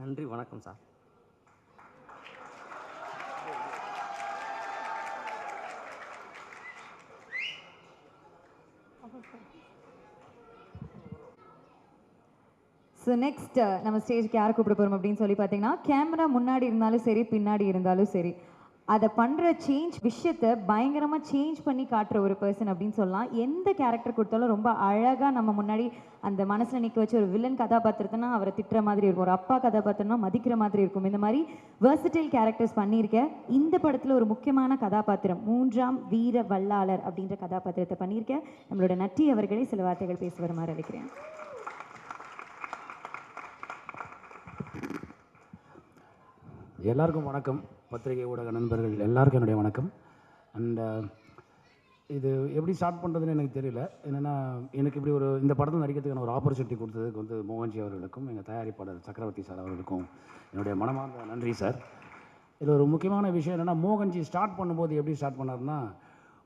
நன்றி, வணக்கம் sir. So next நம்ம ஸ்டேஜ்க்கு யாரை கூப்பிட போகிறோம் அப்படின்னு சொல்லி பார்த்தீங்கன்னா, கேமரா முன்னாடி இருந்தாலும் சரி, பின்னாடி இருந்தாலும் சரி, அதை பண்ணுற விஷயத்தை பயங்கரமாக சேஞ்ச் பண்ணி காட்டுற ஒரு பர்சன் அப்படின்னு சொல்லலாம். எந்த கேரக்டர் கொடுத்தாலும் ரொம்ப அழகாக நம்ம முன்னாடி அந்த மனசில் நிற்க வச்சு ஒரு வில்லன் கதாபாத்திரத்தினா அவரை திட்டுற மாதிரி இருக்கும், ஒரு அப்பா கதாபாத்திரம்னா மதிக்கிற மாதிரி இருக்கும். இந்த மாதிரி வெர்சடைல் கேரக்டர்ஸ் பண்ணியிருக்கேன். இந்த படத்தில் ஒரு முக்கியமான கதாபாத்திரம் 3ஆம் வீர வல்லாளர் அப்படின்ற கதாபாத்திரத்தை பண்ணியிருக்கேன். நம்மளோட நட்டி அவர்களே சில வார்த்தைகள் பேச வருமாறு அழைக்கிறேன். எல்லாருக்கும் வணக்கம். பத்திரிகை ஊடக நண்பர்கள் எல்லாருக்கும் என்னுடைய வணக்கம். அண்ட் இது எப்படி ஸ்டார்ட் பண்ணுறதுன்னு எனக்கு தெரியல. என்னென்னா, எனக்கு இப்படி இந்த படத்தில் நடிக்கிறதுக்கான ஒரு ஆப்பர்ச்சுனிட்டி கொடுத்ததுக்கு மோகன்ஜி அவர்களுக்கும் எங்கள் தயாரிப்பாளர் சக்கரவர்த்தி சார் அவர்களுக்கும் என்னுடைய மனமார்ந்த நன்றி சார். இதில் ஒரு முக்கியமான விஷயம் என்னென்னா, மோகன்ஜி ஸ்டார்ட் பண்ணும்போது எப்படி ஸ்டார்ட் பண்ணார்னா,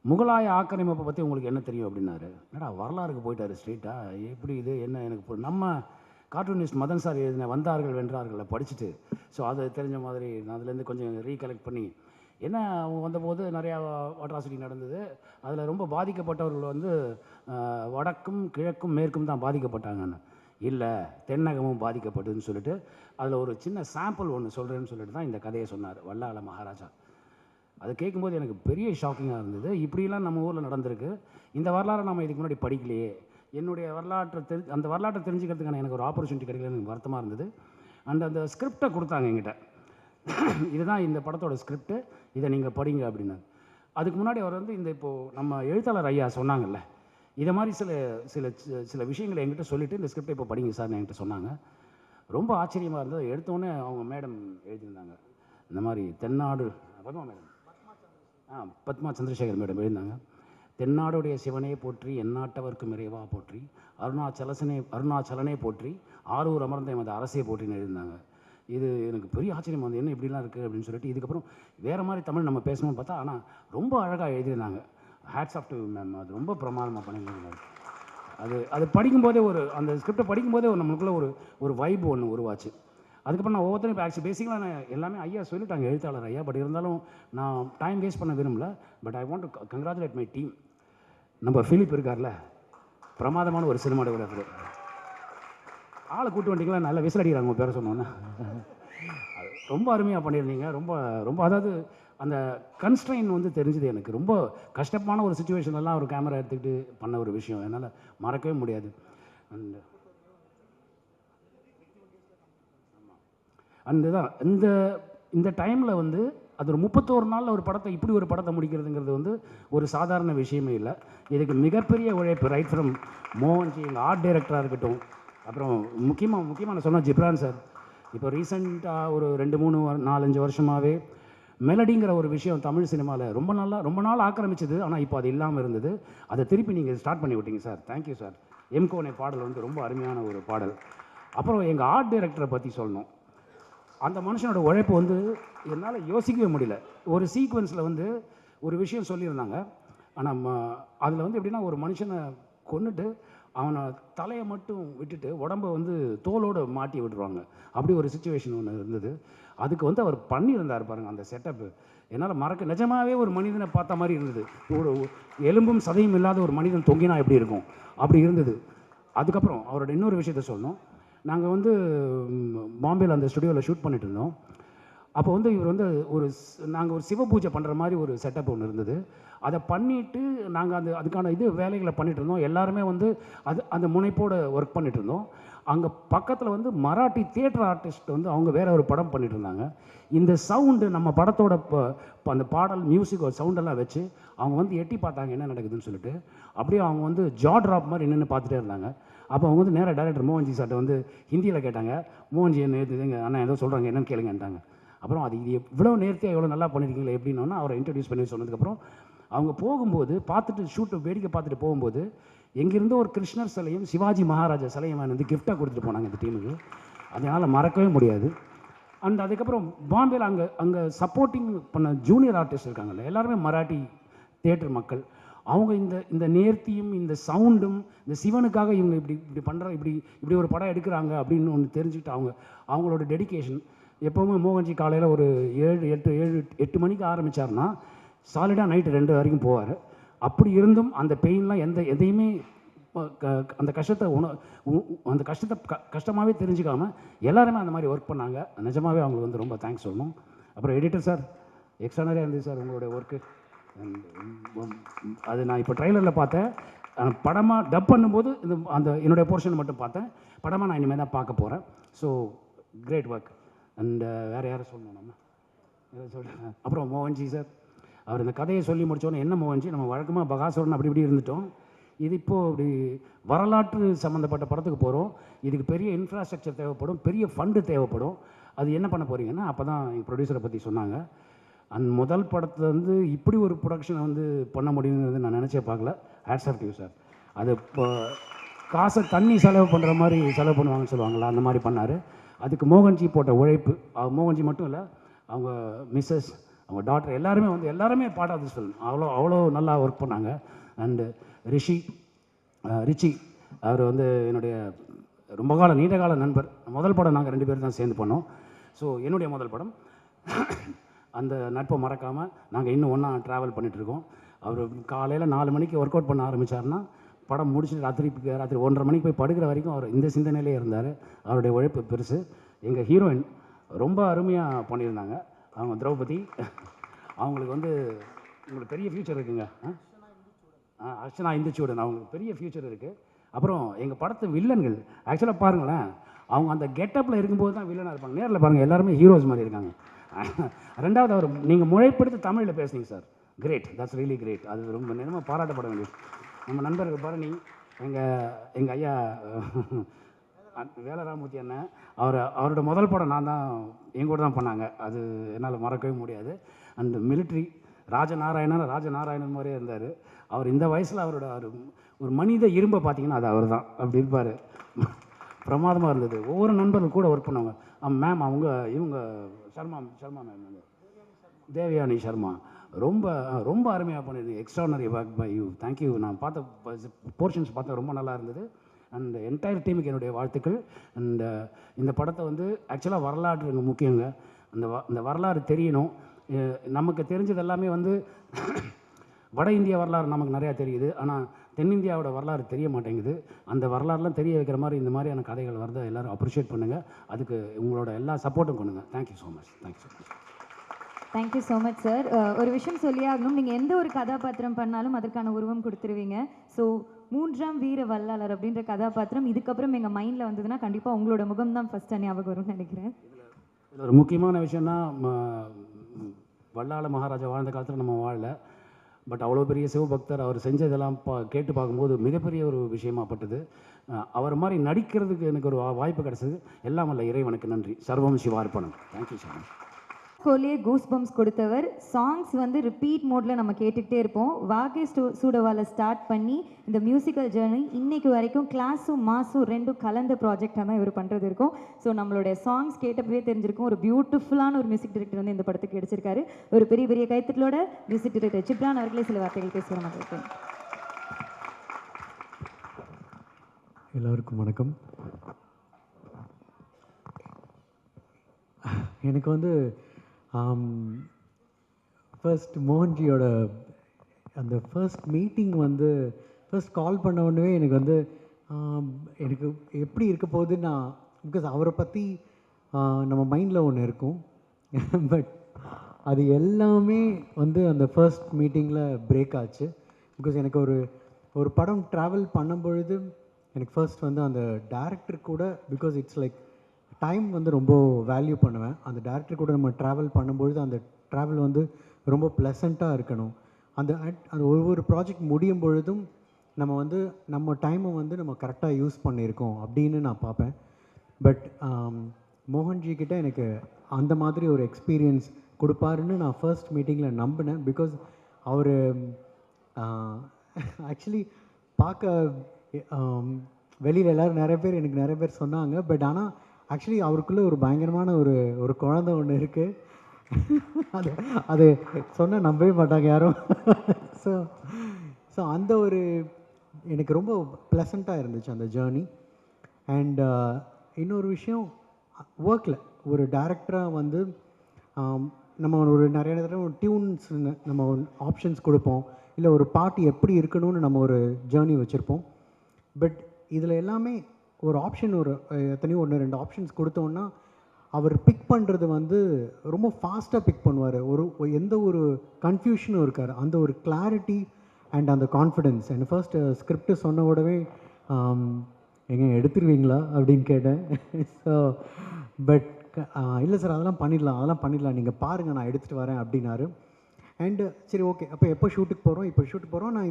முகலாய ஆக்கிரமிப்பை பற்றி உங்களுக்கு என்ன தெரியும் அப்படின்னாரு. என்னடா வரலாறுக்கு போயிட்டார் ஸ்ட்ரெயிட்டாக, எப்படி இது என்ன எனக்கு நம்ம கார்ட்டூனிஸ்ட் மதன் சார் எழுதின வந்தார்கள் வென்றார்களை படிச்சுட்டு, ஸோ அது தெரிஞ்ச மாதிரி நான் அதுலேருந்து கொஞ்சம் ரீகலெக்ட் பண்ணி, என்ன அவங்க வந்தபோது நிறையா அட்ராசிட்டி நடந்தது. அதில் ரொம்ப பாதிக்கப்பட்டவர்கள் வடக்கும் கிழக்கும் மேற்கும் தான் பாதிக்கப்பட்டாங்கன்னு, இல்லை தென்னகமும் பாதிக்கப்பட்டதுன்னு சொல்லிட்டு அதில் ஒரு சின்ன சாம்பிள் ஒன்று சொல்கிறேன்னு சொல்லிட்டு தான் இந்த கதையை சொன்னார் வல்லாள மகாராஜா. அது கேட்கும்போது எனக்கு பெரிய ஷாக்கிங்காக இருந்தது. இப்படிலாம் நம்ம ஊரில் நடந்திருக்கு, இந்த வரலாறை நம்ம இதுக்கு முன்னாடி படிக்கலையே. என்னுடைய அந்த வரலாற்றை தெரிஞ்சுக்கிறதுக்கான எனக்கு ஒரு ஆப்பர்ச்சுனிட்டி கிடைக்கலன்னு எனக்கு வருத்தமாக இருந்தது. அண்ட் அந்த ஸ்கிரிப்டை கொடுத்தாங்க என்கிட்ட, இதுதான் இந்த படத்தோட ஸ்கிரிப்டு, இதை நீங்கள் படிங்க அப்படின்னு. அதுக்கு முன்னாடி அவர் இப்போது நம்ம எழுத்தாளர் ஐயா சொன்னாங்கல்ல, இதை மாதிரி சில சில சில விஷயங்களை என்கிட்ட சொல்லிவிட்டு இந்த ஸ்கிரிப்டை இப்போ படிங்க சார்னு என்கிட்ட சொன்னாங்க. ரொம்ப ஆச்சரியமாக இருந்தது. எடுத்தோடனே அவங்க மேடம் எழுதியிருந்தாங்க, இந்த மாதிரி தென்னாடு பத்மா மேடம் பத்மா சந்திரசேகர் மேடம் எழுதினாங்க. தென்னாடுடைய சிவனே போற்றி, எந்நாட்டவர்க்கும் இறைவா போற்றி, அருணாச்சலனே போற்றி, ஆரூர் அமர்ந்த எமது அரசே போற்றின்னு எழுதினாங்க. இது எனக்கு பெரிய ஆச்சரியமாக வந்து என்ன இப்படிலாம் இருக்குது அப்படின்னு சொல்லிட்டு, இதுக்கப்புறம் வேறு மாதிரி தமிழ் நம்ம பேசணும்னு பார்த்தா, ஆனால் ரொம்ப அழகாக எழுதியிருந்தாங்க. Hats off to ma'am. அது ரொம்ப பிரமாதமாக பண்ணியிருந்தாங்க. அது படிக்கும்போதே அந்த ஸ்கிரிப்டை படிக்கும்போதே நம்மளுக்குள்ள ஒரு வைப் ஒன்று உருவாச்சு. அதுக்கப்புறம் நான் ஒவ்வொருத்தரும் இப்போ ஆக்சுவலி பேசிக்கலாம் நான் எல்லாமே ஐயா சொல்லிட்டாங்க, எழுத்தாளர் ஐயா. பட் இருந்தாலும் நான் டைம் வேஸ்ட் பண்ண விரும்பல. But I want to congratulate my team. நம்ம ஃபிலிப் இருக்கார்ல, பிரமாதமான ஒரு சினிமாட்டோகிராஃபர். ஆளை கூட்டு வண்டிங்களா, நல்லா விசில் அடிக்கிறாங்க உங்கள் பேரை சொன்னோன்னா. ரொம்ப அருமையாக பண்ணியிருந்தீங்க. ரொம்ப ரொம்ப அதாவது அந்த கன்ஸ்ட்ரெயின் தெரிஞ்சுது எனக்கு. ரொம்ப கஷ்டமான ஒரு சுச்சுவேஷன்லாம் ஒரு கேமரா எடுத்துக்கிட்டு பண்ண ஒரு விஷயம் என்னால் மறக்கவே முடியாது. அண்ட் தான் இந்த டைமில் அது ஒரு 31 நாளில் ஒரு படத்தை இப்படி ஒரு படத்தை முடிக்கிறதுங்கிறது ஒரு சாதாரண விஷயமே இல்லை. இதுக்கு மிகப்பெரிய உழைப்பு ரைட் ஃப்ரம் மோகன்ஜி, எங்கள் ஆர்ட் டைரக்டராக இருக்கட்டும், அப்புறம் முக்கியமாக நான் சொன்ன ஜிப்ரான் சார். இப்போ ரீசெண்டாக ஒரு 2-3-4-5 வருஷமாகவே மெலடிங்கிற ஒரு விஷயம் தமிழ் சினிமாவில் ரொம்ப நாள் ஆக்கிரமிச்சது. ஆனால் இப்போ அது இல்லாமல் இருந்தது. அதை திருப்பி நீங்கள் ஸ்டார்ட் பண்ணி விட்டீங்க சார். Thank you sir. எம்கோனை பாடல் ரொம்ப அருமையான ஒரு பாடல். அப்புறம் எங்கள் ஆர்ட் டைரக்டரை பற்றி சொல்லணும். அந்த மனுஷனோட உழைப்பு என்னால் யோசிக்கவே முடியல. ஒரு சீக்வன்ஸில் ஒரு விஷயம் சொல்லியிருந்தாங்க. ஆனால் அதில் எப்படின்னா, ஒரு மனுஷனை கொன்னுட்டு அவனை தலையை மட்டும் விட்டுட்டு உடம்பை தோலோடு மாட்டி விட்டுருவாங்க. அப்படி ஒரு சுச்சுவேஷன் ஒன்று இருந்தது. அதுக்கு அவர் பண்ணியிருந்தார் பாருங்கள் அந்த செட்டப்பு. என்னால் மறக்க, நிஜமாகவே ஒரு மனிதனை பார்த்த மாதிரி இருந்தது. ஒரு எலும்பும் சதையும் இல்லாத ஒரு மனிதன் தொங்கினா எப்படி இருக்கும், அப்படி இருந்தது. அதுக்கப்புறம் அவரோட இன்னொரு விஷயத்த சொல்லணும். நாங்கள் பாம்பேயில் அந்த ஸ்டுடியோவில் ஷூட் பண்ணிட்டு இருந்தோம். அப்போ இவர் நாங்கள் ஒரு சிவ பூஜை பண்ணுற மாதிரி ஒரு செட்டப் ஒன்று இருந்தது. அதை பண்ணிவிட்டு நாங்கள் அதுக்கான வேலைகளை பண்ணிகிட்டு இருந்தோம். எல்லாருமே அந்த முனைப்போடு ஒர்க் பண்ணிகிட்டு இருந்தோம். அங்கே பக்கத்தில் மராட்டி தியேட்டர் ஆர்டிஸ்ட் அவங்க வேறு ஒரு படம் பண்ணிகிட்டு இருந்தாங்க. இந்த சவுண்டு நம்ம படத்தோட அந்த பாடல் மியூசிக் ஒரு சவுண்டெல்லாம் வச்சு அவங்க எட்டி பார்த்தாங்க என்ன நடக்குதுன்னு சொல்லிட்டு. அப்படியே அவங்க ஜா ட்ராப் மாதிரி என்னென்னு பார்த்துட்டே இருந்தாங்க. அப்போ அவங்க நேராக டைரக்டர் மோகன்ஜி சார்ட்ட ஹிந்தியில் கேட்டாங்க, மோகன்ஜி என்ன எதுங்க அண்ணா ஏதோ சொல்கிறாங்க என்னன்னு கேளுங்கன்ட்டாங்க. அப்புறம் அது இது எவ்வளோ நேர்த்தியாக எவ்வளோ நல்லா பண்ணியிருக்கீங்களா எப்படின்னா அவரை இன்ட்ரடியூஸ் பண்ணி சொன்னதுக்கப்புறம் அவங்க போகும்போது பார்த்துட்டு ஷூட்டை வேடிக்கை பார்த்துட்டு போகும்போது எங்கேருந்தோ ஒரு கிருஷ்ணர் சிலையும் சிவாஜி மகாராஜா சிலையும் கிஃப்டாக கொடுத்துட்டு போனாங்க இந்த டீமுக்கு. அதனால் மறக்கவே முடியாது. அண்ட் அதுக்கப்புறம் பாம்பேயில் அங்கே சப்போர்ட்டிங் பண்ண ஜூனியர் ஆர்டிஸ்ட் இருக்காங்கல்ல, எல்லாருமே மராட்டி தியேட்டர் மக்கள். அவங்க இந்த இந்த நேர்த்தியும் இந்த சவுண்டும் இந்த சிவனுக்காக இவங்க இப்படி இப்படி பண்ணுறாங்க, இப்படி ஒரு படம் எடுக்கிறாங்க அப்படின்னு ஒன்று தெரிஞ்சுக்கிட்டு அவங்களோட டெடிகேஷன். எப்போவுமே மோகன்ஜி காலையில் ஒரு 7 மணிக்கு ஆரம்பித்தார்னா சாலிடாக நைட்டு 2 வரைக்கும் போவார். அப்படி இருந்தும் அந்த பெயின்லாம் எதையுமே அந்த கஷ்டத்தை அந்த கஷ்டமாகவே தெரிஞ்சுக்காமல் எல்லாருமே அந்த மாதிரி ஒர்க் பண்ணாங்க. நிஜமாகவே அவங்களுக்கு வந்து ரொம்ப தேங்க்ஸ் சொல்லணும். அப்புறம் எடிட்டர் சார் எக்ஸ்ட்ரானரியாக இருந்தது சார் உங்களுடைய ஒர்க்கு. அது நான் இப்போ ட்ரைலரில் பார்த்தேன். படமாக டப் பண்ணும்போது அந்த என்னுடைய போர்ஷன் மட்டும் பார்த்தேன். படமாக நான் இனிமேல் தான் பார்க்க போகிறேன். So great work. அண்ட் வேறு யாரும் சொல்லணும் நம்ம சொல்கிறேன். அப்புறம் மோகன்ஜி சார், அவர் இந்த கதையை சொல்லி முடித்தோன்னே என்ன மோகன்ஜி நம்ம வழக்கமாக பகாசுரன் அப்படி இப்படி இருந்துட்டோம், இது இப்போது அப்படி வரலாற்று சம்மந்தப்பட்ட படத்துக்கு போகிறோம், இதுக்கு பெரிய இன்ஃப்ராஸ்ட்ரக்சர் தேவைப்படும், பெரிய ஃபண்டு தேவைப்படும், அது என்ன பண்ண போகிறீங்கன்னா அப்போ தான் எங்கள் ப்ரொடியூசரை பற்றி சொன்னாங்க. அண்ட் முதல் படத்தில் வந்து இப்படி ஒரு ப்ரொடக்ஷனை வந்து பண்ண முடியுங்கிறது நான் நினச்சே பார்க்கல. Hats off to you sir. அது இப்போ காசை தண்ணி செலவு பண்ணுற மாதிரி செலவு பண்ணுவாங்கன்னு சொல்லுவாங்களா, அந்த மாதிரி பண்ணார். அதுக்கு மோகன்ஜி போட்ட உழைப்பு, மோகன்ஜி மட்டும் இல்லை, அவங்க மிஸ்ஸஸ், அவங்க டாக்டர் எல்லாருமே பார்ட் ஆஃப் திஸ் ஃபில்ம். அவ்வளோ நல்லா ஒர்க் பண்ணாங்க. அண்டு ரிச்சி அவர் வந்து என்னுடைய ரொம்ப நீண்ட கால நண்பர். முதல் படம் நாங்கள் 2 பேரும் தான் சேர்ந்து பண்ணோம். ஸோ என்னுடைய முதல் படம். அந்த நட்பை மறக்காமல் நாங்கள் இன்னும் ஒன்றா ட்ராவல் பண்ணிகிட்ருக்கோம். அவர் காலையில் 4 மணிக்கு ஒர்க் அவுட் பண்ண ஆரம்பித்தார்னா படம் முடிச்சுட்டு ராத்திரி 1:30 மணிக்கு போய் படுக்கிற வரைக்கும் அவர் இந்த சிந்தனையிலே இருந்தார். அவருடைய உழைப்பு பெருசு. எங்கள் ஹீரோயின் ரொம்ப அருமையாக பண்ணியிருந்தாங்க. அவங்க திரௌபதி. அவங்களுக்கு வந்து உங்களுக்கு பெரிய ஃப்யூச்சர் இருக்குங்க. அர்ச்சனா இந்துச்சூடன், அவங்களுக்கு பெரிய ஃப்யூச்சர் இருக்குது. அப்புறம் எங்கள் படத்து வில்லன்கள் ஆக்சுவலாக பாருங்களேன், அவங்க அந்த கெட்டப்பில் இருக்கும்போது தான் வில்லனாக இருப்பாங்க. நேரில் பாருங்கள் எல்லாருமே ஹீரோஸ் மாதிரி இருக்காங்க. ரெண்டாவது அவர் நீங்கள் முறைப்படுத்தி தமிழில் பேசுனீங்க sir, great, that's really great. அது ரொம்ப நேரமாக பாராட்டப்பட வேண்டியது. நம்ம நண்பர்கள் பரணி, எங்கள் ஐயா வேலராமூர்த்தி அண்ணன், அவரோட முதல் படம் நான் தான் எங்கூட தான் பண்ணாங்க. அது என்னால் மறக்கவே முடியாது. அண்ட் மிலிட்ரி ராஜநாராயணன் மாதிரியே இருந்தார். அவர் இந்த வயசில் அவரோட ஒரு மனித இரும்பை பார்த்தீங்கன்னா அது அவர் தான். அப்படி இருப்பார். பிரமாதமாக இருந்தது. ஒவ்வொரு நண்பர்கள் கூட ஒர்க் பண்ணவங்க. மேம் இவங்க சர்மா மேம், தேவயானி சர்மா, ரொம்ப அருமையாக பண்ணியிருந்தீங்க. Extraordinary work by you. Thank you. நான் பார்த்த போர்ஷன்ஸ் பார்த்தா ரொம்ப நல்லா இருந்தது. அண்ட் என்டையர் டீமுக்கு என்னுடைய வாழ்த்துக்கள். அண்ட் இந்த படத்தை வந்து ஆக்சுவலாக வரலாற்று முக்கியங்க. அந்த வரலாறு தெரியணும். நமக்கு தெரிஞ்சது எல்லாமே வந்து வட இந்திய வரலாறு நமக்கு நிறையா தெரியுது. ஆனால் தென்னிந்தியாவோட வரலாறு தெரிய மாட்டேங்குது. அந்த வரலாறுலாம் தெரிய வைக்கிற மாதிரி இந்த மாதிரியான கதைகள் வருது. எல்லோரும் அப்ரிஷியேட் பண்ணுங்கள். அதுக்கு உங்களோட எல்லா சப்போர்ட்டும் பண்ணுங்கள். Thank you so much. Thank you so much sir. ஒரு விஷயம் சொல்லி ஆகணும், நீங்கள் எந்த ஒரு கதாபாத்திரம் பண்ணாலும் அதற்கான உருவம் கொடுத்துருவீங்க. ஸோ 3ஆம் வீர வல்லாளர் அப்படின்ற கதாபாத்திரம் இதுக்கப்புறம் எங்கள் மைண்டில் வந்ததுன்னா கண்டிப்பாக உங்களோட முகம் தான் ஃபஸ்ட்டு ஞாபகம் வரும்னு நினைக்கிறேன். இதில் ஒரு முக்கியமான விஷயம்னா, வல்லாள மகாராஜா வாழ்ந்த காலத்தில் நம்ம வாழல. பட் அவ்வளோ பெரிய சிவபக்தர். அவர் செஞ்சதெல்லாம் கேட்டு பார்க்கும்போது மிகப்பெரிய ஒரு விஷயமாப்பட்டது. அவர் மாதிரி நடிக்கிறதுக்கு எனக்கு ஒரு வாய்ப்பு கிடச்சிது. எல்லாம் வல்ல இறைவனுக்கு நன்றி. சர்வம் சிவார்ப்பணம். Thank you so much. கோலியே கூஸ் பம்ப்ஸ் கொடுத்தவர். சாங்ஸ் வந்து ரிப்பீட் மோடில் நம்ம கேட்டுக்கிட்டே இருப்போம். வாகே சூடவாவில் ஸ்டார்ட் பண்ணி இந்த மியூசிக்கல் ஜேர்னி இன்னைக்கு வரைக்கும் கிளாஸும் மாஸும் 2 கலந்த ப்ராஜெக்டாக தான் இவர் பண்ணுறது இருக்கும். ஸோ நம்மளுடைய சாங்ஸ் கேட்டப்பவே தெரிஞ்சிருக்கும், ஒரு பியூட்டிஃபுல்லான ஒரு மியூசிக் டைரக்டர் வந்து இந்த படத்துக்கு எடுச்சிருக்காரு. ஒரு பெரிய கைத்தட்டலோட மியூசிக் டைரக்டர் ஜிப்ரான் அவர்களே சில வார்த்தைகள் பேசுகிற மாதிரி இருக்கு. எல்லோருக்கும் வணக்கம். எனக்கு வந்து ஃபர்ஸ்ட் மோகன்ஜியோட அந்த ஃபர்ஸ்ட் மீட்டிங் வந்து ஃபர்ஸ்ட் கால் பண்ண உடனே எனக்கு வந்து எனக்கு எப்படி இருக்க போகுது நான், பிகாஸ் அவரை பற்றி நம்ம மைண்டில் ஒன்று இருக்கும். பட் அது எல்லாமே வந்து அந்த ஃபர்ஸ்ட் மீட்டிங்கில் பிரேக் ஆச்சு. பிகாஸ் எனக்கு ஒரு படம் ட்ராவல் பண்ணும் பொழுது எனக்கு ஃபர்ஸ்ட் வந்து அந்த டேரக்டர் கூட, பிகாஸ் இட்ஸ் லைக் டைம் வந்து ரொம்ப வேல்யூ பண்ணுவேன். அந்த டேரக்டர் கூட நம்ம ட்ராவல் பண்ணும்பொழுது அந்த ட்ராவல் வந்து ரொம்ப ப்ளசண்ட்டாக இருக்கணும். அந்த ஒவ்வொரு ப்ராஜெக்ட் முடியும் பொழுதும் நம்ம டைமை வந்து நம்ம கரெக்டாக யூஸ் பண்ணியிருக்கோம் அப்படின்னு நான் பார்ப்பேன். பட் மோகன்ஜி கிட்ட எனக்கு அந்த மாதிரி ஒரு எக்ஸ்பீரியன்ஸ் கொடுப்பாருன்னு நான் ஃபர்ஸ்ட் மீட்டிங்கில் நம்பினேன். பிகாஸ் அவர் ஆக்சுவலி பார்க்க வெளியில் எல்லோரும் நிறைய பேர் சொன்னாங்க. பட் ஆனால் ஆக்சுவலி அவருக்குள்ளே ஒரு பயங்கரமான ஒரு குழந்தை ஒன்று இருக்குது. அது சொன்னால் நம்பவே மாட்டாங்க யாரும். ஸோ அந்த ஒரு எனக்கு ரொம்ப ப்ளசண்ட்டாக இருந்துச்சு அந்த ஜேர்னி. அண்ட் இன்னொரு விஷயம், ஒர்க்கில் ஒரு டேரக்டராக வந்து நம்ம ஒரு நிறைய தடவை டியூன்ஸ் நம்ம ஆப்ஷன்ஸ் கொடுப்போம், இல்லை ஒரு பாட்டு எப்படி இருக்கணும்னு நம்ம ஒரு ஜேர்னி வச்சுருப்போம். பட் இதில் எல்லாமே ஒரு ஆப்ஷன், ஒரு எத்தனையோ 1-2 ஆப்ஷன்ஸ் கொடுத்தோன்னா அவர் பிக் பண்ணுறது வந்து ரொம்ப ஃபாஸ்ட்டாக பிக் பண்ணுவார். எந்த ஒரு கன்ஃபியூஷனும் இருக்கார். அந்த ஒரு கிளாரிட்டி அண்ட் அந்த கான்ஃபிடென்ஸ். அண்ட் ஃபர்ஸ்ட் ஸ்கிரிப்ட் சொன்ன உடனே எங்கே எடுத்துருவீங்களா அப்படின்னு கேட்டேன். ஸோ பட் இல்லை சார் அதெல்லாம் பண்ணிடலாம், நீங்கள் பாருங்கள் நான் எடுத்துகிட்டு வரேன் அப்படின்னாரு. அண்டு சரி ஓகே, அப்போ எப்போ ஷூட்டுக்கு போகிறோம், நான்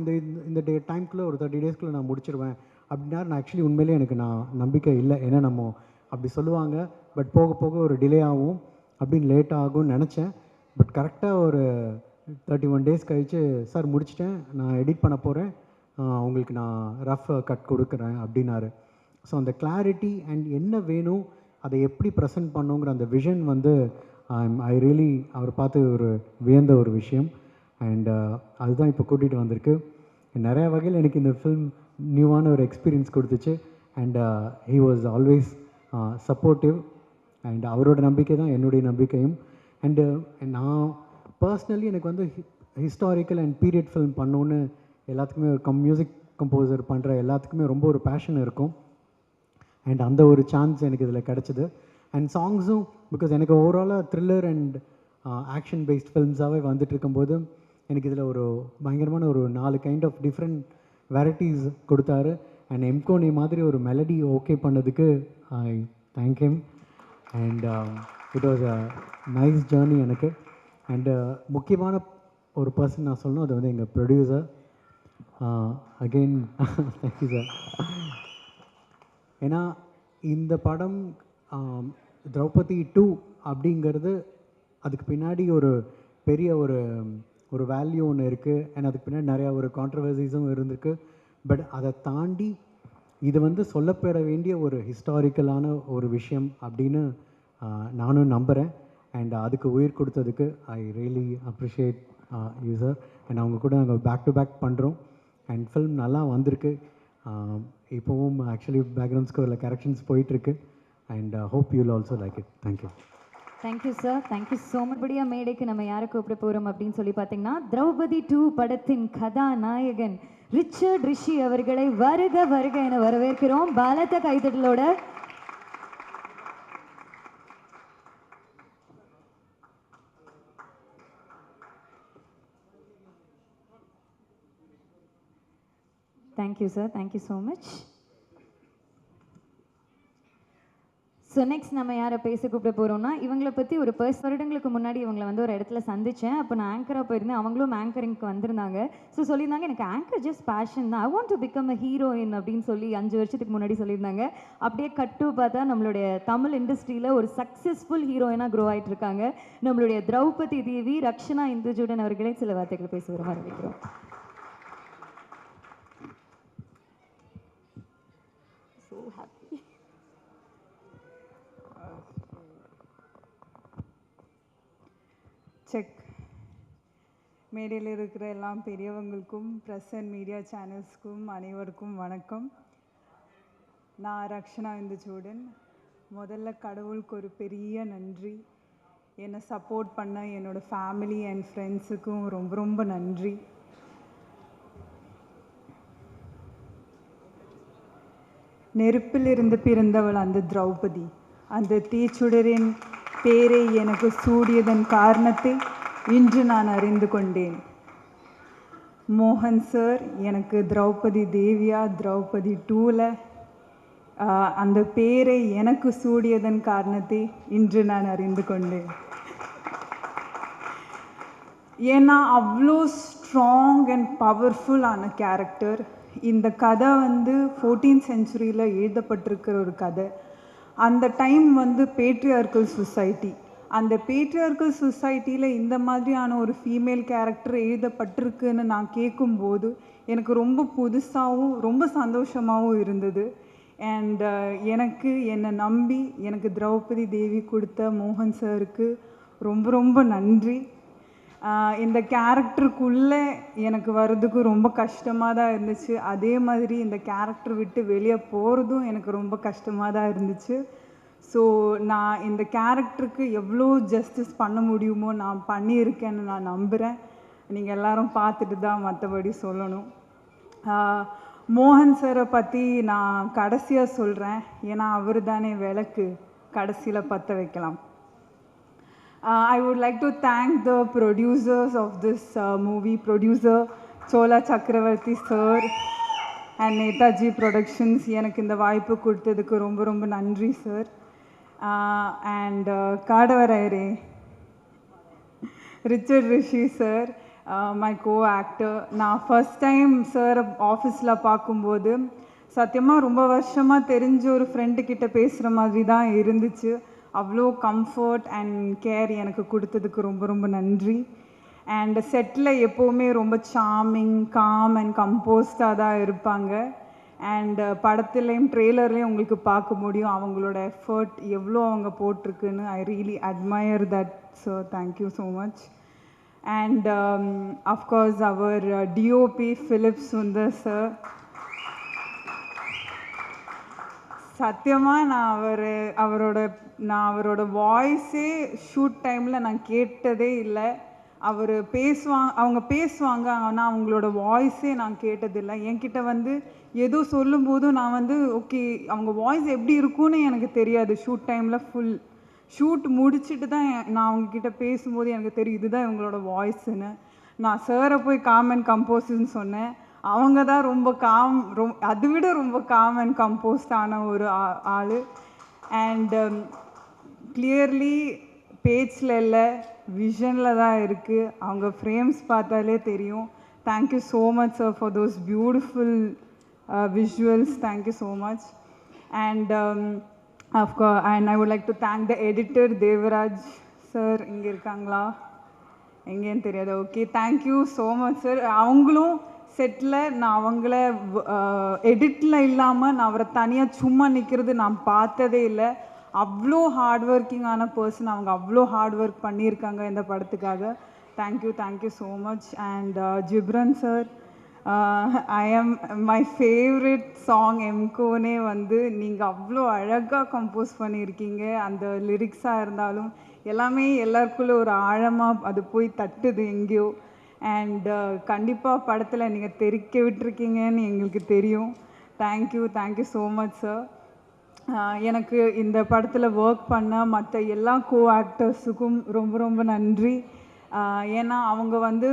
இந்த டைம்குள்ளே ஒரு 30 டேஸ்க்குள்ளே நான் முடிச்சிருவேன் அப்படின்னாரு. நான் ஆக்சுவலி உண்மையிலே எனக்கு நம்பிக்கை இல்லை. ஏன்னா நம்ம அப்படி சொல்லுவாங்க, பட் போக போக ஒரு டிலே ஆகும் அப்படின்னு லேட் ஆகும்னு நினச்சேன். பட் கரெக்டாக ஒரு 31 டேஸ் கழித்து சார் முடிச்சிட்டேன், நான் எடிட் பண்ண போகிறேன், உங்களுக்கு நான் ரஃப் கட் கொடுக்குறேன் அப்படின்னாரு. ஸோ அந்த கிளாரிட்டி அண்ட் என்ன வேணும், அதை எப்படி ப்ரெசென்ட் பண்ணுங்கிற அந்த விஷன் வந்து ஐ ரியலி அவர் பார்த்து ஒரு வியந்த ஒரு விஷயம். அண்ட் அதுதான் இப்போ கூட்டிகிட்டு வந்திருக்கு. நிறையா வகையில் எனக்கு இந்த ஃபில்ம் நியூவான ஒரு எக்ஸ்பீரியன்ஸ் கொடுத்துச்சு. And he was always supportive. And அவரோட நம்பிக்கை தான் என்னுடைய நம்பிக்கையும். அண்டு நான் பர்சனலி எனக்கு வந்து ஹிஸ்டாரிக்கல் அண்ட் பீரியட் ஃபில்ம் பண்ணோன்னு எல்லாத்துக்குமே ஒரு மியூசிக் கம்போசர் பண்ணுற எல்லாத்துக்குமே ரொம்ப ஒரு பேஷன் இருக்கும். அண்ட் அந்த ஒரு சான்ஸ் எனக்கு இதில் கிடச்சிது. அண்ட் சாங்ஸும் பிகாஸ் எனக்கு ஓவராலாக த்ரில்லர் அண்ட் ஆக்ஷன் பேஸ்ட் ஃபில்ம்ஸாகவே வந்துட்டு இருக்கும்போது எனக்கு இதில் ஒரு பயங்கரமான ஒரு 4 கைண்ட் ஆஃப் டிஃப்ரெண்ட் வெரைட்டிஸ் கொடுத்தாரு. அண்ட் எம்கோனி மாதிரி ஒரு மெலடி ஓகே பண்ணதுக்கு I thank him. And it was a nice journey எனக்கு. அண்டு முக்கியமான ஒரு பர்சன் நான் சொல்லணும், அது வந்து எங்கள் ப்ரொடியூசர். Again thank you sir. ஏன்னா இந்த படம் திரௌபதி 2 அப்படிங்கிறது அதுக்கு பின்னாடி ஒரு பெரிய ஒரு வேல்யூ ஒன்று இருக்குது. அண்ட் அதுக்கு பின்னாடி நிறையா ஒரு கான்ட்ரவர்சிஸும் இருந்திருக்கு. பட் அதை தாண்டி இது வந்து சொல்லப்பட வேண்டிய ஒரு ஹிஸ்டாரிக்கலான ஒரு விஷயம் அப்படின்னு நானும் நம்புகிறேன். அண்ட் அதுக்கு உயிர் கொடுத்ததுக்கு I really appreciate you sir. And அவங்க கூட நாங்கள் பேக் டு பேக் பண்ணுறோம். அண்ட் ஃபில்ம் நல்லா வந்திருக்கு. இப்போவும் ஆக்சுவலி பேக்ரவுண்ட் ஸ்கோரில் கரெக்ஷன்ஸ் போயிட்டுருக்கு. And hope you will also like it. Thank you. Thank you sir, thank you so much. படியா மேடைக்கு நம்ம யாரை கூப்பிட போகிறோம் அப்படின்னு சொல்லி பார்த்தீங்கன்னா, திரௌபதி 2 படத்தின் கதாநாயகன் ரிச்சர்ட் ரிஷி அவர்களை வருக வருக என வரவேற்கிறோம் பலத்த கைதட்டலோட. Thank you sir, thank you so much. So next நம்ம யாரை பேச கூப்பிட போகிறோம்னா, இவங்களை பற்றி ஒரு 10 வருடங்களுக்கு முன்னாடி இவங்களை வந்து ஒரு இடத்துல சந்தித்தேன். அப்போ நான் ஆங்கராக போயிருந்தேன், அவங்களும் ஆங்கரிங்க்கு வந்திருந்தாங்க. ஸோ சொல்லியிருந்தாங்க, எனக்கு ஆங்கர் ஜஸ்ட் பேஷன் தான், I want to become a heroine அப்படின்னு சொல்லி 5 வருஷத்துக்கு முன்னாடி சொல்லியிருந்தாங்க. அப்படியே கட்டு பார்த்தா நம்மளுடைய தமிழ் இண்டஸ்ட்ரியில் ஒரு சக்ஸஸ்ஃபுல் ஹீரோயினாக க்ரோ ஆகிட்டு இருக்காங்க. நம்மளுடைய திரௌபதி தேவி ரக்ஷனா இந்துஜுடன் அவர்களே சில வார்த்தைகளை பேசுகிற மாதிரி இருக்கிறோம். செக். மேடையில் இருக்கிற எல்லாம் பெரியவங்களுக்கும் ப்ரெஸ் அண்ட் மீடியா சேனல்ஸ்க்கும் அனைவருக்கும் வணக்கம். நான் ரக்ஷனா இந்துஜுடன். முதல்ல கடவுளுக்கு ஒரு பெரிய நன்றி. என்னை சப்போர்ட் பண்ண என்னோடய ஃபேமிலி அண்ட் ஃப்ரெண்ட்ஸுக்கும் ரொம்ப ரொம்ப நன்றி. நெருப்பிலிருந்து பிறந்தவள் அந்த திரௌபதி. அந்த தீச்சுடரின் பேரை எனக்கு சூடியதன் காரணத்தை இன்று நான் அறிந்து கொண்டேன். மோகன் சார் எனக்கு திரௌபதி தேவியா திரௌபதி 2ல அந்த பேரை எனக்கு சூடியதன் காரணத்தை இன்று நான் அறிந்து கொண்டேன். ஏன்னா அவ்வளோ ஸ்ட்ராங் அண்ட் பவர்ஃபுல்லான கேரக்டர். இந்த கதை வந்து 14th செஞ்சுரியில் எழுதப்பட்டிருக்கிற ஒரு கதை. அந்த டைம் வந்து பேட்ரியார்க்கல் சொசைட்டி. அந்த பேட்ரியார்க்கல் சொசைட்டியில் இந்த மாதிரியான ஒரு ஃபீமேல் கேரக்டர் எழுதப்பட்டிருக்குன்னு நான் கேட்கும்போது எனக்கு ரொம்ப புதுசாகவும் ரொம்ப சந்தோஷமாகவும் இருந்தது. அண்ட் என்னை நம்பி எனக்கு திரௌபதி தேவி கொடுத்த மோகன் சாருக்கு ரொம்ப ரொம்ப நன்றி. இந்த கேரக்டருக்குள்ளே எனக்கு வர்றதுக்கு ரொம்ப கஷ்டமாக தான் இருந்துச்சு. அதே மாதிரி இந்த கேரக்டர் விட்டு வெளியே போகிறதும் எனக்கு ரொம்ப கஷ்டமாக தான் இருந்துச்சு. ஸோ நான் இந்த கேரக்டருக்கு எவ்வளோ ஜஸ்டிஸ் பண்ண முடியுமோ நான் பண்ணியிருக்கேன்னு நான் நம்புகிறேன். நீங்கள் எல்லாரும் பார்த்துட்டு தான் மற்றபடி சொல்லணும். மோகன் சாரை பற்றி நான் கடைசியாக சொல்கிறேன், ஏன்னா அவர் தானே விளக்கு, கடைசியில் பற்ற வைக்கலாம். I would like to thank the producers of this movie, producer Chola Chakravarti sir and Netaji Productions. எனக்கு இந்த வாய்ப்பு கொடுத்ததுக்கு ரொம்ப ரொம்ப நன்றி சார். And காடவராயரே, Richard Rishi sir, my co-actor. நான் ஃபர்ஸ்ட் டைம் சார் ஆஃபீஸில் பார்க்கும்போது சத்தியமாக ரொம்ப வருஷமாக தெரிஞ்ச ஒரு ஃப்ரெண்டுக்கிட்ட பேசுகிற மாதிரி தான் இருந்துச்சு. அவ்வளோ கம்ஃபர்ட் அண்ட் கேர் எனக்கு கொடுத்ததுக்கு ரொம்ப ரொம்ப நன்றி. அண்ட் செட்டில் எப்போவுமே ரொம்ப சார்மிங், காம் அண்ட் கம்போஸ்டாக தான் இருப்பாங்க. அண்ட் படத்துலேயும் ட்ரெய்லர்லேயும் உங்களுக்கு பார்க்க முடியும் அவங்களோட எஃபர்ட் எவ்வளோ அவங்க போட்டிருக்குன்னு. I really admire that sir. Thank you so much. And of course அவர் டிஓபி ஃபிலிப் சுந்தர் சார். சத்தியமாக நான் அவரோட வாய்ஸே ஷூட் டைமில் நான் கேட்டதே இல்லை. அவங்க பேசுவாங்க, ஆனால் அவங்களோட வாய்ஸே நான் கேட்டதில்லை. என்கிட்ட வந்து ஏதோ சொல்லும்போதும் நான் வந்து ஓகே அவங்க வாய்ஸ் எப்படி இருக்கும்னு எனக்கு தெரியாது. ஷூட் டைமில் ஃபுல் ஷூட் முடிச்சுட்டு தான் நான் அவங்கக்கிட்ட பேசும்போது எனக்கு தெரியும் இதுதான் இவங்களோட வாய்ஸுன்னு. நான் சாரை போய் காம் அண்ட் கம்போஸ்ன்னு சொன்னேன். அவங்க தான் ரொம்ப அதை விட ரொம்ப காம் அண்ட் கம்போஸ்டான ஒரு ஆள். அண்ட் கிளியர்லி பேஜில் இல்லை, விஷனில் தான் இருக்குது. அவங்க ஃப்ரேம்ஸ் பார்த்தாலே தெரியும். Thank you so much sir for those beautiful visuals. Thank you so much. And of course I would like to thank the editor Devaraj sir. இங்கே இருக்காங்களா? எங்கேன்னு தெரியாது. Okay, thank you so much sir. அவங்களும் செட்டில் நான் அவங்கள எடிட்டில் இல்லாமல் நான் அவரை தனியாக சும்மா நிற்கிறது நான் பார்த்ததே இல்லை. அவ்வளோ ஹார்ட் ஒர்க்கிங்கான பர்சன் அவங்க. அவ்வளோ ஹார்ட் ஒர்க் பண்ணியிருக்காங்க இந்த படத்துக்காக. Thank you so much. And Ghibran sir, my favourite song எம்கோனே வந்து நீங்கள் அவ்வளோ அழகாக கம்போஸ் பண்ணியிருக்கீங்க. அந்த லிரிக்ஸாக இருந்தாலும் எல்லாமே எல்லாருக்குள்ளே ஒரு ஆழமாக அது போய் தட்டுது எங்கேயோ. அண்ட் கண்டிப்பாக படத்தில் நீங்கள் தெரிக்க விட்டுருக்கீங்கன்னு எங்களுக்கு தெரியும். Thank you so much sir. எனக்கு இந்த படத்தில் ஒர்க் பண்ண மற்ற எல்லா ஆக்டர்ஸுக்கும் ரொம்ப ரொம்ப நன்றி. ஏன்னா அவங்க வந்து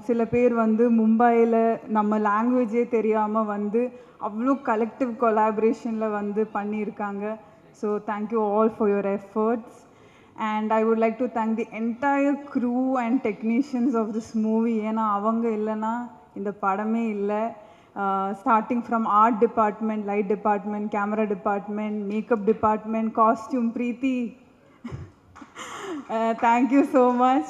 சில பேர் வந்து மும்பையில் நம்ம லாங்குவேஜே தெரியாமல் வந்து அவ்வளோ கலெக்டிவ் கொலாபரேஷனில் வந்து பண்ணியிருக்காங்க. So thank you all for your efforts. And I would like to thank the entire crew and technicians of this movie. ஏன்னா அவங்க இல்லைன்னா இந்த படமே இல்லை. Starting from art department, light department, camera department, makeup department, costume, Preeti. Thank you so much.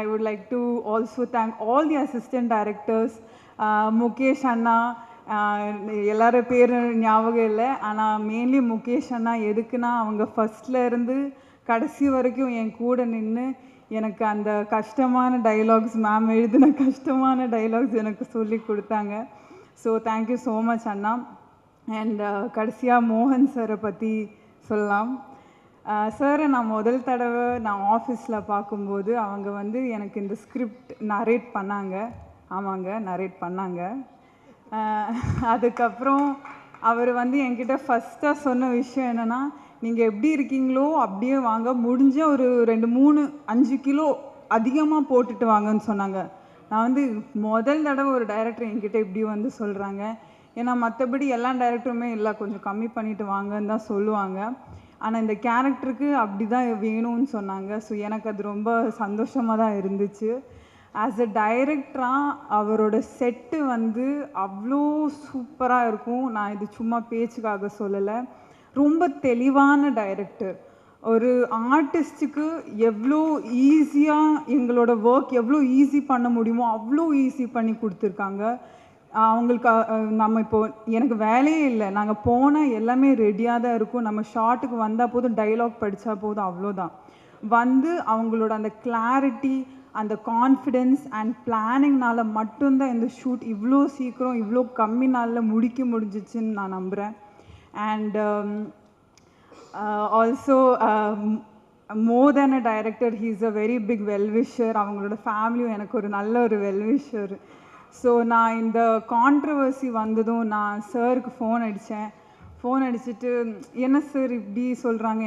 I would like to also thank all the assistant directors. Mukesh Anna, எல்லாரும் பேர் ஞாபகம் இல்லை, ஆனால் மெயின்லி முகேஷ் அண்ணா. எதுக்குன்னா அவங்க ஃபஸ்ட்டில் இருந்து கடைசி வரைக்கும் என் கூட நின்று எனக்கு அந்த கஷ்டமான டைலாக்ஸ், மேம் எழுதின கஷ்டமான டைலாக்ஸ் எனக்கு சொல்லி கொடுத்தாங்க. So thank you so much Anna. And கடைசியாக மோகன் சாரை பற்றி சொல்லலாம். சாரை நான் முதல் தடவை நான் ஆஃபீஸில் பார்க்கும்போது அவங்க வந்து எனக்கு இந்த ஸ்கிரிப்ட் நரேட் பண்ணாங்க. ஆமாங்க, நரேட் பண்ணாங்க. அதுக்கப்புறம் அவர் வந்து என்கிட்ட ஃபஸ்ட்டாக சொன்ன விஷயம் என்னென்னா, நீங்கள் எப்படி இருக்கீங்களோ அப்படியே வாங்க, முடிஞ்ச ஒரு 2-3-5 கிலோ அதிகமாக போட்டுட்டு வாங்கன்னு சொன்னாங்க. நான் வந்து முதல் தடவை ஒரு டைரக்டர் என்கிட்ட இப்படி வந்து சொல்கிறாங்க. ஏன்னா மற்றபடி எல்லா டைரக்டருமே இல்லை, கொஞ்சம் கம்மி பண்ணிவிட்டு வாங்கன்னு தான் சொல்லுவாங்க. ஆனால் இந்த கேரக்டருக்கு அப்படி தான் வேணும்னு சொன்னாங்க. ஸோ எனக்கு அது ரொம்ப சந்தோஷமாக தான் இருந்துச்சு. ஆஸ் அ டைரக்டராக அவரோட செட்டு வந்து அவ்வளோ சூப்பராக இருக்கும். நான் இது சும்மா பேச்சுக்காக சொல்லலை, ரொம்ப தெளிவான டைரக்டர். ஒரு ஆர்டிஸ்ட்டுக்கு எவ்வளோ ஈஸியாக எங்களோட ஒர்க் எவ்வளோ ஈஸி பண்ண முடியுமோ அவ்வளோ ஈஸி பண்ணி கொடுத்துருக்காங்க. அவங்களுக்கு நம்ம இப்போது எனக்கு வேலையே இல்லை, நாங்கள் போனால் எல்லாமே ரெடியாக தான் இருக்கும். நம்ம ஷார்ட்டுக்கு வந்தால் போதும், டைலாக் படித்தா போதும், அவ்வளோதான். வந்து அவங்களோட அந்த கிளாரிட்டி, அந்த கான்ஃபிடென்ஸ் அண்ட் பிளானிங்னால மட்டும்தான் இந்த ஷூட் இவ்வளோ சீக்கிரம் இவ்வளோ கம்மி நாளில் முடிக்க முடிஞ்சிச்சுன்னு நான் நம்புகிறேன். And also more than a director, he is a very big well-wisher. அவங்களோட ஃபேமிலியும் எனக்கு ஒரு நல்ல ஒரு வெல்விஷர். ஸோ நான் இந்த கான்ட்ரவர்சி வந்ததும் நான் சாருக்கு ஃபோன் அடிச்சுட்டு என்ன சார் இப்படி சொல்கிறாங்க,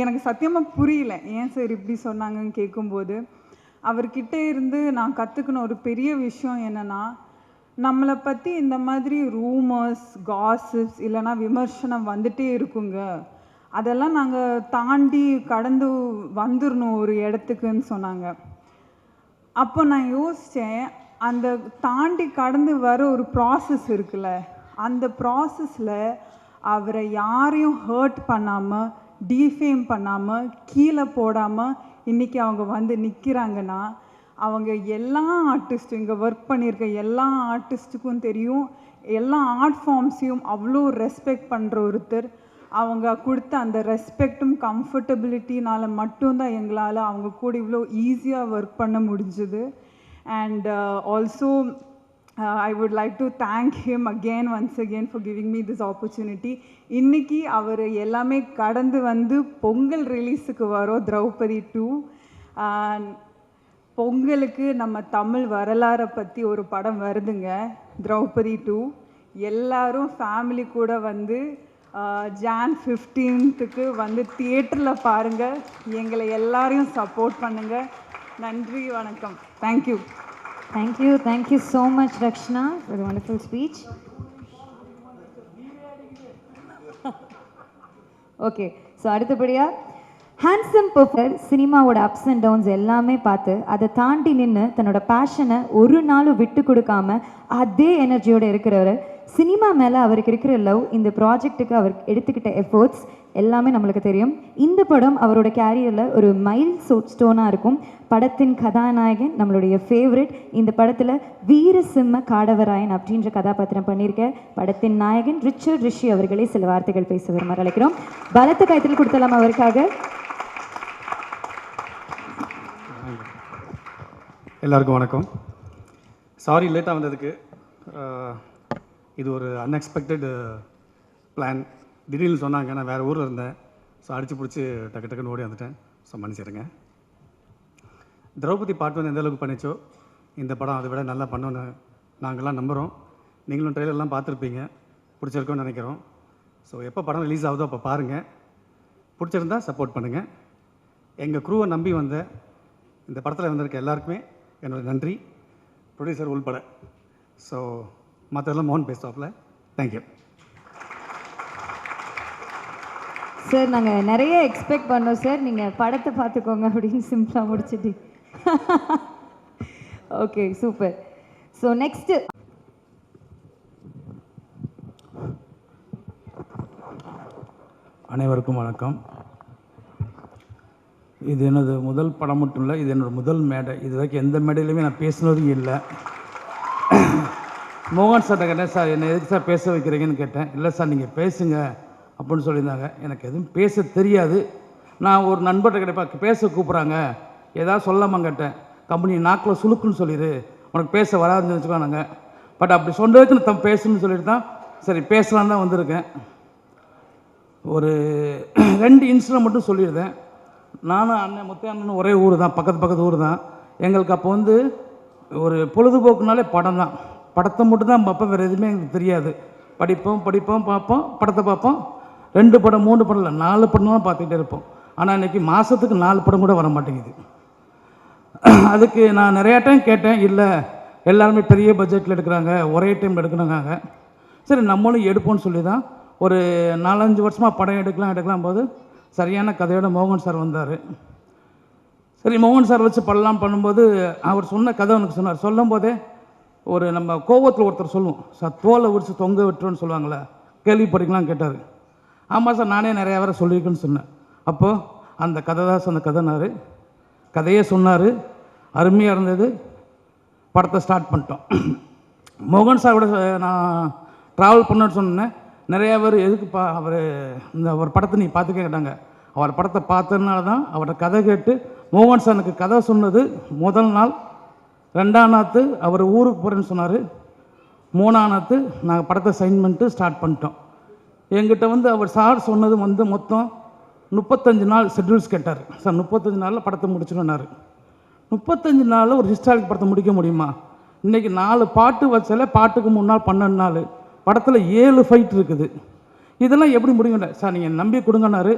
எனக்கு சத்தியமாக புரியல ஏன் சார் இப்படி சொன்னாங்கன்னு கேட்கும்போது அவர்கிட்ட இருந்து நான் கற்றுக்கின ஒரு பெரிய விஷயம் என்னென்னா, நம்மளை பற்றி இந்த மாதிரி ரூமர்ஸ், காசிப்ஸ் இல்லைனா விமர்சனம் வந்துட்டே இருக்குங்க, அதெல்லாம் நாங்கள் தாண்டி கடந்து வந்துடணும் ஒரு இடத்துக்குன்னு சொன்னாங்க. அப்போ நான் யோசித்தேன், அந்த தாண்டி கடந்து வர ஒரு ப்ராசஸ் இருக்குல்ல, அந்த ப்ராசஸில் அவரை யாரையும் ஹர்ட் பண்ணாமல், டீஃபேம் பண்ணாமல், கீழே போடாமல் இன்றைக்கி அவங்க வந்து நிற்கிறாங்கன்னா, அவங்க எல்லா ஆர்டிஸ்ட்டும் இங்கே ஒர்க் பண்ணியிருக்க எல்லா ஆர்டிஸ்ட்டுக்கும் தெரியும், எல்லா ஆர்ட் ஃபார்ம்ஸையும் அவ்வளோ ரெஸ்பெக்ட் பண்ணுற ஒருத்தர். அவங்க கொடுத்த அந்த ரெஸ்பெக்டும் கம்ஃபர்டபிலிட்டினால் மட்டும்தான் எங்களால் அவங்க கூட இவ்வளோ ஈஸியாக ஒர்க் பண்ண முடிஞ்சுது. And also I would like to thank him once again for giving me this opportunity. இன்னைக்கு அவர் எல்லாமே கடந்து வந்து பொங்கல் ரிலீஸுக்கு வரோம் திரௌபதி 2. பொங்கலுக்கு நம்ம தமிழ் வரலாறை பற்றி ஒரு படம் வருதுங்க, திரௌபதி 2. எல்லாரும் ஃபேமிலி கூட வந்து Jan 15க்கு வந்து தியேட்டரில் பாருங்கள். எங்களை எல்லாரையும் சப்போர்ட் பண்ணுங்கள். நன்றி, வணக்கம். Thank you. Thank you so much, Rakshana, for the wonderful speech. Okay, so அடுத்தபடியா ஹேண்ட்ஸம் பர்ஃபர் சினிமாவோட அப்ஸ் அண்ட் டவுன்ஸ் எல்லாமே பார்த்து அதை தாண்டி நின்று தன்னோட பேஷனை ஒரு நாளும் விட்டு கொடுக்காம அதே எனர்ஜியோடு இருக்கிறவர், சினிமா மேலே அவருக்கு இருக்கிற லவ், இந்த ப்ராஜெக்ட்டுக்கு அவர் எடுத்துக்கிட்ட எஃபர்ட்ஸ் எல்லாமே நம்மளுக்கு தெரியும். இந்த படம் அவரோட கேரியரில் ஒரு மைல் ஸ்டோனாக இருக்கும். படத்தின் கதாநாயகன் நம்மளுடைய ஃபேவரட். இந்த படத்தில் வீரசிம்ம காடவராயன் அப்படின்ற கதாபாத்திரம் பண்ணியிருக்க படத்தின் நாயகன் ரிச்சர்ட் ரிஷி அவர்களே சில வார்த்தைகள் பேச வருமாறு அழைக்கிறோம். பலத்த கைத்தில் கொடுத்தலாம் அவருக்காக. எல்லாருக்கும் வணக்கம். சாரி லேட்டாக வந்ததுக்கு. இது ஒரு அன்எக்ஸ்பெக்டட் பிளான். திடீர்னு சொன்னாங்க, நான் வேறு ஊரில் இருந்தேன். ஸோ அடித்து பிடிச்சி டக்குன்னு ஓடி வந்துட்டேன். ஸோ மன்னிச்சிடுங்க. திரௌபதி பார்ட் 1 எந்த அளவுக்கு பண்ணிச்சோ இந்த படம் அதை விட நல்லா பண்ணோன்னு நாங்கள்லாம் நம்புகிறோம். நீங்களும் ட்ரெய்லர்லாம் பார்த்துருப்பீங்க, பிடிச்சிருக்கோன்னு நினைக்கிறோம். ஸோ எப்போ படம் ரிலீஸ் ஆகுதோ அப்போ பாருங்கள். பிடிச்சிருந்தா சப்போர்ட் பண்ணுங்கள். எங்கள் க்ரூவை நம்பி வந்த இந்த படத்தில் வந்திருக்க எல்லாருக்குமே என்னோட நன்றி, ப்ரொடியூசர் உள்பட. ஸோ மற்றெல்லாம் மோகன் பேசுவாப்பில். Thank you sir. நாங்கள் நிறைய எக்ஸ்பெக்ட் பண்ணோம் சார், நீங்கள் படத்தை பார்த்துக்கோங்க அப்படின்னு சிம்பிளாக முடிச்சுட்டு. Okay, super. ஸோ நெக்ஸ்ட்டு அனைவருக்கும் வணக்கம். இது எனது முதல் படம் மட்டும் இல்லை, இது என்னோடய முதல் மேடை. இது வரைக்கும் எந்த மேடையிலுமே நான் பேசினதும் இல்லை. மோகன் சார்ட்ட கேட்டேன், சார் என்னை எதுக்கு சார் பேச வைக்கிறீங்கன்னு கேட்டேன். இல்லை சார் நீங்கள் பேசுங்க அப்படின்னு சொல்லியிருந்தாங்க. எனக்கு எதுவும் பேச தெரியாது. நான் ஒரு நண்பர்கிட்ட கேட்டேன், பேச கூப்பிட்றாங்க ஏதாவது சொல்லாமல் கேட்டேன். கம்பெனி நாக்கில் சுழுக்குன்னு சொல்லிடு, உனக்கு பேச வராதுன்னு வச்சுக்கோனாங்க. பட் அப்படி சொன்னதுக்கு நான் பேசணும்னு சொல்லிட்டு தான் சரி பேசலான்னு தான் வந்திருக்கேன். ஒரு 2 இன்சிடென்ட் மட்டும் சொல்லியிருந்தேன். நானும் அண்ணன் முத்தைய அண்ணனும் ஒரே ஊர் தான், பக்கத்து ஊர் தான். எங்களுக்கு அப்போ வந்து ஒரு பொழுதுபோக்குனாலே படம் தான். படத்தை மட்டும் தான் பார்ப்போம், வேறு எதுவுமே எங்களுக்கு தெரியாது. படிப்போம் பார்ப்போம், படத்தை பார்ப்போம். 2 படம் 3 படம் இல்லை, 4 படம் தான் பார்த்துக்கிட்டே இருப்போம். ஆனால் இன்றைக்கி மாதத்துக்கு 4 படம் கூட வர மாட்டேங்குது. அதுக்கு நான் நிறையா டைம் கேட்டேன், இல்லை எல்லாருமே பெரிய பட்ஜெட்டில் எடுக்கிறாங்க, ஒரே டைம் எடுக்கிறாங்க. சரி நம்மளும் எடுப்போம்னு சொல்லி தான் ஒரு 4-5 வருஷமாக படம் எடுக்கலாம் போது சரியான கதையோட மோகன் சார் வந்தார். சரி மோகன் சார் வச்சு பண்ணலாம் பண்ணும்போது அவர் சொன்ன கதை எனக்கு சொன்னார். சொல்லும் போதே ஒரு நம்ம கோவத்தில் ஒருத்தர் சொல்லுவோம் சார், தோலை உரிச்சு தொங்க விட்டுருன்னு சொல்லுவாங்களே, கேள்விப்படிக்கலாம் கேட்டார். ஆமாம் சார், நானே நிறையா வேறு சொல்லியிருக்கேன்னு சொன்னேன். அப்போது அந்த கதை தான் சொன்ன கதைனார். கதையே சொன்னார், அருமையாக இருந்தது. படத்தை ஸ்டார்ட் பண்ணிட்டோம். மோகன் சாரோட நான் ட்ராவல் பண்ணேன்னு சொன்னேன். நிறையா பேர் எதுக்குப்பா அவர் இந்த ஒரு படத்தை நீ பார்த்துக்க கேட்டாங்க. அவர் படத்தை பார்த்ததுனால தான் அவரோட கதை கேட்டு மோகன் சார் எனக்கு கதை சொன்னது முதல் நாள். 2ஆம் நாத்து அவர் ஊருக்கு போகிறேன்னு சொன்னார். 3ஆம் நாத்து நாங்கள் படத்தை சைன் பண்ணிட்டு ஸ்டார்ட் பண்ணிட்டோம். எங்கிட்ட வந்து அவர் சார் சொன்னது வந்து மொத்தம் 35 நாள் ஷெட்யூல்ஸ் கேட்டார். சார் 35 நாளில் படத்தை முடிச்சிடுனார். 35 நாளில் ஒரு ஹிஸ்டாரிக் படத்தை முடிக்க முடியுமா? இன்றைக்கி 4 பாட்டு வச்சாலே பாட்டுக்கு 3 நாள் 12 நாள், படத்தில் 7 ஃபைட் இருக்குது. இதெல்லாம் எப்படி முடியுங்க சார்? நீங்கள் நம்பி கொடுங்கன்னாரு.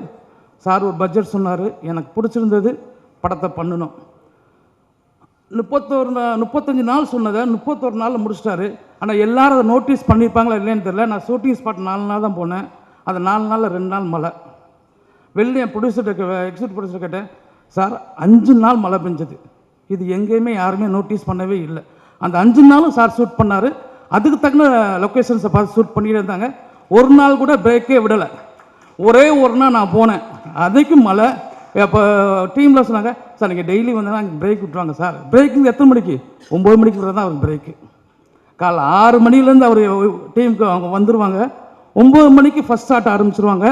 சார் ஒரு பட்ஜெட் சொன்னார், எனக்கு பிடிச்சிருந்தது, படத்தை பண்ணணும். 35 நாள் சொன்னதை 31 நாளில் முடிச்சிட்டாரு. ஆனால் எல்லாரும் அதை நோட்டீஸ் பண்ணியிருப்பாங்களா இல்லைன்னு தெரியல. நான் ஷூட்டிங் ஸ்பாட் 4 நாள் தான் போனேன். அது 4 நாளில் 2 நாள் மழை. வெளியே என் ப்ரொடியூசர்கிட்ட எக்ஸிக்யூட்டிவ் ப்ரொடியூசர் கேட்டேன், சார் 5 நாள் மழை பெஞ்சது, இது எங்கேயுமே யாருமே நோட்டீஸ் பண்ணவே இல்லை. அந்த 5 நாளும் சார் ஷூட் பண்ணார். அதுக்கு தகுந்த லொக்கேஷன்ஸை பார்த்து ஷூட் பண்ணிட்டு இருந்தாங்க. ஒரு நாள் கூட பிரேக்கே விடலை. ஒரே ஒரு நாள் நான் போனேன், அதுக்கும் மழை. இப்போ டீமில் சொன்னாங்க, சார் நீங்கள் டெய்லி வந்தேன்னா அங்கே பிரேக் விட்டுருவாங்க சார். பிரேக்கிங் எத்தனை மணிக்கு? 9 மணிக்கு விட்றது தான் அவருக்கு பிரேக்கு. காலைல 6 மணிலேருந்து அவர் டீமுக்கு அவங்க வந்துடுவாங்க. 9 மணிக்கு ஃபஸ்ட் ஸ்டார்ட் ஆரம்பிச்சிருவாங்க.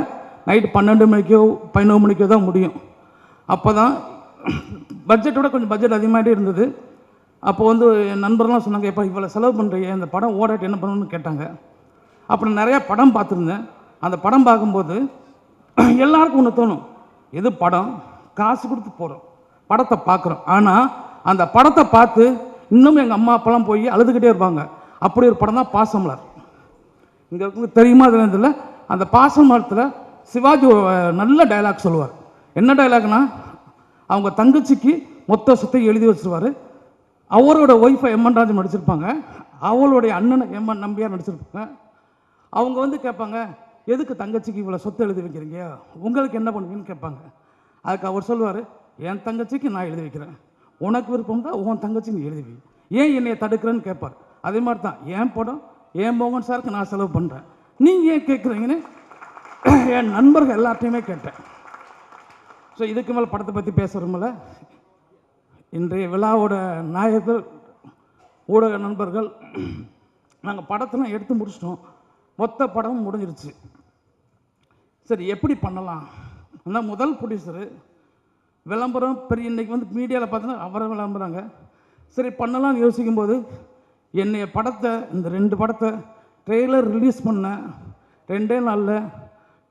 நைட்டு 12 மணிக்கோ 11 மணிக்கோ தான் முடியும். அப்போ தான் பட்ஜெட்டோட கொஞ்சம் பட்ஜெட் அதிகமாகிட்டே இருந்தது. அப்போ வந்து என் நண்பர்லாம் சொன்னாங்க, எப்போ இவ்வளோ செலவு பண்ணுறீங்க, இந்த படம் ஓடாட்டி என்ன பண்ணணும்னு கேட்டாங்க. அப்புறம் நிறையா படம் பார்த்துருந்தேன். அந்த படம் பார்க்கும்போது எல்லாருக்கும் ஒன்று தோணும், எது படம், காசு கொடுத்து போகிறோம், படத்தை பார்க்குறோம். ஆனால் அந்த படத்தை பார்த்து இன்னும் எங்கள் அம்மா அப்பாலாம் போய் அழுதுகிட்டே இருப்பாங்க. அப்படி ஒரு படம் தான் பாசமலர். இங்கே இருக்குங்க தெரியுமா அதில் அந்த பாசமலத்தில் சிவாஜி ஒரு நல்ல டைலாக் சொல்லுவார். என்ன டைலாக்னா, அவங்க தங்கச்சிக்கு மொத்த சொத்தை எழுதி வச்சுருவார். அவரோட ஒய்ஃபை எம்என் ராஜன் நடிச்சிருப்பாங்க, அவளுடைய அண்ணனை எம்என் நம்பியார் நடிச்சிருப்பாங்க. அவங்க வந்து கேட்பாங்க, எதுக்கு தங்கச்சிக்கு இவ்வளோ சொத்து எழுதி வைக்கிறீங்க, உங்களுக்கு என்ன பண்ணுவீங்கன்னு கேட்பாங்க. அதுக்கு அவர் சொல்லுவார், என் தங்கச்சிக்கு நான் எழுதி வைக்கிறேன், உனக்கு விருப்பம் தான் உன் தங்கச்சி நீ எழுதி வை, ஏன் என்னை தடுக்கிறேன்னு கேட்பார். அதே மாதிரி தான் என் படம் என் மோகன் சாருக்கு நான் செலவு பண்ணுறேன், நீங்கள் ஏன் கேட்குறீங்கன்னு என் நண்பர்கள் எல்லாத்தையுமே கேட்டேன். ஸோ இதுக்கு மேலே படத்தை பற்றி பேசுகிறோம்ல. இன்றைய விழாவோட நாயகர்கள் ஊடக நண்பர்கள், நாங்கள் படத்தெல்லாம் எடுத்து முடிச்சிட்டோம், மொத்த படமும் முடிஞ்சிருச்சு. சரி எப்படி பண்ணலாம்? ஆனால் முதல் ப்ரொடியூசரு விளம்பரம் பெரிய, இன்றைக்கி வந்து மீடியாவில் பார்த்தோன்னா அவரை விளம்புறாங்க. சரி பண்ணலாம்னு யோசிக்கும்போது என்னைய படத்தை, இந்த 2 படத்தை ட்ரெய்லர் ரிலீஸ் பண்ண 2 நாளில்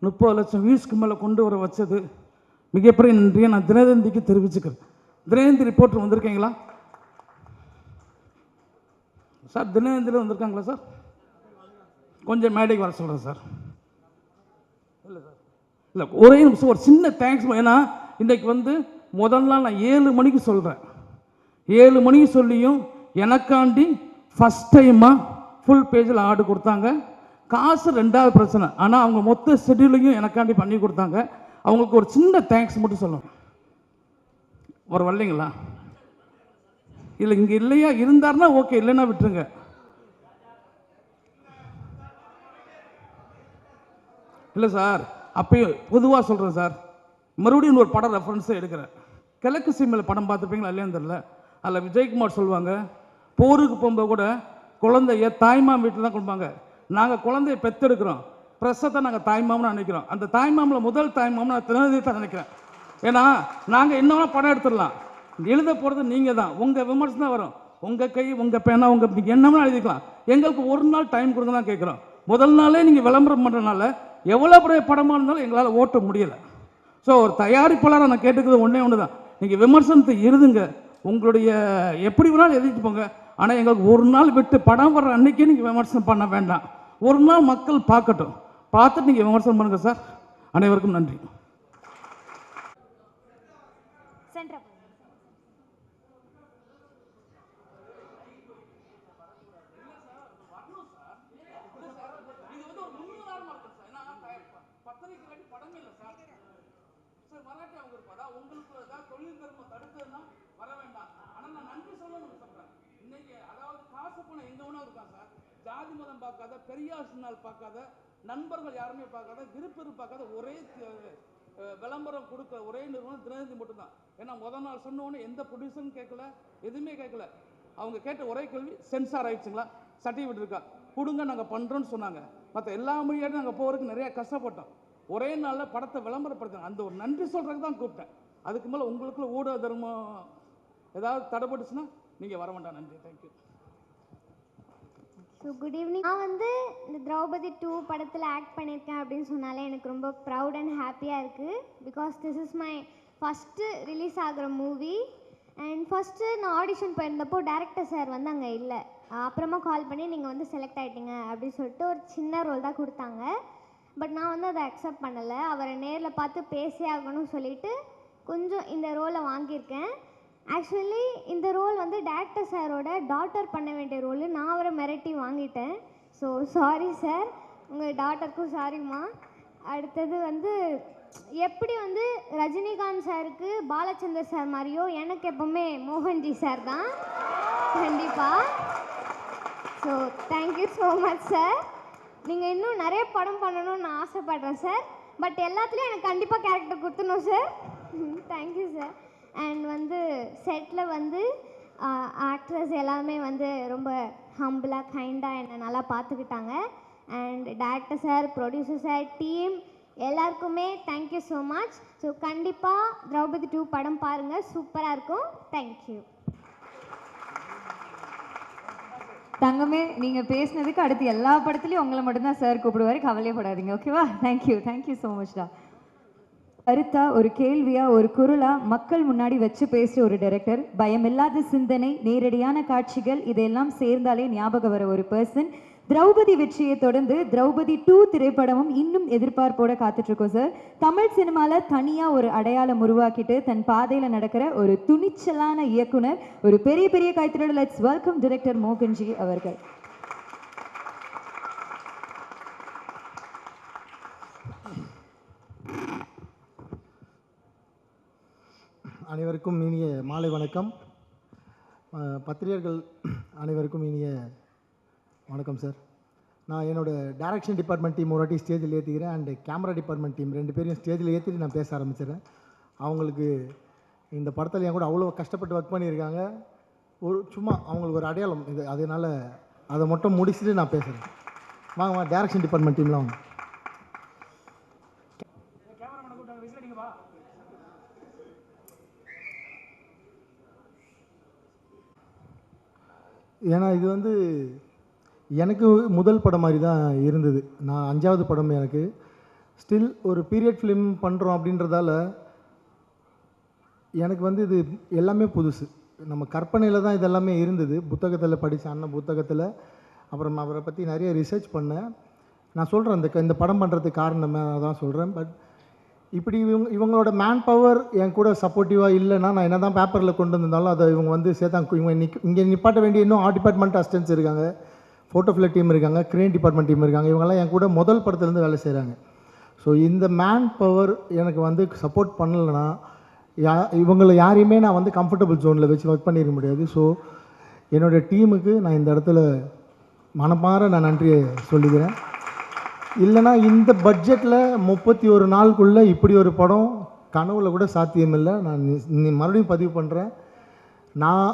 30 லட்சம் வியூஸ்க்கு மேலே கொண்டு வர வச்சது மிகப்பெரிய நன்றியை நான் தினதந்திக்கு தெரிவிச்சுக்கிறேன். தினதந்தி ரிப்போர்ட்டர் வந்திருக்கீங்களா சார்? தினதந்தியில் வந்திருக்காங்களா சார்? கொஞ்சம் மேடைக்கு வர சொல்கிறேன் சார். இல்லை சார், இல்லை ஒரே நிமிஷம் ஒரு சின்ன தேங்க்ஸ். ஏன்னா இன்றைக்கு வந்து முதல் நாள் நான் 7 மணிக்கு சொல்கிறேன். 7 மணிக்கு சொல்லியும் எனக்காண்டி ஃபஸ்ட் டைமாக ஃபுல் பேஜில் ஆர்டு கொடுத்தாங்க. காசு 2வது பிரச்சனை, ஆனால் அவங்க மொத்த ஷெட்யூலையும் எனக்காண்டி பண்ணி கொடுத்தாங்க. அவங்களுக்கு ஒரு சின்ன தேங்க்ஸ் மட்டும் சொல்லணும். ஒரு வரலைங்களா? இல்லை இங்கே இல்லையா? இருந்தார்னா ஓகே, இல்லைன்னா விட்டுருங்க. இல்லை சார், அப்பயும் பொதுவாக சொல்கிறேன் சார். மறுபடியும் ஒரு படம் ரெஃபரன்ஸாக எடுக்கிறேன். கிழக்கு சீமையில் படம் பார்த்துப்பீங்களா இல்லையான்னு தெரியல. அதில் விஜயகுமார் சொல்லுவாங்க, போருக்கு போகும்போது கூட குழந்தைய தாய்மாம் வீட்டில் தான் கொடுப்பாங்க. நாங்கள் குழந்தைய பெற்றெடுக்கிறோம், பிரசத்தை நாங்கள் தாய்மாமன்னு நினைக்கிறோம். அந்த தாய்மாமில் முதல் தாய்மாமன் நான் தினதி தான் நினைக்கிறேன். ஏன்னா நாங்கள் என்ன வேணால் படம் எடுத்துடலாம், எழுத போகிறது நீங்கள் தான், உங்கள் விமர்சனம் தான் வரும், உங்கள் கை உங்கள் பேனா உங்கள் நீங்கள் என்ன வேணால் எழுதிக்கலாம். எங்களுக்கு ஒரு நாள் டைம் கொடுங்க தான் கேட்குறோம். முதல் நாளே நீங்கள் விளம்பரம் பண்ணுறதுனால எவ்வளோ பெரிய படமாக இருந்தாலும் எங்களால் ஓட்ட முடியலை. ஸோ ஒரு தயாரிப்பாளராக நான் கேட்டுக்கிறது ஒன்று தான், நீங்கள் விமர்சனத்தை எழுதுங்க, உங்களுடைய எப்படி வேணாலும் எழுதிட்டு போங்க. ஆனால் எங்களுக்கு ஒரு நாள் விட்டு படம் வர்ற அன்றைக்கே நீங்கள் விமர்சனம் பண்ண வேண்டாம். ஒரு நாள் மக்கள் பார்க்கட்டும், பார்த்துட்டு நீங்கள் விமர்சனம் பண்ணுங்கள் சார். அனைவருக்கும் நன்றி. ஜாதி மதம் பார்க்காத, பெரியார் நாள் பார்க்காத, நண்பர்கள் யாருமே பார்க்காத, விருப்பம் பார்க்காத ஒரே விளம்பரம் கொடுக்க ஒரே நிறுவனம் தினதந்தி மட்டும்தான். ஏன்னா முதல் நாள் சொன்னோன்னு எந்த ப்ரொடியூசரும் கேட்கல, எதுவுமே கேட்கல. அவங்க கேட்ட ஒரே கேள்வி, சென்சார் ஆயிடுச்சுங்களா, சர்டிஃபிகேட் இருக்கா, கொடுங்க நாங்கள் பண்ணுறோன்னு சொன்னாங்க. மற்ற எல்லா மொழியாட்டும் நாங்கள் போகிறதுக்கு நிறையா கஷ்டப்பட்டோம். ஒரே நாளில் படத்தை விளம்பரப்படுத்தினோம். அந்த ஒரு நன்றி சொல்கிறதுக்கு தான் கூப்பிட்டேன். அதுக்கு மேலே உங்களுக்குள்ள ஊடக தர்மம் ஏதாவது தடைப்பட்டுச்சுன்னா நீங்கள் வர வேண்டாம். நன்றி, தேங்க்யூ. So good evening. நான் வந்து இந்த திரௌபதி 2 படத்தில் ஆக்ட் பண்ணியிருக்கேன் அப்படின்னு சொன்னாலே எனக்கு ரொம்ப ப்ரவுட் அண்ட் ஹாப்பியாக இருக்குது. Because this is my first release ஆகிற மூவி. அண்ட் ஃபஸ்ட்டு நான் ஆடிஷன் போயிருந்தப்போ டேரக்டர் சார் வந்து அங்கே இல்லை. அப்புறமா கால் பண்ணி நீங்கள் வந்து செலக்ட் ஆகிட்டீங்க அப்படின்னு சொல்லிட்டு ஒரு சின்ன ரோல் தான் கொடுத்தாங்க. பட் நான் வந்து அதை அக்செப்ட் பண்ணலை. அவரை நேரில் பார்த்து பேசி ஆகணும்னு சொல்லிட்டு கொஞ்சம் இந்த ரோலை வாங்கியிருக்கேன். ஆக்சுவலி இந்த ரோல் வந்து டேரக்டர் சாரோட டாட்டர் பண்ண வேண்டிய ரோல். நான் அவரை மிரட்டி வாங்கிட்டேன். ஸோ சாரி சார், உங்கள் டாட்டருக்கும் சாரிம்மா. அடுத்தது வந்து எப்படி வந்து ரஜினிகாந்த் சாருக்கு பாலச்சந்தர் சார் மாதிரியோ எனக்கு எப்போவுமே மோகன்ஜி சார் தான் கண்டிப்பாக. So thank you so much sir. நீங்கள் இன்னும் நிறைய படம் பண்ணணும்னு நான் ஆசைப்பட்றேன் சார். பட் எல்லாத்துலேயும் எனக்கு கண்டிப்பாக கேரக்டர் கொடுத்துணும் சார். Thank you sir. அண்ட் வந்து செட்டில் வந்து ஆக்ட்ரஸ் எல்லாமே வந்து ரொம்ப ஹம்பிளாக கைண்டாக என்னை நல்லா பார்த்துக்கிட்டாங்க. And director sir, producer sir, team எல்லாருக்குமே தேங்க்யூ ஸோ மச். ஸோ கண்டிப்பாக திரௌபதி 2 படம் பாருங்கள், சூப்பராக இருக்கும். தேங்க்யூ. தங்கமே, நீங்கள் பேசினதுக்கு அடுத்து எல்லா படத்துலையும் உங்களை மட்டும்தான் சார் கூப்பிடுவார், கவலையப்படாதீங்க. ஓகேவா? தேங்க்யூ ஸோ மச்டா. கருத்தா, ஒரு கேள்வியா, ஒரு குரலா மக்கள் முன்னாடி வச்சு பேசுகிற ஒரு டைரக்டர், பயமில்லாத சிந்தனை, நேரடியான காட்சிகள், இதெல்லாம் சேர்ந்தாலே ஞாபகம் வர ஒரு பர்சன். திரௌபதி வெற்றியை தொடர்ந்து திரௌபதி 2 திரைப்படமும் இன்னும் எதிர்பார்ப்போட காத்துட்ருக்கோம் சார். தமிழ் சினிமாவில் தனியாக ஒரு அடையாளம் உருவாக்கிட்டு தன் பாதையில் நடக்கிற ஒரு துணிச்சலான இயக்குனர், ஒரு பெரிய பெரிய கைத்தறோட லெட்ஸ் வெல்கம் டைரக்டர் மோகன்ஜி அவர்கள். அனைவருக்கும் இனிய மாலை வணக்கம். பத்திரிகைகள் அனைவருக்கும் இனிய வணக்கம் சார். நான் என்னோடய டைரக்ஷன் டிபார்ட்மெண்ட் டீம் ஒரு வாட்டி ஸ்டேஜில் ஏற்றிக்கிறேன். அண்டு கேமரா டிபார்ட்மெண்ட் டீம் 2 பேரையும் ஸ்டேஜில் ஏற்றிட்டு நான் பேச ஆரம்பிச்சிடுறேன். அவங்களுக்கு இந்த படத்தில் என் கூட அவ்வளோ கஷ்டப்பட்டு ஒர்க் பண்ணியிருக்காங்க. சும்மா அவங்களுக்கு ஒரு அடையாளம் இது, அதனால் அதை மட்டும் முடிச்சுட்டு நான் பேசுகிறேன். வாங்க டைரக்ஷன் டிபார்ட்மெண்ட் டீம்லாம் வாங்க. ஏன்னா இது வந்து எனக்கு முதல் படம் மாதிரி தான் இருந்தது. நான் 5வது படம் எனக்கு. ஸ்டில் ஒரு பீரியட் ஃபிலிம் பண்ணுறோம் அப்படின்றதால எனக்கு வந்து இது எல்லாமே புதுசு. நம்ம கற்பனையில் தான் இதெல்லாமே இருந்தது. புத்தகத்தில் படித்த அண்ணன் புத்தகத்தில் அப்புறம் அவரை பற்றி நிறைய ரிசர்ச் பண்ணேன். நான் சொல்கிறேன் இந்த படம் பண்ணுறதுக்கு காரணமே தான் சொல்கிறேன். பட் இப்படி இவங்களோட மேன் பவர் என் கூட சப்போர்ட்டிவாக இல்லைன்னா நான் என்ன தான் பேப்பரில் கொண்டு வந்திருந்தாலும் அதை இவங்க வந்து சேர்த்தாங்க. இவங்க இங்கே நிப்பாட்ட வேண்டிய இன்னும் டிபார்ட்மெண்ட் அசிஸ்டன்ஸ் இருக்காங்க, ஃபோட்டோஃபில் டீம் இருக்காங்க, கிரேன் டிபார்ட்மெண்ட் டீம் இருக்காங்க. இவங்கெல்லாம் என் கூட முதல் படத்துலேருந்து வேலை செய்கிறாங்க. ஸோ இந்த மேன் பவர் எனக்கு வந்து சப்போர்ட் பண்ணலைன்னா இவங்களை யாரையுமே நான் வந்து கம்ஃபர்டபுள் ஜோனில் வச்சு ஒர்க் பண்ணிட முடியாது. ஸோ என்னுடைய டீமுக்கு நான் இந்த இடத்துல மனமார நான் நன்றியை சொல்லிக்கிறேன். இல்லைனா இந்த பட்ஜெட்டில் 31 நாளுக்குள்ளே இப்படி ஒரு படம் கனவுல கூட சாத்தியமில்லை. நான் மறுபடியும் பதிவு பண்ணுறேன். நான்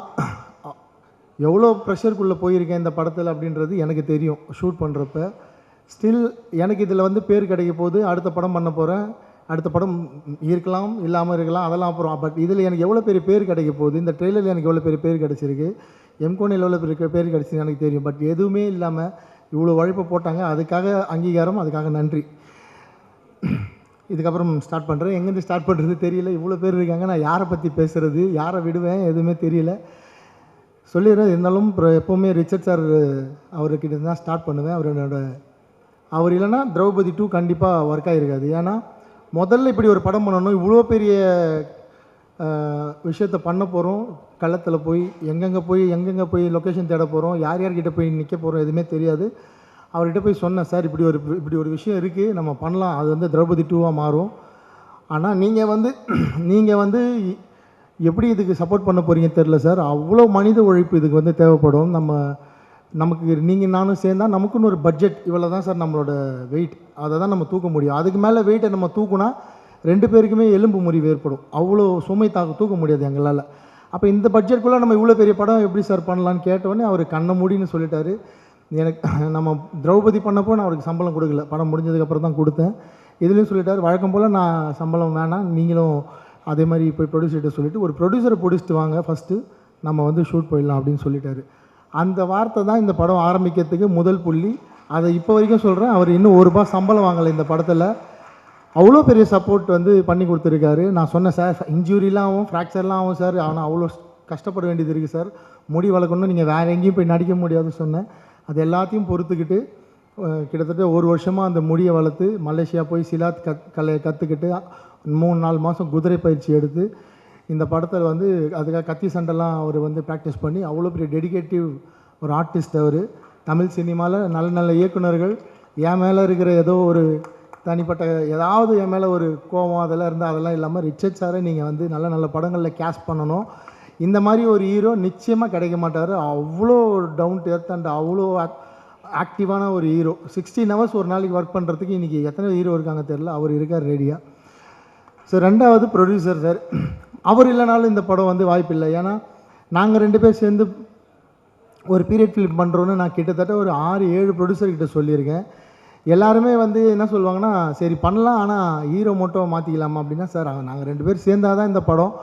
எவ்வளோ ப்ரெஷருக்குள்ளே போயிருக்கேன் இந்த படத்தில் அப்படின்றது எனக்கு தெரியும். ஷூட் பண்ணுறப்ப ஸ்டில் எனக்கு இதில் வந்து பேர் கிடைக்க போகுது. அடுத்த படம் பண்ண போகிறேன். அடுத்த படம் இருக்கலாம், இல்லாமல் இருக்கலாம், அதெல்லாம் அப்புறம். பட் இதில் எனக்கு எவ்வளோ பெரிய பேர் கிடைக்க போகுது, இந்த ட்ரெய்லரில் எனக்கு எவ்வளோ பெரிய பேர் கிடச்சிருக்கு, எம்கோனில் எவ்வளோ பெரிய பேர் கிடச்சிருக்கு எனக்கு தெரியும். பட் எதுவுமே இல்லாமல் இவ்வளோ உழைப்பை போட்டாங்க. அதுக்காக அங்கீகாரம், அதுக்காக நன்றி. இதுக்கப்புறம் ஸ்டார்ட் பண்ணுறேன். எங்கேருந்து ஸ்டார்ட் பண்ணுறது தெரியல. இவ்வளோ பேர் இருக்காங்க, நான் யாரை பற்றி பேசுகிறது, யாரை விடுவேன், எதுவுமே தெரியல. சொல்லிடுறேன். இருந்தாலும் எப்போவுமே ரிச்சர்ட் சார் அவர்கிட்ட தான் ஸ்டார்ட் பண்ணுவேன். அவர் இல்லைன்னா திரௌபதி 2 கண்டிப்பாக ஒர்க் ஆகிருக்காது. ஏன்னா முதல்ல இப்படி ஒரு படம் பண்ணணும், இவ்வளோ பெரிய விஷயத்தை பண்ண போகிறோம். களத்தில் போய் எங்கெங்கே போய் லொக்கேஷன் தேட போகிறோம், யார்கிட்ட போய் நிற்க போகிறோம், எதுவுமே தெரியாது. அவர்கிட்ட போய் சொன்னேன், சார் இப்படி ஒரு விஷயம் இருக்குது, நம்ம பண்ணலாம், அது வந்து திரௌபதி 2 மாறும். ஆனால் நீங்கள் வந்து எப்படி இதுக்கு சப்போர்ட் பண்ண போகிறீங்க தெரில சார். அவ்வளோ மனித உழைப்பு இதுக்கு வந்து தேவைப்படும். நமக்கு நீங்கள் நானும் சேர்ந்தால் நமக்குன்னு ஒரு பட்ஜெட் இவ்வளோ தான் சார் நம்மளோட வெயிட், அதை தான் நம்ம தூக்க முடியும். அதுக்கு மேலே வெயிட்டை நம்ம தூக்குனா 2 பேருக்குமே எலும்பு முறிவு ஏற்படும். அவ்வளோ சுமை தூக்க முடியாது எங்களால். அப்போ இந்த பட்ஜெட்டுக்குள்ளே நம்ம இவ்வளோ பெரிய படம் எப்படி சார் பண்ணலான்னு கேட்டோடனே அவர் கண்ணை மூடின்னு சொல்லிட்டாரு. நம்ம திரௌபதி பண்ணப்போ நான் அவருக்கு சம்பளம் கொடுக்கல, படம் முடிஞ்சதுக்கப்புறம் தான் கொடுத்தேன். இதுலேயும் சொல்லிட்டார், வழக்கம் போல் நான் சம்பளம் வேணாம், நீங்களும் அதே மாதிரி போய் ப்ரொடியூசர்கிட்ட சொல்லிவிட்டு ஒரு ப்ரொடியூசரை பிடிச்சிட்டு வாங்க ஃபஸ்ட்டு நம்ம வந்து ஷூட் போயிடலாம் அப்படின்னு சொல்லிட்டாரு. அந்த வார்த்தை தான் இந்த படம் ஆரம்பிக்கிறதுக்கு முதல் புள்ளி. அதை இப்போ வரைக்கும் சொல்கிறேன், அவர் இன்னும் ₹1 சம்பளம் வாங்கலை இந்த படத்தில். அவ்வளோ பெரிய சப்போர்ட் வந்து பண்ணி கொடுத்துருக்காரு. நான் சொன்னேன் சார், இன்ஜுரிலாம் ஆகும், ஃப்ராக்சர்லாம் ஆகும் சார், ஆனால் அவ்வளோ கஷ்டப்பட வேண்டியது இருக்குது சார், முடி வளர்க்கணும், நீங்கள் வேறு எங்கேயும் போய் நடிக்க முடியாதுன்னு சொன்னேன். அது எல்லாத்தையும் பொறுத்துக்கிட்டு கிட்டத்தட்ட 1 வருஷமாக அந்த முடியை வளர்த்து மலேசியா போய் சிலாத் கலையை கற்றுக்கிட்டு 3-4 மாதம் குதிரை பயிற்சி எடுத்து இந்த படத்தில் வந்து அதுக்காக கத்தி சண்டைலாம் அவர் வந்து ப்ராக்டிஸ் பண்ணி அவ்வளோ பெரிய டெடிகேட்டிவ் ஒரு ஆர்டிஸ்ட் அவர். தமிழ் சினிமாவில் நல்ல நல்ல இயக்குனர்கள் என் மேலே இருக்கிற ஏதோ ஒரு தனிப்பட்ட ஏதாவது என் மேலே ஒரு கோபம் அதெல்லாம் இருந்தால் அதெல்லாம் இல்லாமல் ரிச்சர்ட் சாரை நீங்கள் வந்து நல்ல நல்ல படங்களில் கேஸ்ட் பண்ணணும். இந்த மாதிரி ஒரு ஹீரோ நிச்சயமாக கிடைக்க மாட்டார். அவ்வளோ டவுன் டு எர்த் அண்ட் அவ்வளோ ஆக்டிவான ஒரு ஹீரோ. 16 ஹவர்ஸ் ஒரு நாளைக்கு ஒர்க் பண்ணுறதுக்கு இன்றைக்கி எத்தனை ஹீரோ இருக்காங்க தெரில, அவர் இருக்கார் ரெடியாக. ஸோ 2வது ப்ரொடியூசர் சார், அவர் இல்லைனாலும் இந்த படம் வந்து வாய்ப்பில்லை. ஏன்னா நாங்கள் 2 பேர் சேர்ந்து ஒரு பீரியட் ஃபிலிம் பண்ணுறோன்னு நான் கிட்டத்தட்ட ஒரு 6-7 ப்ரொடியூசர்கிட்ட சொல்லியிருக்கேன். எல்லாருமே வந்து என்ன சொல்லுவாங்கன்னா, சரி பண்ணலாம், ஆனால் ஹீரோ மட்டும் மாற்றிக்கலாமா அப்படின்னா, சார் நாங்கள் 2 பேர் சேர்ந்தால் தான் இந்த படம்,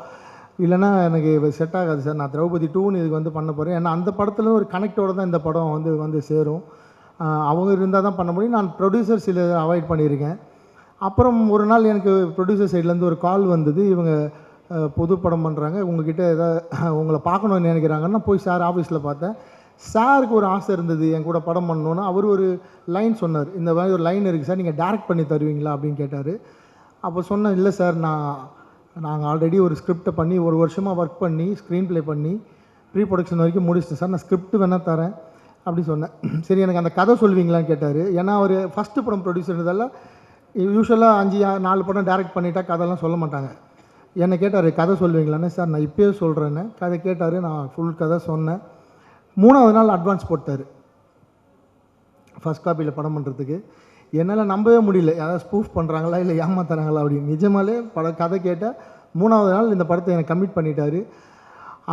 இல்லைனா எனக்கு செட் ஆகாது சார், நான் திரௌபதி 2ன்னு இதுக்கு வந்து பண்ண போகிறேன். ஏன்னா அந்த படத்தில் ஒரு கனெக்டோடு தான் இந்த படம் வந்து சேரும். அவங்க இருந்தால் தான் பண்ண முடியும். நான் ப்ரொடியூசர் சில அவாய்ட் பண்ணியிருக்கேன். அப்புறம் ஒரு நாள் எனக்கு ப்ரொடியூசர் சைட்லேருந்து ஒரு கால் வந்தது, இவங்க புது படம் பண்ணுறாங்க, உங்ககிட்ட ஏதாவது உங்களை பார்க்கணுன்னு நினைக்கிறாங்கன்னா போய் சார் ஆஃபீஸில் பார்த்தேன். சாருக்கு ஒரு ஆசை இருந்தது என் கூட படம் பண்ணணுன்னு. அவர் ஒரு லைன் சொன்னார், இந்த மாதிரி ஒரு லைன் இருக்குது சார், நீங்கள் டேரக்ட் பண்ணி தருவீங்களா அப்படின்னு கேட்டார். அப்போ சொன்னேன், இல்லை சார், நாங்கள் ஆல்ரெடி ஒரு ஸ்கிரிப்டை பண்ணி 1 வருஷமாக ஒர்க் பண்ணி ஸ்க்ரீன் ப்ளே பண்ணி ப்ரீ ப்ரொடக்ஷன் வரைக்கும் முடிச்சிட்டேன் சார், நான் ஸ்கிரிப்ட் வேணால் தரேன் அப்படி சொன்னேன். சரி எனக்கு அந்த கதை சொல்வீங்களான்னு கேட்டார். ஏன்னா அவர் ஃபஸ்ட்டு படம் ப்ரொடியூசர்ன்றதால யூஸ்வலாக 5-4 படம் டேரக்ட் பண்ணிட்டா கதைலாம் சொல்ல மாட்டாங்க. என்னை கேட்டார், கதை சொல்வீங்களான்னு. சார் நான் இப்போயே சொல்கிறேன்னு கதை கேட்டார். நான் ஃபுல் கதை சொன்னேன். 3வது நாள் அட்வான்ஸ் போட்டார் ஃபஸ்ட் காப்பியில் படம் பண்ணுறதுக்கு. என்னால் நம்பவே முடியல, யாராவது ஸ்பூஃப் பண்ணுறாங்களா இல்லை ஏமாத்துறாங்களா அப்படின்னு. நிஜமாலே கதை கேட்டால் 3வது நாள் இந்த படத்தை எனக்கு கமிட் பண்ணிட்டார்.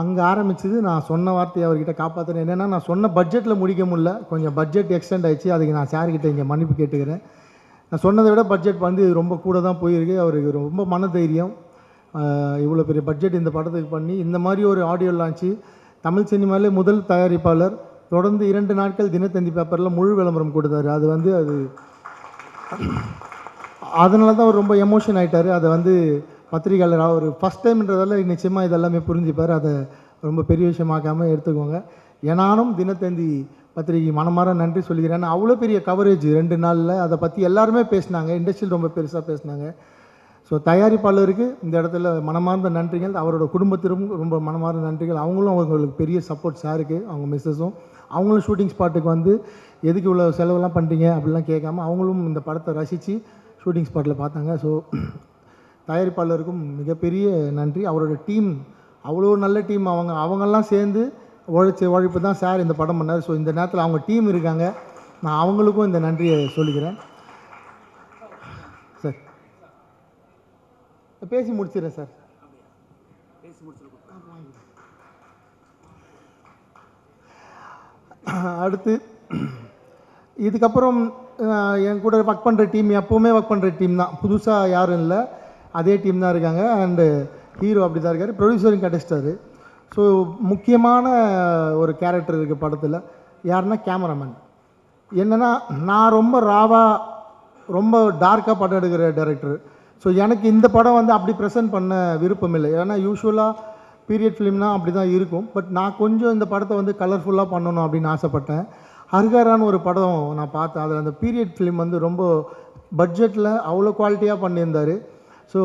அங்கே ஆரம்பிச்சது நான் சொன்ன வார்த்தையை அவர்கிட்ட காப்பாற்றுறேன். என்னென்னா, நான் சொன்ன பட்ஜெட்டில் முடிக்க முடியல, கொஞ்சம் பட்ஜெட் எக்ஸ்டெண்ட் ஆகிடுச்சு. அதுக்கு நான் சார்கிட்ட இங்கே மன்னிப்பு கேட்டுக்கிறேன். நான் சொன்னதை விட பட்ஜெட் வந்து ரொம்ப கூட தான் போயிருக்கு. அவருக்கு ரொம்ப மனதைரியம், இவ்வளோ பெரிய பட்ஜெட் இந்த படத்துக்கு பண்ணி இந்த மாதிரி ஒரு ஆடியோ லான்ச்சு. தமிழ் சினிமாவிலே முதல் தயாரிப்பாளர், தொடர்ந்து 2 நாட்கள் தினத்தந்தி பேப்பரில் முழு விளம்பரம் கொடுத்தாரு. அது வந்து அதனால தான் அவர் ரொம்ப எமோஷன் ஆகிட்டார். அதை வந்து பத்திரிகையாளர் அவர் ஃபஸ்ட் டைம்ன்றதால நிச்சயமாக இதெல்லாமே புரிஞ்சுப்பார். அதை ரொம்ப பெரிய விஷயமாக்காமல் எடுத்துக்கோங்க. ஏனானும் தினத்தந்தி பத்திரிகை மனமாற நன்றி சொல்லிக்கிறேன். அவ்வளோ பெரிய கவரேஜ் 2 நாளில் அதை பற்றி எல்லாருமே பேசினாங்க, இண்டஸ்ட்ரியில் ரொம்ப பெருசாக பேசினாங்க. ஸோ தயாரிப்பாளருக்கு இந்த இடத்துல மனமார்ந்த நன்றிகள், அவரோட குடும்பத்திலும் ரொம்ப மனமார்ந்த நன்றிகள். அவங்களும் அவங்களுக்கு பெரிய சப்போர்ட் சாருக்கு, அவங்க மிஸ்ஸஸும். அவங்களும் ஷூட்டிங் ஸ்பாட்டுக்கு வந்து எதுக்கு இவ்வளோ செலவெல்லாம் பண்ணுறீங்க அப்படிலாம் கேட்காம அவங்களும் இந்த படத்தை ரசித்து ஷூட்டிங் ஸ்பாட்டில் பார்த்தாங்க. ஸோ தயாரிப்பாளருக்கும் மிகப்பெரிய நன்றி. அவரோட டீம் அவ்வளோ நல்ல டீம். அவங்கெல்லாம் சேர்ந்து உழைப்பு தான் சார் இந்த படம் பண்ணார். ஸோ இந்த நேரத்தில் அவங்க டீம் இருக்காங்க, நான் அவங்களுக்கும் இந்த நன்றியை சொல்லிக்கிறேன். சார் பேசி முடிச்சிடுறேன் சார். அடுத்து இதுக்கப்புறம் என் கூட ஒர்க் பண்ணுற டீம் எப்போவுமே ஒர்க் பண்ணுற டீம் தான், புதுசாக யாரும் இல்லை, அதே டீம் தான் இருக்காங்க. அண்டு ஹீரோ அப்படி தான் இருக்கார், ப்ரொடியூசரும் கிடச்சிட்டாரு. ஸோ முக்கியமான ஒரு கேரக்டர் இருக்குது படத்தில். யாருன்னா கேமராமேன். என்னென்னா, நான் ரொம்ப ராவாக ரொம்ப டார்க்காக படம் எடுக்கிற டைரக்டர். ஸோ எனக்கு இந்த படம் வந்து அப்படி ப்ரெசென்ட் பண்ண விருப்பம் இல்லை. ஏன்னா யூஸ்வலாக பீரியட் ஃபிலிம்னால் அப்படி தான் இருக்கும். பட் நான் கொஞ்சம் இந்த படத்தை வந்து கலர்ஃபுல்லாக பண்ணணும் அப்படின்னு ஆசைப்பட்டேன். ஹர்கரான்னு ஒரு படம் நான் பார்த்தேன். அதில் அந்த பீரியட் ஃபிலிம் வந்து ரொம்ப பட்ஜெட்டில் அவ்வளோ குவாலிட்டியாக பண்ணியிருந்தார். ஸோ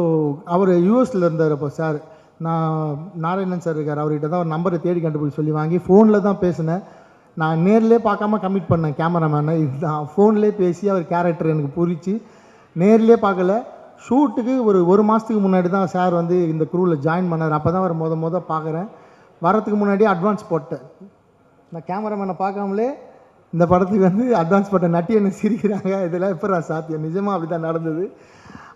அவர் யூஎஸில் இருந்தார். அப்போ சார், நான் நாராயணன் சார் இருக்கார், அவர்கிட்ட தான் ஒரு நம்பரை தேடி கண்டுபிடிச்சி சொல்லி வாங்கி ஃபோனில் தான் பேசினேன். நான் நேர்லேயே பார்க்காம கமிட் பண்ணேன் கேமராமேனை. இதுதான் ஃபோன்லேயே பேசி அவர் கேரக்டர் எனக்கு புரிச்சு, நேர்லேயே பார்க்கல. ஷூட்டுக்கு ஒரு மாதத்துக்கு முன்னாடி தான் சார் வந்து இந்த குரூவில் ஜாயின் பண்ணார். அப்போ தான் அவர் முத பார்க்குறேன். வரத்துக்கு முன்னாடியே அட்வான்ஸ் போட்டேன். நான் கேமராமேனை பார்க்காமலே இந்த படத்துக்கு வந்து அட்வான்ஸ் போட்டேன். நட்டி என்ன சிரிக்கிறாங்க, இதெல்லாம் எப்போ சாத்தியம், நிஜமாக அப்படி தான் நடந்தது.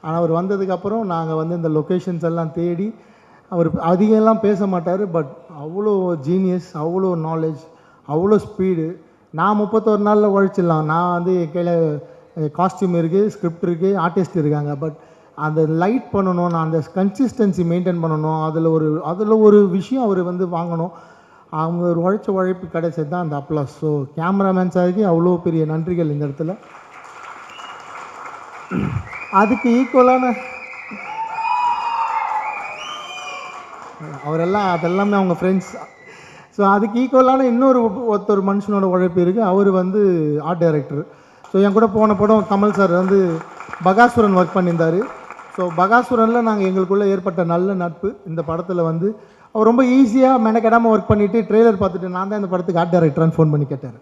ஆனால் அவர் வந்ததுக்கப்புறம் நாங்கள் வந்து இந்த லொக்கேஷன்ஸ் எல்லாம் தேடி, அவர் அதிகம்லாம் பேச மாட்டார், பட் அவ்வளோ ஜீனியஸ், அவ்வளோ நாலேஜ், அவ்வளோ ஸ்பீடு. நான் 31 நாளில் உழைச்சிடலாம். நான் வந்து கையில் காஸ்டியூம் இருக்குது, ஸ்கிரிப்ட் இருக்குது, ஆர்டிஸ்ட் இருக்காங்க. பட் அந்த லைட் பண்ணணும், நான் அந்த கன்சிஸ்டன்சி மெயின்டைன் பண்ணணும், அதில் ஒரு விஷயம் அவர் வந்து வாங்கணும். அவங்க ஒரு உழைப்பு கிடைச்சது தான் அந்த அப்ளாஸ். ஸோ கேமராமேன் சாருக்கு அவ்வளோ பெரிய நன்றிகள் இந்த இடத்துல. அதுக்கு ஈக்குவலான அதெல்லாமே அவங்க ஃப்ரெண்ட்ஸ். ஸோ அதுக்கு ஈக்குவலான ஒருத்தர் மனுஷனோட உழைப்பு இருக்குது. அவர் வந்து ஆர்ட் டைரக்டர். ஸோ என் கூட போன படம் கமல் சார் வந்து பகாசுரன் ஒர்க் பண்ணியிருந்தார். ஸோ பகாசுரனில் நாங்கள் எங்களுக்குள்ளே ஏற்பட்ட நல்ல நட்பு. இந்த படத்தில் வந்து அவர் ரொம்ப ஈஸியாக மெனக்கெடாமல் ஒர்க் பண்ணிவிட்டு ட்ரெய்லர் பார்த்துட்டு நான் தான் இந்த படத்துக்கு ஆர்ட் டைரக்டரான்னு ஃபோன் பண்ணி கேட்டார்.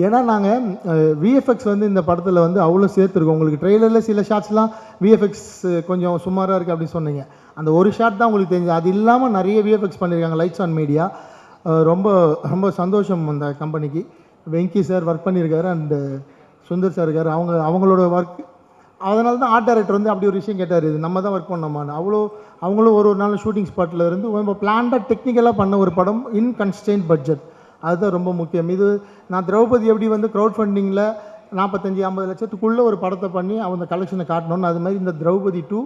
ஏன்னா நாங்கள் விஎஃப்எக்ஸ் வந்து இந்த படத்தில் வந்து அவ்வளோ சேர்த்துருக்கோம். உங்களுக்கு ட்ரெய்லரில் சில ஷாட்ஸ்லாம் விஎஃப்எக்ஸ் கொஞ்சம் சுமாராக இருக்குது அப்படின்னு சொன்னீங்க. அந்த ஒரு ஷாட் தான் உங்களுக்கு தெரிஞ்சு. அது இல்லாமல் நிறைய விஎஃப்எக்ஸ் பண்ணியிருக்காங்க லைட்ஸ் ஆன் மீடியா. ரொம்ப ரொம்ப சந்தோஷம் அந்த கம்பெனிக்கு. வெங்கி சார் ஒர்க் பண்ணியிருக்காரு அண்டு சுந்தர் சார் இருக்கார். அவங்களோட ஒர்க். அதனால தான் ஆர்ட் டைரக்டர் வந்து அப்படி ஒரு விஷயம் கேட்டார், இது நம்ம தான் ஒர்க் பண்ணோமான்னு. அவங்களும் ஒரு நாள் ஷூட்டிங் ஸ்பாட்டில் இருந்து ரொம்ப பிளான்டாக டெக்னிக்கலாக பண்ண ஒரு படம் இன் கன்ஸ்டெயின்ட் பட்ஜெட். அதுதான் ரொம்ப முக்கியம். இது நான் திரௌபதி எப்படி வந்து க்ரௌட் ஃபண்டிங்கில் 45-50 லட்சத்துக்குள்ளே ஒரு படத்தை பண்ணி அவங்க கலெக்ஷனை காட்டணும்னு, அது மாதிரி இந்த திரௌபதி 2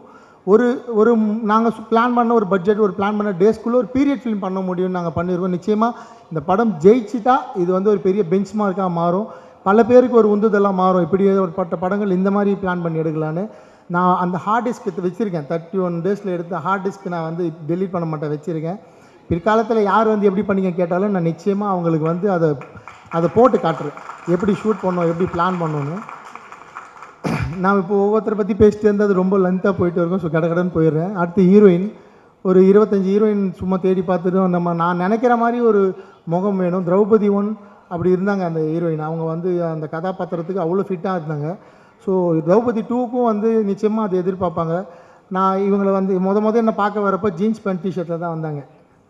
ஒரு நாங்கள் பிளான் பண்ண ஒரு பட்ஜெட், ஒரு பிளான் பண்ண டேஸ்க்குள்ளே ஒரு பீரியட் ஃபிலிம் பண்ண முடியும்னு நாங்கள் பண்ணியிருக்கோம். நிச்சயமாக இந்த படம் ஜெயிச்சிட்டா இது வந்து ஒரு பெரிய பெஞ்ச் மார்க்காக மாறும். பல பேருக்கு ஒரு உந்துதலாக மாறும். இப்படி ஒரு படங்கள் இந்த மாதிரி பிளான் பண்ணி எடுக்கலான்னு. நான் அந்த ஹார்ட் டிஸ்க் வச்சுருக்கேன். 31 டேஸில் எடுத்த ஹார்ட் டிஸ்க் நான் வந்து டெலீட் பண்ண மாட்டேன், வச்சுருக்கேன். பிற்காலத்தில் யார் வந்து எப்படி பண்ணிங்க கேட்டாலும் நான் நிச்சயமாக அவங்களுக்கு வந்து அதை போட்டு காட்டுறேன், எப்படி ஷூட் பண்ணோம், எப்படி பிளான் பண்ணணும்னு. நான் இப்போ ஒவ்வொருத்தரை பற்றி பேசிட்டு இருந்தால் அது ரொம்ப லென்த்தாக போயிட்டு இருக்கும். ஸோ கடகடன்னு போயிடுறேன். அடுத்து ஹீரோயின். ஒரு 25 ஹீரோயின் சும்மா தேடி பார்த்துட்டு நான் நினைக்கிற மாதிரி ஒரு முகம் வேணும். திரௌபதி 1 அப்படி இருந்தாங்க அந்த ஹீரோயின். அவங்க வந்து அந்த கதாபாத்திரத்துக்கு அவ்வளோ ஃபிட்டாக இருந்தாங்க. ஸோ திரௌபதி 2க்கும் வந்து நிச்சயமாக அதை எதிர்பார்ப்பாங்க. நான் இவங்களை வந்து முத என்னை பார்க்க வரப்போ ஜீன்ஸ் பேண்ட் டிஷர்ட்டில் தான் வந்தாங்க.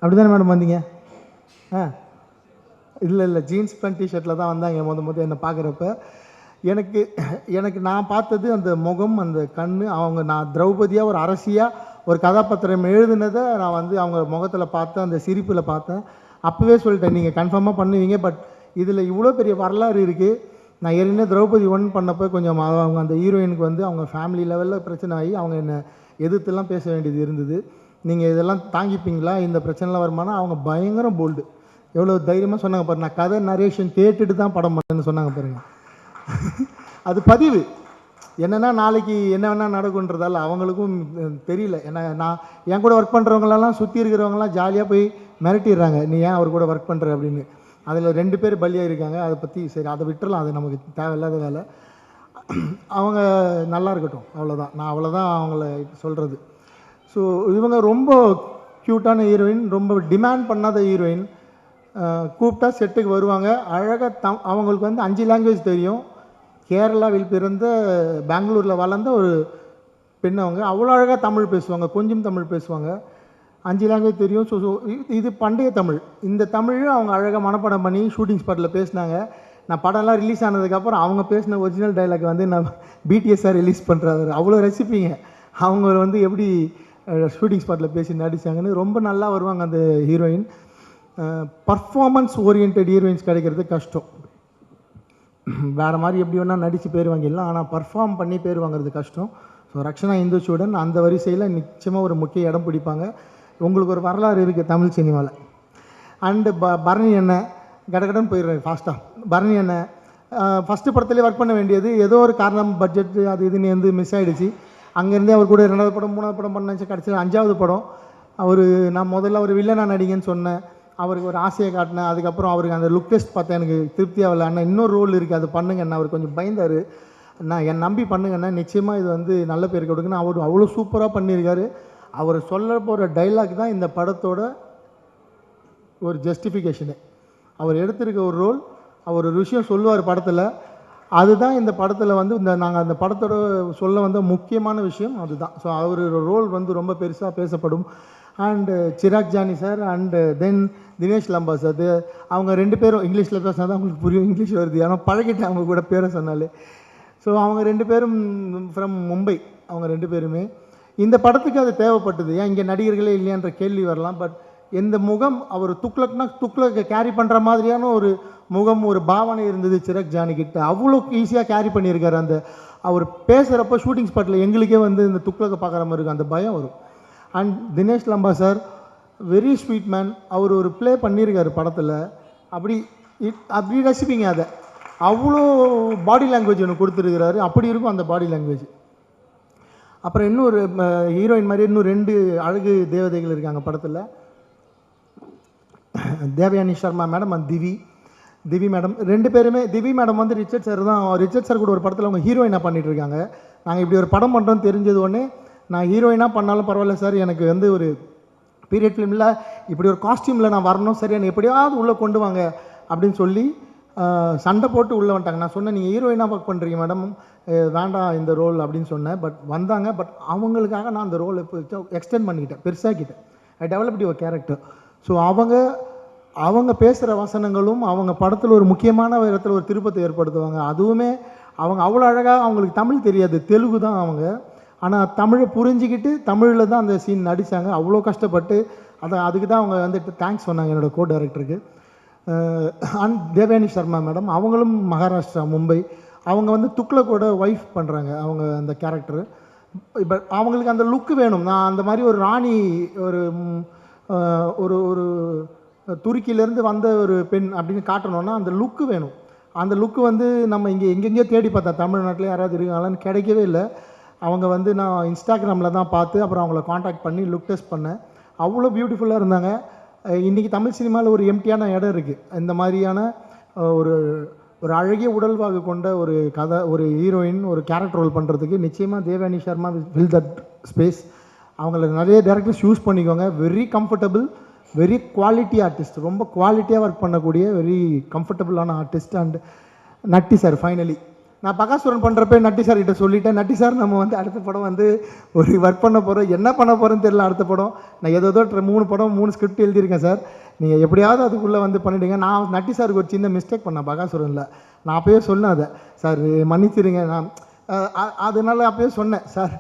அப்படி தானே மேடம் வந்தீங்க? இல்லை ஜீன்ஸ் பேண்ட் டிஷர்ட்டில் தான் வந்தாங்க முத என்னை பார்க்குறப்ப. எனக்கு நான் பார்த்தது அந்த முகம், அந்த கண். நான் திரௌபதியாக ஒரு அரசியாக ஒரு கதாபாத்திரம் எழுதுனதை நான் வந்து அவங்க முகத்தில் பார்த்தேன், அந்த சிரிப்பில் பார்த்தேன். அப்போவே சொல்லிட்டேன், நீங்கள் கன்ஃபார்மாக பண்ணுவீங்க. பட் இதில் இவ்வளோ பெரிய வரலாறு இருக்குது. நான் ஏற்கனவே திரௌபதி 1 பண்ணப்போ கொஞ்சம் அவங்க அந்த ஹீரோயினுக்கு வந்து அவங்க ஃபேமிலி லெவலில் பிரச்சனை ஆகி அவங்க என்னை எதிர்த்துலாம் பேச வேண்டியது இருந்தது. நீங்கள் இதெல்லாம் தாங்கிப்பீங்களா, இந்த பிரச்சனைலாம் வருமானா? அவங்க பயங்கரம் போல்டு. எவ்வளோ தைரியமாக சொன்னாங்க பாருங்க. நான் கதை நரேஷன் கேட்டுட்டு தான் படம் பண்ணேன்னு சொன்னாங்க பாருங்கள். அது பதிவு என்னென்னா நாளைக்கு என்ன வேணால் நடக்குன்றதால அவங்களுக்கும் தெரியல. ஏன்னா நான் என் கூட ஒர்க் பண்ணுறவங்களெல்லாம் சுற்றி இருக்கிறவங்களாம் ஜாலியாக போய் மிரட்டிடுறாங்க, நீ ஏன் அவர் கூட ஒர்க் பண்ணுற அப்படின்னு. அதில் 2 பேர் பலியாக இருக்காங்க. அதை பற்றி சரி, அதை விட்டுறலாம், அது நமக்கு தேவையில்லாத வேலை. அவங்க நல்லா இருக்கட்டும், அவ்வளோதான். நான் அவ்வளோதான் அவங்கள சொல்கிறது. ஸோ இவங்க ரொம்ப க்யூட்டான ஹீரோயின், ரொம்ப டிமாண்ட் பண்ணாத ஹீரோயின். கூப்பிட்டா செட்டுக்கு வருவாங்க. அழகாக அவங்களுக்கு வந்து 5 லாங்குவேஜ் தெரியும். கேரளாவில் பிறந்த பெங்களூரில் வளர்ந்த ஒரு பெண். அவங்க அவ்வளோ அழகாக தமிழ் பேசுவாங்க, கொஞ்சம் தமிழ் பேசுவாங்க. 5 லாங்குவேஜ் தெரியும். ஸோ இது பண்டைய தமிழ். இந்த தமிழும் அவங்க அழகாக மனப்பாடம் பண்ணி ஷூட்டிங் ஸ்பாட்டில் பேசினாங்க. நான் படம்லாம் ரிலீஸ் ஆனதுக்கப்புறம் அவங்க பேசின ஒரிஜினல் டைலாக் வந்து நான் பிடிஎஸ்ஸாக ரிலீஸ் பண்ணுறாரு. அவ்வளோ ரசிப்பீங்க அவங்க வந்து எப்படி ஷூட்டிங் ஸ்பாட்டில் பேசி நடித்தாங்கன்னு. ரொம்ப நல்லா வருவாங்க அந்த ஹீரோயின். பர்ஃபார்மன்ஸ் ஓரியன்ட் ஹீரோயின்ஸ் கிடைக்கிறது கஷ்டம். வேறு மாதிரி எப்படி வேணால் நடித்து பேர் வாங்கிடலாம், ஆனால் பர்ஃபார்ம் பண்ணி பேர் வாங்குறது கஷ்டம். ஸோ ரக்ஷனா இந்துச்சூடன் அந்த வரிசையில் நிச்சயமாக ஒரு முக்கிய இடம் பிடிப்பாங்க. உங்களுக்கு ஒரு வரலாறு இருக்குது தமிழ் சினிமாவில். அண்டு பரணி அண்ணன், கடகடன் போயிடுறேன் ஃபாஸ்ட்டாக. பரணி அண்ணன் ஃபஸ்ட்டு படத்துலேயே ஒர்க் பண்ண வேண்டியது ஏதோ ஒரு காரணம், பட்ஜெட் அது இதுன்னு வந்து மிஸ் ஆகிடுச்சு. அங்கேருந்தே அவர் கூட 2வது படம் 3வது படம் பண்ணாச்சு. கடைசியில் 5வது படம் நான் முதல்ல ஒரு வில்லனாக நடிகன்னு சொன்னேன். அவருக்கு ஒரு ஆசையை காட்டினேன். அதுக்கப்புறம் அவருக்கு அந்த லுக் டெஸ்ட் பார்த்தேன், எனக்கு திருப்தியாகல. அண்ணா இன்னொரு ரோல் இருக்குது, அது பண்ணுங்கண்ணா. அவர் கொஞ்சம் பயந்தார். நான் என் நம்பி பண்ணுங்கண்ணா, நிச்சயமாக இது வந்து நல்ல பேர் கொடுக்குன்னு. அவர் அவ்வளோ சூப்பராக பண்ணியிருக்காரு. அவர் சொல்ல போகிற டைலாக் தான் இந்த படத்தோட ஒரு ஜஸ்டிஃபிகேஷனு. அவர் எடுத்திருக்க ஒரு ரோல், அவர் ஒரு விஷயம் சொல்லுவார் படத்தில், அதுதான் இந்த படத்தில் வந்து நாங்கள் அந்த படத்தோட சொல்ல வந்த முக்கியமான விஷயம் அதுதான். ஸோ அவர் ரோல் வந்து ரொம்ப பெருசாக பேசப்படும். And Chirag Jani sir and then Dinesh Lamba sir, அவங்க 2 பேரும் இங்கிலீஷில் பேசினா தான் அவங்களுக்கு புரியும், இங்கிலீஷ் வருது, ஆனால் பழகிட்டேன் அவங்க கூட பேரை சொன்னாலே. ஸோ அவங்க 2 பேரும் ஃப்ரம் மும்பை. அவங்க 2 பேருமே இந்த படத்துக்கு அது தேவைப்பட்டது. ஏன் இங்கே நடிகர்களே இல்லையான்ற கேள்வி வரலாம். பட் இந்த முகம் அவர் துக்ளக்னா துக்ளக்கை கேரி பண்ணுற மாதிரியான முகம் ஒரு பாவனை இருந்தது சிரக் ஜானி கிட்ட. அவ்வளோ ஈஸியாக கேரி பண்ணியிருக்காரு. அந்த அவர் பேசுகிறப்ப ஷூட்டிங் ஸ்பாட்டில் எங்களுக்கே வந்து இந்த துக்ளக்கை பார்க்குற மாதிரி இருக்கும், அந்த பயம் வரும். And Dinesh Lamba sir very sweet man. அவர் ஒரு ப்ளே பண்ணியிருக்காரு படத்தில், அப்படி ரசிப்பீங்க அதை. அவ்வளோ பாடி லாங்குவேஜ் ஒன்று கொடுத்துருக்கிறாரு, அப்படி இருக்கும் அந்த பாடி லாங்குவேஜ். அப்புறம் இன்னொரு ஹீரோயின் மாதிரி இன்னும் 2 அழகு தேவதைகள் இருக்காங்க படத்தில். Devayani Sharma madam and Divi madam 2 பேருமே. திவி மேடம் வந்து ரிச்சர்ட் சார் கூட ஒரு படத்தில் அவங்க ஹீரோயினாக பண்ணிகிட்டு இருக்காங்க. நாங்கள் இப்படி ஒரு படம் பண்ணுறோன்னு தெரிஞ்சது உடனே, நான் ஹீரோயினாக பண்ணாலும் பரவாயில்ல சார், எனக்கு வந்து ஒரு பீரியட் ஃபிலிமில் இப்படி ஒரு காஸ்டியூமில் நான் வரணும், சரி என்னை எப்படியாவது உள்ளே கொண்டு வாங்க அப்படின்னு சொல்லி சண்டை போட்டு உள்ளே வந்துட்டாங்க. நான் சொன்னேன், நீங்கள் ஹீரோயினாக ஒர்க் பண்ணுறீங்க மேடம், வேண்டாம் இந்த ரோல் அப்படின்னு சொன்னேன். பட் வந்தாங்க. பட் அவங்களுக்காக நான் அந்த ரோலை எக்ஸ்டெண்ட் பண்ணிக்கிட்டேன், பெருசாக்கிட்டேன். ஐ டெவலப்ட் யுவர் கேரக்டர். ஸோ அவங்க பேசுகிற வசனங்களும் அவங்க படத்தில் ஒரு முக்கியமான இடத்துல ஒரு திருப்பத்தை ஏற்படுத்துவாங்க. அதுவுமே அவங்க அவ்வளோ அழகாக, அவங்களுக்கு தமிழ் தெரியாது, தெலுங்கு தான் அவங்க. ஆனால் தமிழை புரிஞ்சிக்கிட்டு தமிழில் தான் அந்த சீன் நடித்தாங்க. அவ்வளோ கஷ்டப்பட்டு அதுக்கு தான் அவங்க வந்துட்டு தேங்க்ஸ் சொன்னாங்க என்னோடய கோ டைரக்டருக்கு. அண்ட் தேவயானி சர்மா மேடம், அவங்களும் மகாராஷ்டிரா, மும்பை. அவங்க வந்து துக்ளக்கோட ஒய்ஃப் பண்ணுறாங்க அவங்க அந்த கேரக்டரு. இப்போ அவங்களுக்கு அந்த லுக்கு வேணும். நான் அந்த மாதிரி ஒரு ராணி, ஒரு ஒரு துருக்கியிலேருந்து வந்த ஒரு பெண் அப்படின்னு காட்டணுன்னா அந்த லுக்கு வேணும். அந்த லுக்கு வந்து நம்ம எங்கெங்கேயோ தேடி பார்த்தா தமிழ்நாட்டில் யாராவது இருக்காங்களான்னு கிடைக்கவே இல்லை. அவங்க வந்து நான் இன்ஸ்டாகிராமில் தான் பார்த்து அப்புறம் அவங்கள காண்டாக்ட் பண்ணி லுக் டெஸ்ட் பண்ணேன். அவ்வளோ பியூட்டிஃபுல்லாக இருந்தாங்க. இன்றைக்கி தமிழ் சினிமாவில் ஒரு எம்டியான இடம் இருக்குது. இந்த மாதிரியான ஒரு அழகிய உடல்வாகு கொண்ட ஒரு கதை, ஒரு ஹீரோயின், ஒரு கேரக்டர் ரோல் பண்ணுறதுக்கு நிச்சயமாக Devayani Sharma fill that space. அவங்கள நிறைய டேரக்டர்ஸ் யூஸ் பண்ணிக்கோங்க. Very comfortable, very quality artist, ரொம்ப குவாலிட்டியாக ஒர்க் பண்ணக்கூடிய வெரி கம்ஃபர்டபுளான artist. And Natty sir finally நான் பகாசுரன் பண்ணுறப்ப நட்டி சார் கிட்ட சொல்லிட்டேன், நட்டி சார் நம்ம வந்து அடுத்த படம் வந்து ஒரு ஒர்க் பண்ண போகிறோம், என்ன பண்ண போகிறேன்னு தெரியல. அடுத்த படம் நான் ஏதோ 3 ஸ்கிரிப்ட் எழுதியிருக்கேன் சார், நீங்கள் எப்படியாவது அதுக்குள்ளே வந்து பண்ணிவிடுங்க. நான் நட்டி சாருக்கு ஒரு சின்ன மிஸ்டேக் பண்ணேன் பகாசுரனில். நான் அப்போயே சொன்னேன் அதை, சார் மன்னிச்சிருங்க. நான் அதனால அப்போயே சொன்னேன், சார்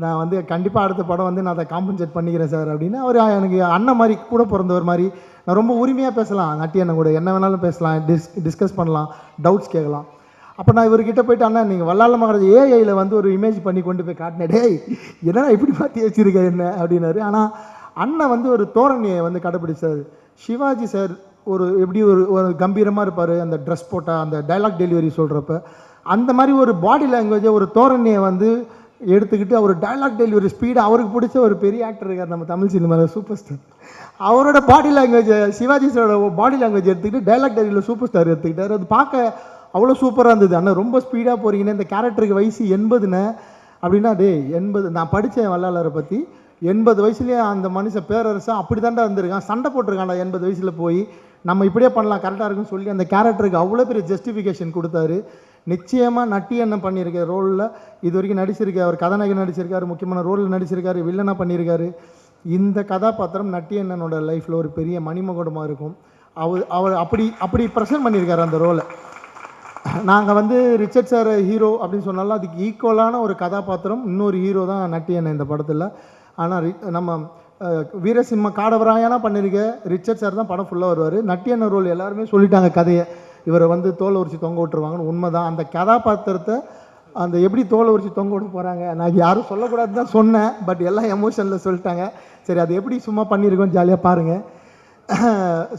நான் வந்து கண்டிப்பாக அடுத்த படம் வந்து நான் அதை காம்பன்சேட் பண்ணிக்கிறேன் சார் அப்படின்னு. அவர் எனக்கு அண்ணன் மாதிரி, கூட பிறந்தவர் மாதிரி. நான் ரொம்ப உரிமையாக பேசலாம் நட்டி அண்ணன் கூட, என்ன வேணாலும் பேசலாம், டிஸ்கஸ் பண்ணலாம், டவுட்ஸ் கேட்கலாம். அப்போ நான் இவர்கிட்ட போயிட்டு, அண்ணா நீங்கள் வல்லால மகாராஜ் ஏஐயில் வந்து ஒரு இமேஜ் பண்ணி கொண்டு போய் காட்டினேன், டேய் என்னடா இப்படி மாற்றி வச்சுருக்கேன் என்ன அப்படின்னாரு. ஆனால் அண்ணன் வந்து ஒரு தோரணையை வந்து கடைப்பிடிச்சார். சிவாஜி சார் எப்படி ஒரு கம்பீரமாக இருப்பார், அந்த ட்ரெஸ் போட்டால், அந்த டைலாக் டெலிவரி சொல்கிறப்ப அந்த மாதிரி ஒரு பாடி லாங்குவேஜை, ஒரு தோரணையை வந்து எடுத்துக்கிட்டு அவர் டைலாக் டெலிவரி ஸ்பீடாக, அவருக்கு பிடிச்ச ஒரு பெரிய ஆக்டர் இருக்கார் நம்ம தமிழ் சினிமாவில், சூப்பர் ஸ்டார். அவரோட பாடி லாங்குவேஜை, சிவாஜி சாரோட பாடி லாங்குவேஜ் எடுத்துக்கிட்டு டைலாக் டெலிவரியில் சூப்பர் ஸ்டார் எடுத்துக்கிட்டார். அது பார்க்க அவ்வளோ சூப்பராக இருந்தது. ஆனால் ரொம்ப ஸ்பீடாக போகிறீங்கன்னு, இந்த கேரக்டருக்கு வயசு 80ன்னு அப்படின்னா, 80 நான் படித்தேன் வல்லாளரை பற்றி. 80 வயசுலேயே அந்த மனுஷன் பேரரசாக அப்படி தாண்டா இருந்திருக்கான், சண்டை போட்டிருக்காண்டா 80 வயசில் போய், நம்ம இப்படியே பண்ணலாம் கரெக்டாக இருக்குன்னு சொல்லி அந்த கேரக்டருக்கு அவ்வளோ பெரிய ஜஸ்டிஃபிகேஷன் கொடுத்தாரு. நிச்சயமாக நட்டி அண்ணன் பண்ணியிருக்க ரோலில் இது வரைக்கும் நடிச்சிருக்காரு. அவர் கதாநாயகன் நடிச்சிருக்காரு, முக்கியமான ரோலில் நடிச்சிருக்காரு, வில்லனாக பண்ணியிருக்காரு. இந்த கதாபாத்திரம் நட்டி அண்ணனோட லைஃப்பில் ஒரு பெரிய மணிமகுடமாக இருக்கும். அவர் அப்படி ப்ரெசென்ட் பண்ணியிருக்காரு அந்த ரோலை. நாங்கள் வந்து ரிச்சர்ட் சார் ஹீரோ அப்படின்னு சொன்னாலும் அதுக்கு ஈக்குவலான ஒரு கதாபாத்திரம் இன்னொரு ஹீரோ தான் நட்டி அண்ணன் இந்த படத்தில். ஆனால் நம்ம வீரசிம்ம காடவராயனா பண்ணியிருக்க ரிச்சர்ட் சார் தான் படம் ஃபுல்லாக வருவார். நட்டி அண்ணன் ரோல் எல்லாருமே சொல்லிட்டாங்க கதையை, இவரை வந்து தோலை உரிச்சு தொங்க விட்டுருவாங்கன்னு. உண்மை தான். அந்த கதாபாத்திரத்தை அந்த எப்படி தோலை உரிச்சு தொங்க விட போகிறாங்க, நான் யாரும் சொல்லக்கூடாது தான் சொன்னேன், பட் எல்லாம் எமோஷனில் சொல்லிட்டாங்க. சரி, அது எப்படி சும்மா பண்ணியிருக்கோம், ஜாலியாக பாருங்கள்.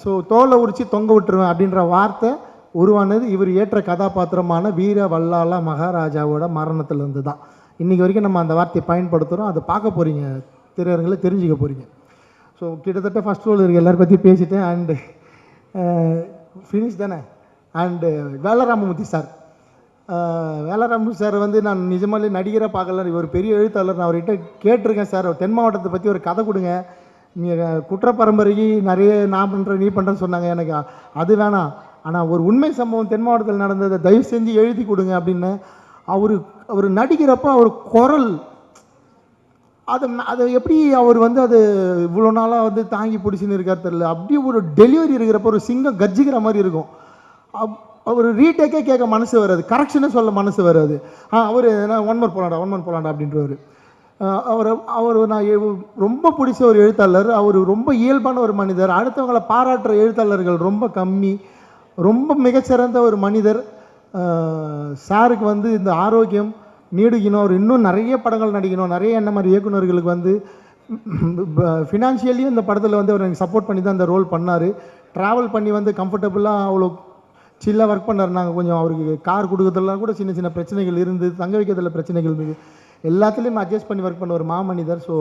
ஸோ தோலை உரிச்சு தொங்க விட்டுருவேன் அப்படின்ற வார்த்தை உருவானது இவர் ஏற்ற கதாபாத்திரமான வீர வல்லால மகாராஜாவோட மரணத்துலேருந்து தான். இன்றைக்கி வரைக்கும் நம்ம அந்த வார்த்தையை பயன்படுத்துகிறோம். அதை பார்க்க போகிறீங்க, திரையரங்களை தெரிஞ்சுக்க போகிறீங்க. ஸோ கிட்டத்தட்ட ஃபஸ்ட் ரோல் இருக்குது, எல்லோரும் பற்றி பேசிட்டேன். அண்டு ஃபினிஷ் தானே. அண்டு வேலராமமூர்த்தி சார் வந்து நான் நிஜமாலே நடிகராக பார்க்கல, இவர் பெரிய எழுத்தாளர். நான் அவர்கிட்ட கேட்டிருக்கேன், சார் தென் மாவட்டத்தை பற்றி ஒரு கதை கொடுங்க, நீங்கள் குற்ற பரம்பரைக்கு நிறைய நான் பண்ணுறேன் நீ பண்ணுறேன்னு சொன்னாங்க. எனக்கு அது வேணாம், ஆனால் ஒரு உண்மை சம்பவம் தென் மாவட்டத்தில் நடந்ததை தயவு செஞ்சு எழுதி கொடுங்க அப்படின்னு. அவர் நடிக்கிறப்போ அவர் குரல் அதை எப்படி அவர் வந்து அது இவ்வளோ நாளாக வந்து தாங்கி பிடிச்சின்னு இருக்கார் தெரியல. அப்படியே ஒரு டெலிவரி இருக்கிறப்ப ஒரு சிங்கம் கர்ஜிக்கிற மாதிரி இருக்கும். அவர் ரீடேக்கே கேட்க மனசு வராது, கரெக்ஷனே சொல்ல மனசு வராது. அவர் ஒன் மோர் போலாண்டா அப்படின்றவர். அவர் நான் ரொம்ப பிடிச்ச ஒரு எழுத்தாளர். அவர் ரொம்ப இயல்பான ஒரு மனிதர். அடுத்தவங்களை பாராட்டுற எழுத்தாளர்கள் ரொம்ப கம்மி. ரொம்ப மிகச்சிறந்த ஒரு மனிதர். சாருக்கு வந்து இந்த ஆரோக்கியம் நீடிக்கணும், அவர் இன்னும் நிறைய படங்கள் நடிக்கணும். நிறைய என்ன மாதிரி இயக்குநர்களுக்கு வந்து ஃபினான்ஷியலியும் இந்த படத்தில் வந்து அவர் எனக்கு சப்போர்ட் பண்ணி தான் இந்த ரோல் பண்ணார். ட்ராவல் பண்ணி வந்து கம்ஃபர்டபுளாக அவ்வளோ சில்லாக ஒர்க் பண்ணார். நாங்கள் கொஞ்சம் அவருக்கு கார் கொடுக்கறதுலாம் கூட சின்ன சின்ன பிரச்சனைகள் இருந்தது, தங்க வைக்கிறதுல பிரச்சனைகள் இருந்தது, எல்லாத்துலேயும் அட்ஜஸ்ட் பண்ணி ஒர்க் பண்ண ஒரு மாமனிதர். ஸோ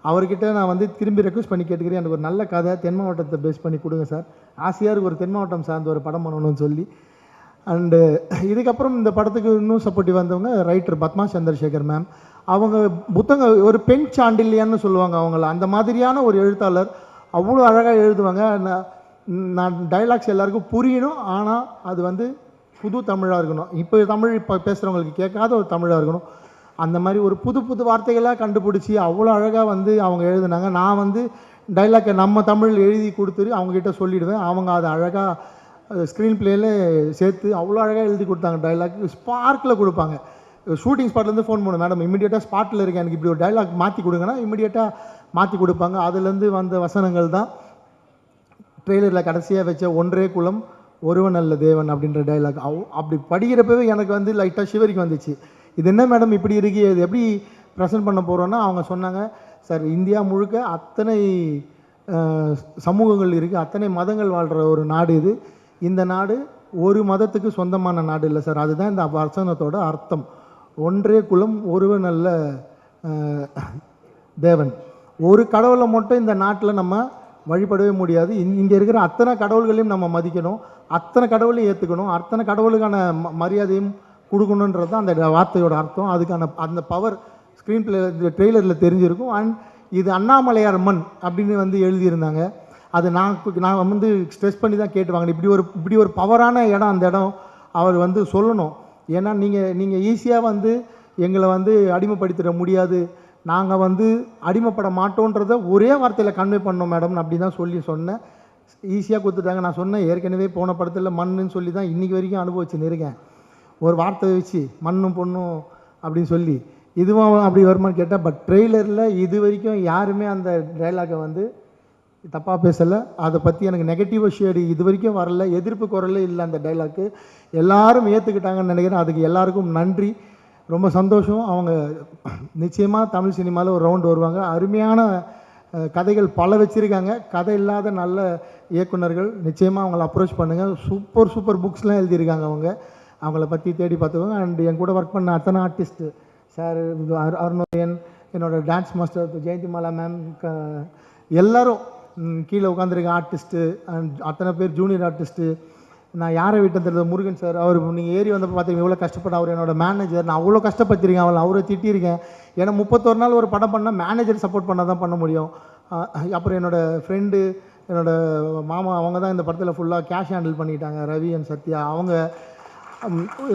அவர்கிட்ட நான் வந்து திரும்பி ரெக்வஸ்ட் பண்ணி கேட்டுக்கிறேன், எனக்கு ஒரு நல்ல கதை தென் மாவட்டத்தை பேஸ் பண்ணி கொடுங்க சார். ஆசையாக இருக்கு ஒரு தென் மாவட்டம் சார்ந்த ஒரு படம் பண்ணணும்னு சொல்லி. அண்டு இதுக்கப்புறம் இந்த படத்துக்கு இன்னும் சப்போர்ட்டிவ் வந்தவங்க ரைட்டர் பத்மா சந்திரசேகர் மேம். அவங்க புத்தகம் ஒரு பெண் சாண்டில்யான்னு சொல்லுவாங்க அவங்கள, அந்த மாதிரியான ஒரு எழுத்தாளர். அவ்வளோ அழகாக எழுதுவாங்க. நான் டைலாக்ஸ் எல்லாருக்கும் புரியணும், ஆனால் அது வந்து புது தமிழாக இருக்கணும். இப்போ தமிழ் இப்போ பேசுகிறவங்களுக்கு கேட்காத ஒரு தமிழாக இருக்கணும். அந்த மாதிரி ஒரு புது புது வார்த்தைகளாக கண்டுபிடிச்சி அவ்வளோ அழகாக வந்து அவங்க எழுதுனாங்க. நான் வந்து டைலாக்கை நம்ம தமிழ் எழுதி கொடுத்துட்டு அவங்கக்கிட்ட சொல்லிவிடுவேன். அவங்க அதை அழகாக ஸ்க்ரீன் பிளேயில் சேர்த்து அவ்வளோ அழகாக எழுதி கொடுத்தாங்க. டைலாக் ஸ்பார்க்கில் கொடுப்பாங்க. ஷூட்டிங் ஸ்பாட்லேருந்து ஃபோன் பண்ணுவேன், மேடம் இமீடியட்டாக ஸ்பாட்டில் இருக்கேன், எனக்கு இப்படி ஒரு டைலாக் மாற்றி கொடுங்கன்னா இமீடியட்டாக மாற்றி கொடுப்பாங்க. அதுலேருந்து வந்த வசனங்கள் தான் ட்ரெய்லரில் கடைசியாக வச்ச ஒன்றே குலம் ஒருவன் அல்ல தேவன் அப்படின்ற டைலாக். அப்படி படிக்கிறப்பவே எனக்கு வந்து லைட்டாக ஷிவரிக்கு வந்துச்சு. இது என்ன மேடம் இப்படி இருக்கு, இது எப்படி ப்ரெசென்ட் பண்ண போகிறோன்னா அவங்க சொன்னாங்க, சார் இந்தியா முழுக்க அத்தனை சமூகங்கள் இருக்குது, அத்தனை மதங்கள் வாழ்கிற ஒரு நாடு இது. இந்த நாடு ஒரு மதத்துக்கு சொந்தமான நாடு இல்லை சார். அதுதான் இந்த வசனத்தோட அர்த்தம். ஒன்றே குலம் ஒருவன் அல்ல தேவன். ஒரு கடவுளை மட்டும் இந்த நாட்டில் நம்ம வழிபடவே முடியாது. இங்கே இருக்கிற அத்தனை கடவுள்களையும் நம்ம மதிக்கணும், அத்தனை கடவுளையும் ஏற்றுக்கணும், அத்தனை கடவுளுக்கான மரியாதையும் கொடுக்கணுன்றது தான் அந்த வார்த்தையோட அர்த்தம். அதுக்கான அந்த பவர் ஸ்க்ரீன் பிளே ட்ரெய்லரில் தெரிஞ்சிருக்கும். அண்ட் இது அண்ணாமலையார் மண் அப்படின்னு வந்து எழுதியிருந்தாங்க. அது நான் வந்து ஸ்ட்ரெஸ் பண்ணி தான் கேட்டு வாங்கினேன். இப்படி ஒரு பவரான இடம் அந்த இடம் அவர் வந்து சொல்லணும். ஏன்னா நீங்கள் ஈஸியாக வந்து எங்களை வந்து அடிமைப்படுத்திட முடியாது, நாங்கள் வந்து அடிமைப்பட மாட்டோன்றதை ஒரே வார்த்தையில் கன்வே பண்ணோம் மேடம் அப்படி தான் சொன்னேன். ஈஸியாக கொடுத்துட்டாங்க. நான் சொன்னேன் ஏற்கனவே போன படத்தில் மண்ணுன்னு சொல்லி தான் இன்றைக்கி வரைக்கும் அனுபவிச்சுன்னு இருக்கேன். ஒரு வார்த்தை வச்சு மண்ணும் பொண்ணும் அப்படின்னு சொல்லி இதுவும் அப்படி வருமானு கேட்டால், பட் ட்ரெய்லரில் இது வரைக்கும் யாருமே அந்த டைலாகை வந்து தப்பாக பேசலை. அதை பற்றி எனக்கு நெகட்டிவ் ஷேடு இது வரைக்கும் வரல, எதிர்ப்பு குரலே இல்லை. அந்த டைலாக்கு எல்லாரும் ஏற்றுக்கிட்டாங்கன்னு நினைக்கிறேன். அதுக்கு எல்லாருக்கும் நன்றி, ரொம்ப சந்தோஷம். அவங்க நிச்சயமாக தமிழ் சினிமாவில் ஒரு ரவுண்டு வருவாங்க. அருமையான கதைகள் பல வச்சுருக்காங்க. கதை இல்லாத நல்ல இயக்குனர்கள் நிச்சயமாக அவங்கள அப்ரோச் பண்ணுங்கள். சூப்பர் புக்ஸ்லாம் எழுதியிருக்காங்க அவங்கள பற்றி தேடி பார்த்துக்கோங்க. அண்ட் என் கூட ஒர்க் பண்ண அத்தனை ஆர்டிஸ்ட்டு சார், அருணோயன், என்னோடய டான்ஸ் மாஸ்டர் ஜெயந்திமாலா மேம், எல்லோரும் கீழே உட்காந்துருக்க ஆர்டிஸ்ட்டு அண்ட் அத்தனை பேர் ஜூனியர் ஆர்டிஸ்ட்டு. நான் யாரை விட்டேன் தெரியல, முருகன் சார், அவர் நீங்கள் ஏறி வந்தப்போ பார்த்தீங்க எவ்வளோ கஷ்டப்பட்ட. அவர் என்னோடய மேனேஜர். நான் அவ்வளோ கஷ்டப்பட்டிருக்கேன், அவரை திட்டியிருக்கேன். ஏன்னா 31 நாள் ஒரு படம் பண்ணால் மேனேஜர் சப்போர்ட் பண்ணால் தான் பண்ண முடியும். அப்புறம் என்னோடய ஃப்ரெண்டு, என்னோடய மாமா, அவங்க தான் இந்த படத்தில் ஃபுல்லாக கேஷ் ஹேண்டில் பண்ணிட்டாங்க, ரவி அண்ட் சத்யா. அவங்க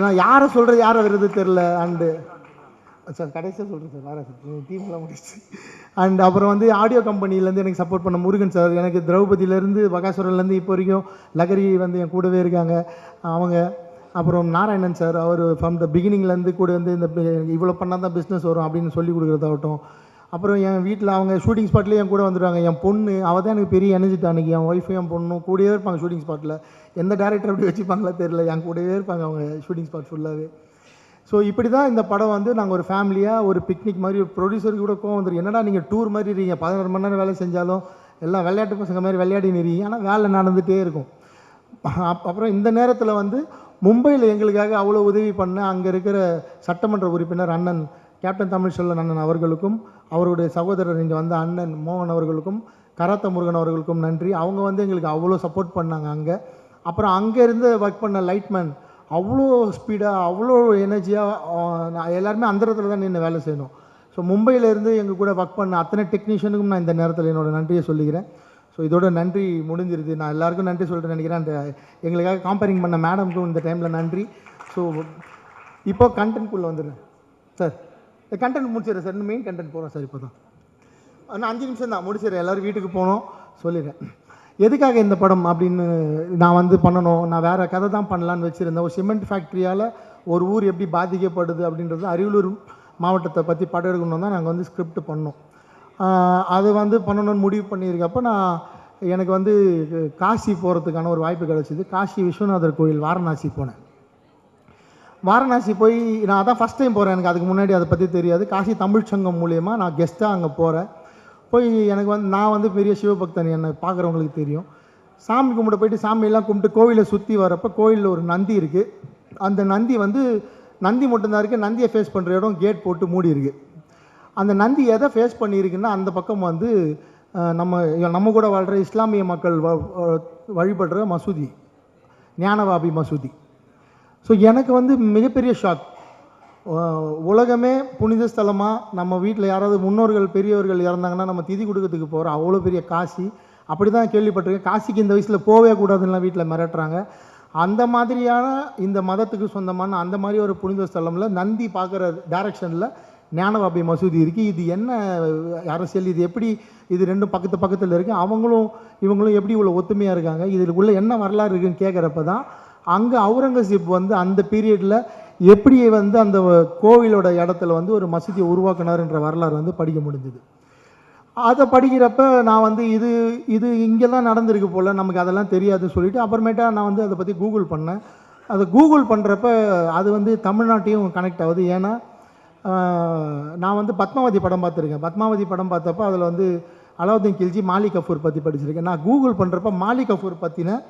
நான் யாரை சொல்கிறது யாரை வருது தெரில. அண்டு சார் கடைசியாக சொல்கிறேன் சார், வேறு டீம்லாம் முடிச்சு. அண்ட் அப்புறம் வந்து ஆடியோ கம்பெனிலேருந்து எனக்கு சப்போர்ட் பண்ண முருகன் சார், எனக்கு திரௌபதியிலேருந்து பகாசுரன்லேருந்து இப்போ வரைக்கும் லகரி வந்து என் கூடவே இருக்காங்க அவங்க. அப்புறம் நாராயணன் சார், அவர் ஃப்ரம் த பிகினிங்லேருந்து கூட வந்து இந்த இவ்வளோ பண்ணால் தான் பிஸ்னஸ் வரும் அப்படின்னு சொல்லி கொடுக்குறதாகட்டும். அப்புறம் என் வீட்டில் அவங்க ஷூட்டிங் ஸ்பாட்லேயே என் கூட வந்துடுவாங்க. என் பொண்ணு அவள் தான் எனக்கு பெரிய எனர்ஜிட்டு. அன்றைக்கி என் ஒய்ஃபு என் பொண்ணும் கூடவே இருப்பாங்க ஷூட்டிங் ஸ்பாட்டில். எந்த டேரக்டர் அப்படி வச்சுப்பாங்களா தெரியல, என் கூடவே இருப்பாங்க அவங்க ஷூட்டிங் ஸ்பாட் ஃபுல்லாகவே. ஸோ இப்படி தான் இந்த படம் வந்து நாங்கள் ஒரு ஃபேமிலியாக ஒரு பிக்னிக் மாதிரி, ஒரு ப்ரொடியூசருக்கு கூட கோவம் வந்துருக்கு, என்னடா நீங்கள் டூர் மாதிரி இருக்கீங்க, 16 மணி நேரம் வேலை செஞ்சாலும் எல்லாம் விளையாட்டு பசங்க மாதிரி விளையாடி நிறீங்க, ஆனால் வேலை நடந்துகிட்டே இருக்கும். அப்புறம் இந்த நேரத்தில் வந்து மும்பையில் எங்களுக்காக அவ்வளோ உதவி பண்ண அங்கே இருக்கிற சட்டமன்ற உறுப்பினர் அண்ணன் கேப்டன் தமிழ்ச்செல்வன் அண்ணன் அவர்களுக்கும், அவருடைய சகோதரர் இங்கே வந்த அண்ணன் மோகன் அவர்களுக்கும், கராத்த முருகன் அவர்களுக்கும் நன்றி. அவங்க வந்து எங்களுக்கு அவ்வளோ சப்போர்ட் பண்ணாங்க அங்கே. அப்புறம் அங்கேருந்து ஒர்க் பண்ண லைட்மேன் அவ்வளோ ஸ்பீடாக அவ்வளோ எனர்ஜியாக எல்லாருமே அந்த இடத்துல தான் நின்று வேலை செய்யணும். ஸோ மும்பையிலேருந்து எங்கள் கூட ஒர்க் பண்ண அத்தனை டெக்னீஷியனுக்கும் நான் இந்த நேரத்தில் என்னோடய நன்றியை சொல்லிக்கிறேன். ஸோ இதோட நன்றி முடிஞ்சிருது. நான் எல்லாருக்கும் நன்றி சொல்லிட்டு நினைக்கிறேன். அந்த எங்களுக்காக காம்பேரிங் பண்ண மேடம்க்கும் இந்த டைமில் நன்றி. ஸோ இப்போ கண்டென்ட்குள்ளே வந்துடுறேன் சார். இந்த கண்டென்ட் முடிச்சிடுறேன் சார், இன்னும் மெயின் கண்டென்ட் போகிறோம் சார். இப்போ தான் இன்னும் 5 நிமிஷம் தான் முடிச்சிடுறேன். எல்லோரும் வீட்டுக்கு போகணும் சொல்லிடுறேன். எதுக்காக இந்த படம் அப்படின்னு நான் வந்து பண்ணணும், நான் வேறு கதை தான் பண்ணலான்னு வச்சுருந்தேன். ஒரு சிமெண்ட் ஃபேக்ட்ரியால் ஒரு ஊர் எப்படி பாதிக்கப்படுது அப்படின்றது அரியலூர் மாவட்டத்தை பற்றி படம் எடுக்கணும் தான் நாங்கள் வந்து ஸ்கிரிப்ட் பண்ணோம். அது வந்து பண்ணணும்னு முடிவு பண்ணியிருக்கப்போ நான் எனக்கு வந்து காசி போகிறதுக்கான ஒரு வாய்ப்பு கிடச்சிது. காசி விஸ்வநாதர் கோயில் வாரணாசி போனேன். வாரணாசி போய் நான் அதான் ஃபஸ்ட் டைம் போகிறேன். எனக்கு அதுக்கு முன்னாடி அதை பற்றி தெரியாது. காசி தமிழ் சங்கம் மூலயமா நான் கெஸ்ட்டாக அங்கே போகிறேன். போய் எனக்கு வந்து நான் வந்து பெரிய சிவபக்தன், என்னை பார்க்குறவங்களுக்கு தெரியும். சாமி கும்பிட போயிட்டு சாமியெல்லாம் கும்பிட்டு கோவிலை சுற்றி வரப்போ கோயிலில் ஒரு நந்தி இருக்குது. அந்த நந்தி வந்து நந்தி மட்டும்தான் இருக்குது. நந்தியை ஃபேஸ் பண்ணுற இடம் கேட் போட்டு மூடி இருக்குது. அந்த நந்தி எதை ஃபேஸ் பண்ணியிருக்குன்னா அந்த பக்கம் வந்து நம்ம கூட வாழ்கிற இஸ்லாமிய மக்கள் வழிபடுற மசூதி, ஞானவாபி மசூதி. ஸோ எனக்கு வந்து மிகப்பெரிய ஷாக். உலகமே புனித ஸ்தலமாக நம்ம வீட்டில் யாராவது முன்னோர்கள் பெரியவர்கள் இறந்தாங்கன்னா நம்ம திதி கொடுக்கறதுக்கு போகிறோம். அவ்வளோ பெரிய காசி, அப்படி தான் கேள்விப்பட்டிருக்கேன். காசிக்கு இந்த வயசில் போகவே கூடாதுன்னா வீட்டில் மிரட்டுறாங்க. அந்த மாதிரியான இந்த மதத்துக்கு சொந்தமான அந்த மாதிரி ஒரு புனித ஸ்தலமில் நந்தி பார்க்குற டைரக்ஷனில் ஞானவாபி மசூதி இருக்குது. இது என்ன அரசியல், இது எப்படி, இது ரெண்டும் பக்கத்தில் இருக்குது, இவங்களும் எப்படி இவ்வளோ ஒத்துமையாக இருக்காங்க, இதுக்குள்ளே என்ன வரலாறு இருக்குதுன்னு கேட்குறப்ப தான் அங்கே அவுரங்கசீப் வந்து அந்த பீரியடில் எப்படி வந்து அந்த கோவிலோட இடத்துல வந்து ஒரு மசூதியை உருவாக்கினார்ன்ற வரலாறு வந்து படிக்க முடிஞ்சுது. அதை படிக்கிறப்ப நான் வந்து இது இங்கே தான் நடந்திருக்கு போல், நமக்கு அதெல்லாம் தெரியாதுன்னு சொல்லிவிட்டு அப்புறமேட்டா நான் வந்து அதை பற்றி கூகுள் பண்ணேன். அதை கூகுள் பண்ணுறப்ப அது வந்து தமிழ்நாட்டையும் கனெக்ட் ஆகுது. ஏன்னா நான் வந்து பத்மாவதி படம் பார்த்துருக்கேன். பத்மாவதி படம் பார்த்தப்போ அதில் வந்து அலாவுதீன் கில்ஜி மாலிக் கஃபூர் பற்றி படிச்சிருக்கேன். நான் கூகுள் பண்ணுறப்ப மாலிக் கஃபூர் பற்றின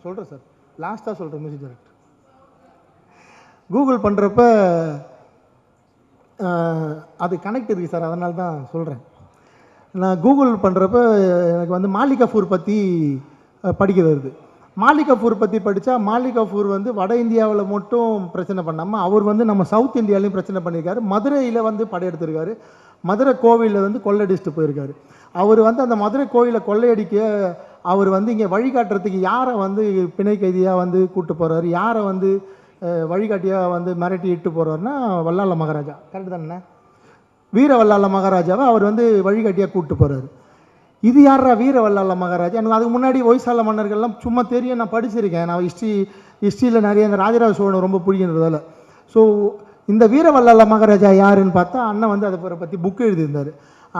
சொல்கிறேன் சார், லாஸ்ட்டாக சொல்கிறேன் மியூசிக் டைரக்டர். கூகுள் பண்ணுறப்ப அது கனெக்ட் இருக்குது சார், அதனால தான் சொல்கிறேன். நான் கூகுள் பண்ணுறப்ப எனக்கு வந்து மாலிக் கஃபூர் பற்றி படிக்க வருது. மாலிக் கஃபூர் பற்றி படித்தா மாலிக் கஃபூர் வந்து வட இந்தியாவில் மட்டும் பிரச்சனை பண்ணாமல் அவர் வந்து நம்ம சவுத் இந்தியாவிலையும் பிரச்சனை பண்ணியிருக்காரு. மதுரையில் வந்து படையெடுத்திருக்காரு. மதுரை கோவிலில் வந்து கொள்ளையடிச்சிட்டு போயிருக்காரு. அவர் வந்து அந்த மதுரை கோவிலை கொள்ளையடிக்க அவர் வந்து இங்கே வழிகாட்டுறதுக்கு யாரை வந்து பிணை கைதியாக வந்து கூப்பிட்டு போகிறாரு, யாரை வந்து வழிகாட்டியாக வந்து மிரட்டி இட்டு போகிறாருன்னா வல்லால மகாராஜா, கரெக்டு தானே, வீர வல்லால மகாராஜாவை அவர் வந்து வழிகாட்டியாக கூப்பிட்டு போகிறாரு. இது யாரா வீர வல்லால மகாராஜா? எனக்கு அதுக்கு முன்னாடி ஒய்சால மன்னர்கள்லாம் சும்மா தெரியும், நான் படிச்சிருக்கேன். நான் ஹிஸ்ட்ரியில் நிறைய இந்த ராஜராஜ சோழன் ரொம்ப பிடிக்கிறதால. ஸோ இந்த வீர வல்லால மகாராஜா யாருன்னு பார்த்தா அண்ணன் வந்து அதை பற்றி புக் எழுதியிருந்தார்.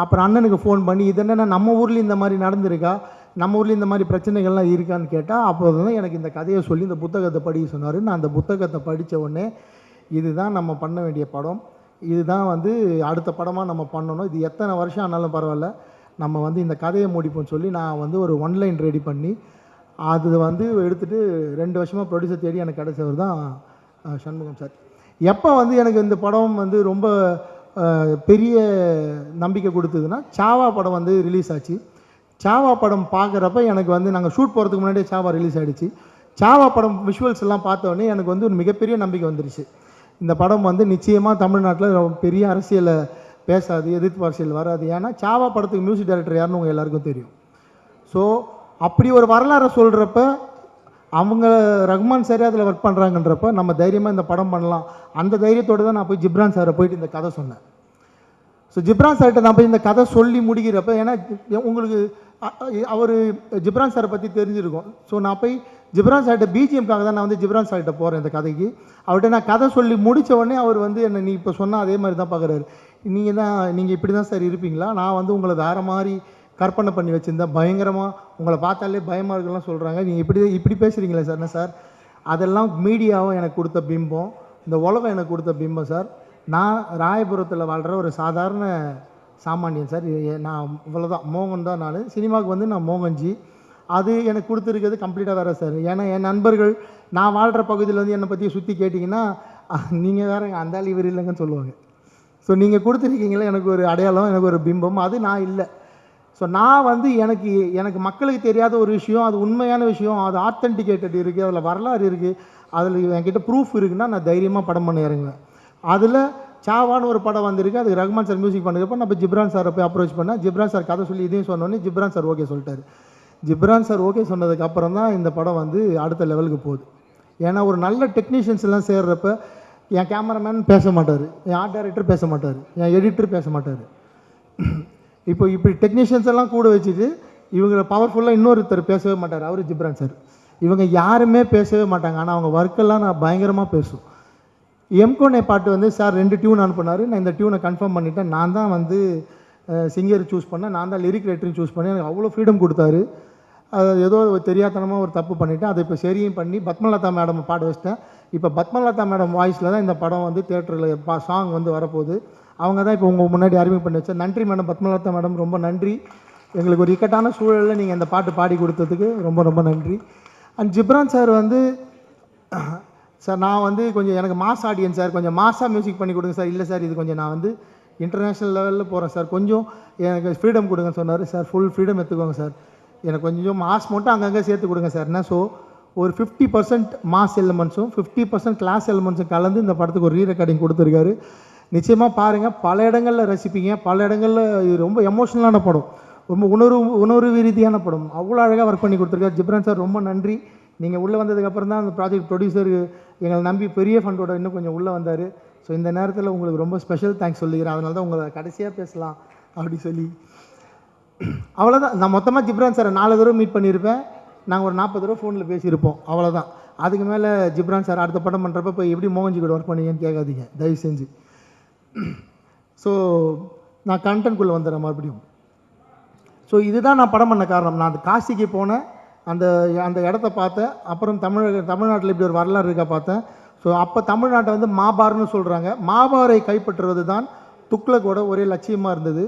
அப்புறம் அண்ணனுக்கு ஃபோன் பண்ணி இது என்னென்னா நம்ம ஊரில் இந்த மாதிரி நடந்திருக்கா, நம்ம ஊரில் இந்த மாதிரி பிரச்சனைகள்லாம் இருக்கான்னு கேட்டால் அப்போது தான் எனக்கு இந்த கதையை சொல்லி இந்த புத்தகத்தை படிக்க சொன்னார். நான் அந்த புத்தகத்தை படித்த உடனே இதுதான் நம்ம பண்ண வேண்டிய படம், இதுதான் வந்து அடுத்த படமாக நம்ம பண்ணணும், இது எத்தனை வருஷம் ஆனாலும் பரவாயில்ல, நம்ம வந்து இந்த கதையை முடிப்போம்னு சொல்லி நான் வந்து ஒரு ஒன்லைன் ரெடி பண்ணி அது வந்து எடுத்துகிட்டு 2 வருஷமாக ப்ரொடியூசர் தேடி எனக்கு கிடைச்சவர் தான் சண்முகம் சார். எப்போ வந்து எனக்கு இந்த படம் வந்து ரொம்ப பெரிய நம்பிக்கை கொடுத்ததுன்னா சாவா படம் வந்து ரிலீஸ் ஆச்சு. சாவா படம் பார்க்குறப்ப எனக்கு வந்து நாங்கள் ஷூட் போகிறதுக்கு முன்னாடியே சாவா ரிலீஸ் ஆகிடுச்சு. சாவா படம் விஷுவல்ஸ் எல்லாம் பார்த்தோன்னே எனக்கு வந்து ஒரு மிகப்பெரிய நம்பிக்கை வந்துருச்சு. இந்த படம் வந்து நிச்சயமாக தமிழ்நாட்டில் பெரிய அரசியலை பேசாது, எதிர்ப்பு அரசியல் வராது. ஏன்னா சாவா படத்துக்கு மியூசிக் டைரக்டர் யாருன்னு உங்கள் எல்லாருக்கும் தெரியும். ஸோ அப்படி ஒரு வரலாறை சொல்கிறப்ப அவங்க ரஹ்மான் சாரே அதில் ஒர்க் பண்ணுறாங்கன்றப்ப நம்ம தைரியமாக இந்த படம் பண்ணலாம். அந்த தைரியத்தோடு தான் நான் போய் ஜிப்ரான் சாரை போயிட்டு இந்த கதை சொன்னேன். ஸோ ஜிப்ரான் சார்கிட்ட நான் போய் இந்த கதை சொல்லி முடிக்கிறப்ப, ஏன்னா உங்களுக்கு அவர் ஜிப்ரான் சாரை பற்றி தெரிஞ்சிருக்கும். ஸோ நான் போய் ஜிப்ரான் சார்கிட்ட பிஜிஎம்காக தான் நான் வந்து ஜிப்ரான் சார்கிட்ட போகிறேன் இந்த கதைக்கு. அவர்கிட்ட நான் கதை சொல்லி முடித்த உடனே அவர் வந்து என்னை நீ இப்போ சொன்னால் அதே மாதிரி தான் பார்க்குறாரு. நீங்கள் இப்படி தான் சார் இருப்பீங்களா, நான் வந்து உங்களை வேறு மாதிரி கற்பனை பண்ணி வச்சுருந்தேன், பயங்கரமாக உங்களை பார்த்தாலே பயமாக இருக்குலாம் சொல்கிறாங்க, நீங்கள் இப்படி பேசுகிறீங்களே சார். என்ன சார், அதெல்லாம் மீடியாவும் எனக்கு கொடுத்த பிம்பம், இந்த உலகம் எனக்கு கொடுத்த பிம்பம் சார். நான் ராயபுரத்தில் வாழ்கிற ஒரு சாதாரண சாமானியன் சார். நான் இவ்வளோதான், மோகன் தான். நான் சினிமாவுக்கு வந்து நான் மோகன்ஜி. அது எனக்கு கொடுத்துருக்கிறது கம்ப்ளீட்டாக வேறு சார். ஏன்னா என் நண்பர்கள் நான் வாழ்கிற பகுதியில் வந்து என்னை பற்றி சுற்றி கேட்டிங்கன்னா நீங்கள் வேறு அந்த ஆள் இவர் இல்லைங்கன்னு சொல்லுவாங்க. ஸோ நீங்கள் கொடுத்துருக்கீங்களே எனக்கு ஒரு அடையாளம், எனக்கு ஒரு பிம்பம், அது நான் இல்லை. ஸோ நான் வந்து எனக்கு மக்களுக்கு தெரியாத ஒரு விஷயம், அது உண்மையான விஷயம், அது ஆத்தென்டிகேட்டட் இருக்குது, அதில் வரலாறு இருக்குது, அதில் என்கிட்ட ப்ரூஃப் இருக்குன்னா நான் தைரியமாக படம் பண்ண இறங்குவேன். அதில் சாவான்னு ஒரு படம் வந்திருக்கு, அதுக்கு ரஹ்மான் சார் மியூசிக் பண்ணிருப்போம். நான் இப்போ ஜிப்ரான் சாரை போய் அப்ரோச் பண்ணேன். ஜிப்ரான் சார் கதை சொல்லி இதையும் சொன்னோன்னே ஜிப்ரான் சார் ஓகே சொல்லிட்டார். ஜிப்ரான் சார் ஓகே சொன்னதுக்கப்புறம் தான் இந்த படம் வந்து அடுத்த லெவலுக்கு போகுது. ஏன்னா ஒரு நல்ல டெக்னீஷியன்ஸ் எல்லாம் சேர்றப்ப என் கேமராமேன் பேச மாட்டார், என் ஆர்ட் டைரக்டர் பேச மாட்டார், என் எடிட்டர் பேச மாட்டார். இப்போ இப்படி டெக்னீஷியன்ஸ் எல்லாம் கூட வச்சுட்டு இவங்களை பவர்ஃபுல்லாக இன்னொருத்தர் பேசவே மாட்டார், அவர் ஜிப்ரான் சார். இவங்க யாருமே பேசவே மாட்டாங்க, ஆனால் அவங்க ஒர்க்கெல்லாம் நான் பயங்கரமாக பேசும். எம்கோனே பாட்டு வந்து சார் 2 டியூன் அனுப்புனார். நான் இந்த டியூனை கன்ஃபார்ம் பண்ணிட்டேன். நான் தான் வந்து சிங்கர் சூஸ் பண்ணேன், நான் தான் லிரிக் ரைட்டரும் சூஸ் பண்ணேன். எனக்கு அவ்வளோ ஃப்ரீடம் கொடுத்தாரு. அது ஏதோ தெரியாதனமாக ஒரு தப்பு பண்ணிவிட்டேன். அதை இப்போ சரியும் பண்ணி பத்மலதா மேடம் பாட வச்சிட்டேன். இப்போ பத்மலதா மேடம் வாய்ஸில் தான் இந்த படம் வந்து தேட்டரில் சாங் வந்து வரப்போகுது. அவங்க தான் இப்போ உங்கள் முன்னாடி அறிமுகம் பண்ணி வச்சேன். நன்றி மேடம், பத்மலதா மேடம், ரொம்ப நன்றி. எங்களுக்கு ஒரு இக்கட்டான சூழலில் நீங்கள் இந்த பாட்டு பாடி கொடுத்ததுக்கு ரொம்ப ரொம்ப நன்றி. அண்ட் ஜிப்ரான் சார் வந்து, சார் நான் வந்து கொஞ்சம் எனக்கு மாஸ் ஆடியன்ஸ் சார், கொஞ்சம் மாஸாக மியூசிக் பண்ணி கொடுங்க சார். இல்லை சார், இது கொஞ்சம் நான் வந்து இன்டர்நேஷ்னல் லெவலில் போகிறேன் சார், கொஞ்சம் எனக்கு ஃப்ரீடம் கொடுங்கன்னு சொன்னார். சார் ஃபுல் ஃப்ரீடம் எடுத்துக்கோங்க சார், எனக்கு கொஞ்சம் மாஸ் மட்டும் அங்கங்கே சேர்த்து கொடுங்க சார்னா. ஸோ ஒரு 50% மாஸ் எலிமெண்ட்ஸும் 50% கிளாஸ் எலிமெண்ட்ஸும் கலந்து இந்த படத்துக்கு ஒரு ரீரெக்கார்டிங் கொடுத்துருக்காரு. நிச்சயமாக பாருங்கள், பல இடங்களில் ரசிப்பீங்க. பல இடங்களில் இது ரொம்ப எமோஷ்னலான படம், ரொம்ப உணர்வு ரீதியான படம். அவ்வளோ அழகாக ஒர்க் பண்ணி கொடுத்துருக்காரு. ஜிப்ரான் சார் ரொம்ப நன்றி. நீங்கள் உள்ளே வந்ததுக்கப்புறம் தான் அந்த ப்ராஜெக்ட் ப்ரொடியூசர் எங்களை நம்பி பெரிய ஃபண்டோட இன்னும் கொஞ்சம் உள்ளே வந்தார். ஸோ இந்த நேரத்தில் உங்களுக்கு ரொம்ப ஸ்பெஷல் தேங்க்ஸ் சொல்லிக்கிறேன். அதனால தான் உங்களை கடைசியாக பேசலாம் அப்படி சொல்லி. அவ்வளோதான். நான் மொத்தமாக ஜிப்ரான் சாரை 4 தடவை மீட் பண்ணியிருப்பேன். நாங்கள் ஒரு 40 தடவை ஃபோனில் பேசியிருப்போம், அவ்வளோதான். அதுக்கு மேலே ஜிப்ரான் சார் அடுத்த படம் பண்ணுறப்ப இப்போ எப்படி மோகன்ஜி கூட ஒர்க் பண்ணீங்கன்னு கேட்காதீங்க தயவு செஞ்சு. ஸோ நான் கண்டென்ட்குள்ளே வந்துடுறேன் மறுபடியும். ஸோ இதுதான் நான் படம் பண்ண காரணம். நான் அந்த காசிக்கு போனேன், அந்த இடத்த பார்த்தேன். அப்புறம் தமிழ்நாட்டில் இப்படி ஒரு வரலாறு இருக்கா பார்த்தேன். ஸோ அப்போ தமிழ்நாட்டை வந்து மாபார்னு சொல்கிறாங்க. மாபாரை கைப்பற்றுவது தான் துக்ளக்கோட ஒரே லட்சியமாக இருந்தது.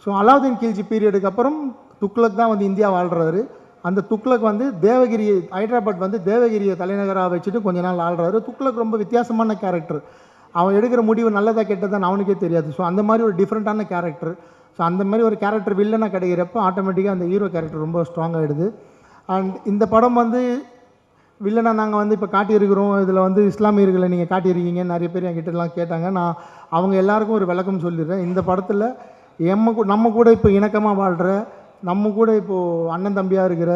ஸோ அலாவுதீன் கில்ஜி பீரியடுக்கு அப்புறம் துக்ளக் தான் வந்து இந்தியா வாழ்கிறாரு. அந்த துக்ளக் வந்து ஹைதராபாத் வந்து தேவகிரியை தலைநகராக வச்சுட்டு கொஞ்ச நாள் ஆள்றாரு. துக்ளக் ரொம்ப வித்தியாசமான கேரக்டர். அவன் எடுக்கிற முடிவு நல்லதா கெட்டதான்னு அவனுக்கே தெரியாது. ஸோ அந்த மாதிரி ஒரு டிஃப்ரெண்ட்டான கேரக்டர். ஸோ அந்த மாதிரி ஒரு கேரக்டர் வில்லனாக கிடைக்கிறப்ப ஆட்டோமேட்டிக்காக அந்த ஹீரோ கேரக்டர் ரொம்ப ஸ்ட்ராங் ஆகிடுது. அண்ட் இந்த படம் வந்து வில்லனாக நாங்கள் வந்து இப்போ காட்டியிருக்கிறோம். இதில் வந்து இஸ்லாமியர்களை நீங்கள் காட்டியிருக்கீங்க, நிறைய பேர் என்கிட்டலாம் கேட்டாங்க. நான் அவங்க எல்லாருக்கும் ஒரு விளக்கம் சொல்லிடுறேன். இந்த படத்தில் நம்ம கூட இப்போ இணக்கமாக வாழ்கிற, நம்ம கூட இப்போது அண்ணன் தம்பியாக இருக்கிற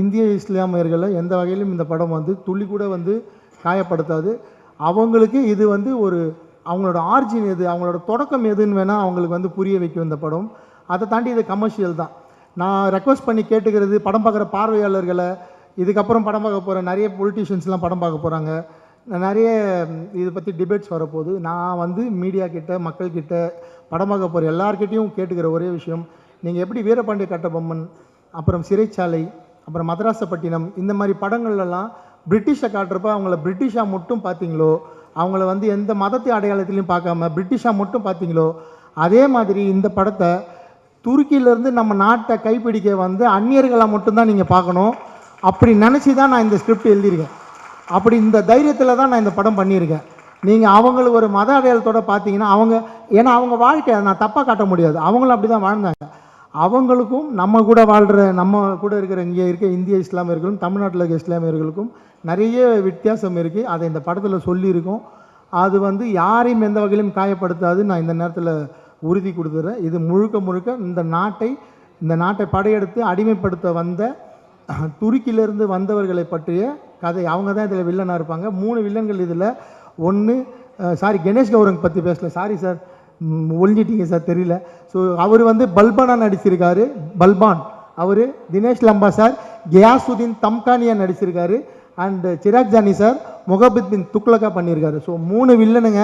இந்திய இஸ்லாமியர்களை எந்த வகையிலும் இந்த படம் வந்து துளி கூட வந்து காயப்படுத்தாது. அவங்களுக்கு இது வந்து ஒரு அவங்களோட ஆரிஜின் எது, அவங்களோட தொடக்கம் எதுன்னு வேணால் அவங்களுக்கு வந்து புரிய வைக்கும் இந்த படம். அதை தாண்டி இது கமர்ஷியல் தான். நான் ரெக்வஸ்ட் பண்ணி கேட்டுக்கிறது, படம் பார்க்குற பார்வையாளர்களை, இதுக்கப்புறம் படம் பார்க்க போகிற நிறைய பொலிட்டீஷியன்ஸ்லாம் படம் பார்க்க போகிறாங்க, நிறைய இதை பற்றி டிபேட்ஸ் வரப்போகுது. நான் வந்து மீடியா கிட்ட, மக்கள்கிட்ட, படம் பார்க்க போகிற எல்லார்கிட்டையும் கேட்டுக்கிற ஒரே விஷயம், நீங்கள் எப்படி வீரபாண்டிய கட்டபொம்மன், அப்புறம் சிறைச்சாலை, அப்புறம் மதராசப்பட்டினம், இந்த மாதிரி படங்கள்லாம் பிரிட்டிஷை காட்டுறப்ப அவங்கள பிரிட்டிஷாக மட்டும் பார்த்தீங்களோ, அவங்கள வந்து எந்த மதத்தை அடையாளத்திலையும் பார்க்காம பிரிட்டிஷாக மட்டும் பார்த்தீங்களோ, அதே மாதிரி இந்த படத்தை துருக்கியிலேருந்து நம்ம நாட்டை கைப்பிடிக்க வந்து அந்நியர்களாக மட்டும்தான் நீங்கள் பார்க்கணும். அப்படி நினச்சி தான் நான் இந்த ஸ்கிரிப்ட் எழுதியிருக்கேன். அப்படி இந்த தைரியத்தில் தான் நான் இந்த படம் பண்ணியிருக்கேன். நீங்கள் அவங்களுக்கு ஒரு மத அடையாளத்தோடு பார்த்தீங்கன்னா ஏன்னா அவங்க வாழ்க்கை நான் தப்பாக காட்ட முடியாது, அவங்களும் அப்படி தான் வாழ்ந்தாங்க. அவங்களுக்கும் நம்ம கூட வாழ்கிற, நம்ம கூட இருக்கிற இங்கே இருக்க இந்திய இஸ்லாமியர்களும் தமிழ்நாட்டில் இருக்க இஸ்லாமியர்களுக்கும் நிறைய வித்தியாசம் இருக்குது. அதை இந்த படத்தில் சொல்லியிருக்கோம். அது வந்து யாரையும் எந்த வகையிலும் காயப்படுத்தாது. நான் இந்த நேரத்தில் உறுதி கொடுத்துறேன். இது முழுக்க இந்த நாட்டை படையெடுத்து அடிமைப்படுத்த வந்த துருக்கியிலேருந்து வந்தவர்களை பற்றிய கதை. அவங்க தான் இதில் வில்லனாக இருப்பாங்க. 3 வில்லன்கள் இதில். ஒன்று கணேஷ் கௌரங் பற்றி பேசல, சாரி சார், ஒழிஞ்சிட்டீங்க சார், தெரியல. ஸோ அவர் வந்து பல்பானாக நடிச்சிருக்காரு, பல்பான். அவர் தினேஷ் லம்பா சார் கியாசுதீன் தம்கானியா நடிச்சிருக்காரு. அண்ட் சிராக் ஜானி சார் முகபித் பின் துக்ளக்கா பண்ணியிருக்காரு. ஸோ 3 வில்லனுங்க.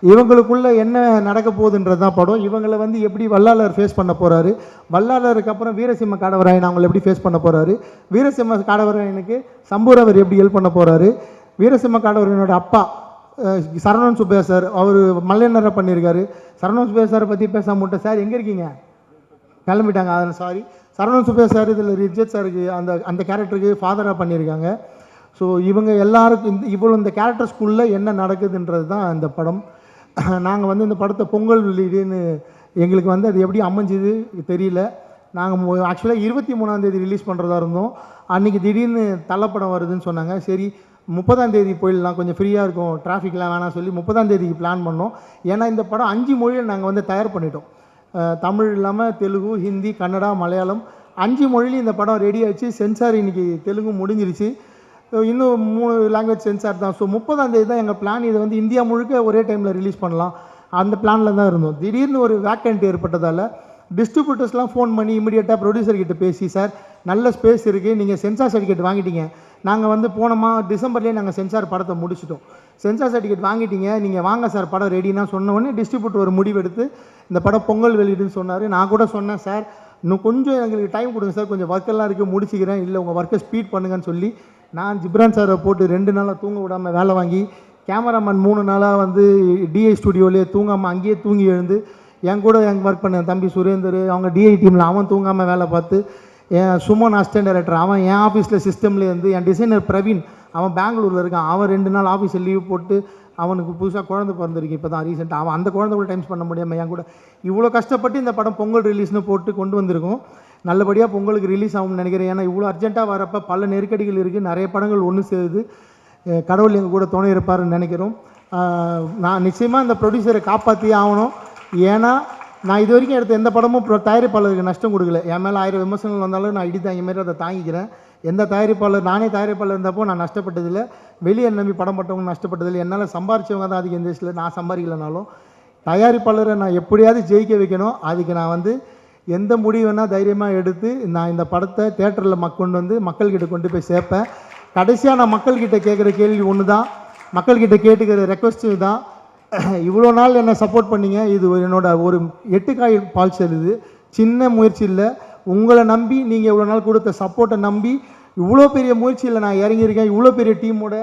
இவங்களுக்குள்ளே என்ன நடக்க போகுதுன்றது தான் படம். இவங்களை வந்து எப்படி வல்லாளர் ஃபேஸ் பண்ண போகிறாரு, வல்லாளருக்கு அப்புறம் வீரசிம்ம காடவராயன் அவங்களை எப்படி ஃபேஸ் பண்ண போகிறாரு, வீரசிம்ம காடவராயனுக்கு சம்பூரவர் எப்படி ஹெல்ப் பண்ண போகிறாரு, வீரசிம்ம காடவராயனோட அப்பா சரவணன் சுப்பையா சார், அவர் மல்லையனரை பண்ணியிருக்காரு. சரவணன் சுப்பையா சாரை பற்றி பேச மாட்டேன் சார், எங்கே இருக்கீங்க, கிளம்பிட்டாங்க, அதில் சாரி. சரவணன் சுப்பையா சார் இதில் ரிஜத் சாருக்கு அந்த கேரக்டருக்கு ஃபாதராக பண்ணியிருக்காங்க. ஸோ இவங்க எல்லாருக்கும் இந்த கேரக்டர்ஸ்குள்ளே என்ன நடக்குதுன்றது தான் இந்த படம். நாங்கள் வந்து இந்த படத்தை பொங்கல் வெளியீடுன்னு எங்களுக்கு வந்து அது எப்படி அமைஞ்சுது தெரியல. நாங்கள் ஆக்சுவலாக 23ஆம் தேதி ரிலீஸ் பண்ணுறதா இருந்தோம். அன்றைக்கி திடீர்னு தள்ளப்படம் வருதுன்னு சொன்னாங்க. சரி 30ஆம் தேதி போயிடலாம், கொஞ்சம் ஃப்ரீயாக இருக்கும், டிராஃபிக்லாம் வேணாம் சொல்லி 30ஆம் தேதிக்கு பிளான் பண்ணோம். ஏன்னா இந்த படம் 5 மொழியில் நாங்கள் வந்து தயார் பண்ணிட்டோம். தமிழ் இல்லாமல் தெலுங்கு, ஹிந்தி, கன்னடா, மலையாளம் 5 மொழிலையும் இந்த படம் ரெடி ஆகிடுச்சு. சென்சார் இன்றைக்கி தெலுங்கு முடிஞ்சிருச்சு, இன்னும் 3 லாங்குவேஜ் சென்சார் தான். ஸோ 30ஆம் தேதி தான் எங்கள் பிளான். இதை வந்து இந்தியா முழுக்க ஒரே டைமில் ரிலீஸ் பண்ணலாம், அந்த பிளானில் தான் இருந்தோம். திடீர்னு ஒரு வேக்கண்ட் ஏற்பட்டதால் டிஸ்ட்ரிபியூட்டர்ஸ்லாம் ஃபோன் பண்ணி இமீடியட்டாக ப்ரொடியூசர்கிட்ட பேசி, சார் நல்ல ஸ்பேஸ் இருக்குது, நீங்கள் சென்சார் சர்டிஃபிகேட் வாங்கிட்டீங்க, நாங்கள் வந்து போனோமா டிசம்பர்லேயே நாங்கள் சென்சார் படத்தை முடிச்சிட்டோம். சென்சார் சர்டிஃபிகேட் வாங்கிட்டீங்க, நீங்கள் வாங்க சார் படம் ரெடினா சொன்ன உடனே டிஸ்ட்ரிபியூட்டர் ஒரு முடிவெடுத்து இந்த படம் பொங்கல் வெளியிடுன்னு சொன்னார். நான் கூட சொன்னேன், சார் இன்னும் கொஞ்சம் எங்களுக்கு டைம் கொடுங்க சார், கொஞ்சம் ஒர்க்கெல்லாம் இருக்குது முடிச்சிக்கிறேன், இல்லை உங்கள் ஒர்க்கை ஸ்பீட் பண்ணுங்கன்னு சொல்லி நான் ஜிப்ரான் சாரை போட்டு 2 நாளாக தூங்க விடாமல் வேலை வாங்கி, கேமராமேன் 3 நாளாக வந்து டிஐ ஸ்டுடியோலேயே தூங்காமல் அங்கேயே தூங்கி எழுந்து, என் கூட ஒர்க் பண்ண தம்பி சுரேந்தர் அவங்க டிஐ டீமில் அவன் தூங்காமல் வேலை பார்த்து, என் சுமன் அசிஸ்டன்ட் டைரக்டர் அவன் என் ஆஃபீஸில் சிஸ்டம்லேருந்து, என் டிசைனர் பிரவீன் அவன் பெங்களூரில் இருக்கான், அவன் 2 நாள் ஆஃபீஸில் லீவ் போட்டு அவனுக்கு புதுசாக குழந்தை பிறந்திருக்கு இப்போ தான் ரீசெண்டாக, அவன் அந்த குழந்தை கூட டைம் பண்ண முடியாமல் என் கூட இவ்வளோ கஷ்டப்பட்டு இந்த படம் பொங்கல் ரிலீஸ்னு போட்டு கொண்டு வந்திருக்கோம். நல்லபடியாக பொங்கலுக்கு ரிலீஸ் ஆகும்னு நினைக்கிறேன். ஏன்னா இவ்வளோ அர்ஜென்ட்டாக வரப்போ பல நெருக்கடிகள் இருக்குது, நிறைய படங்கள் ஒன்று சேருது. கடவுள் எங்கள் கூட துணை இருப்பாருன்னு நினைக்கிறோம். நான் நிச்சயமாக இந்த ப்ரொடியூசரை காப்பாற்றியே ஆகணும். ஏன்னா நான் இது வரைக்கும் எடுத்த எந்த படமும் தயாரிப்பாளருக்கு நஷ்டம் கொடுக்கல. என் மேலே 1000 விமர்சனங்கள் வந்தாலும் நான் இடி தாங்கி மாரி அதை தாங்கிக்கிறேன். எந்த தயாரிப்பாளர், நானே தயாரிப்பாளர் இருந்தப்போ நான் நஷ்டப்பட்டதில்லை, வெளியே நம்பி படம் பட்டவங்க நஷ்டப்பட்டதில்லை. என்னால் சம்பாரிச்சவங்க தான் அதிகம் இண்டஸ்ட்ரியில், நான் சம்பாதிக்கலனாலும் தயாரிப்பாளரை நான் எப்படியாவது ஜெயிக்க வைக்கணும். அதுக்கு நான் வந்து எந்த முடிவு வேணால் தைரியமாக எடுத்து நான் இந்த படத்தை தேட்டரில் கொண்டு வந்து மக்கள்கிட்ட கொண்டு போய் சேர்ப்பேன். கடைசியாக நான் மக்கள்கிட்ட கேட்குற கேள்வி ஒன்று தான், மக்கள்கிட்ட கேட்டுக்கிற ரெக்வஸ்ட்டு தான், இவ்வளோ நாள் என்னை சப்போர்ட் பண்ணிங்க, இது என்னோட ஒரு 8 காய் பால் செல்லுது, சின்ன முயற்சி இல்லை. உங்களை நம்பி நீங்கள் இவ்வளோ நாள் கொடுத்த சப்போர்ட்டை நம்பி இவ்வளோ பெரிய முயற்சியில் நான் இறங்கியிருக்கேன். இவ்வளோ பெரிய டீமோட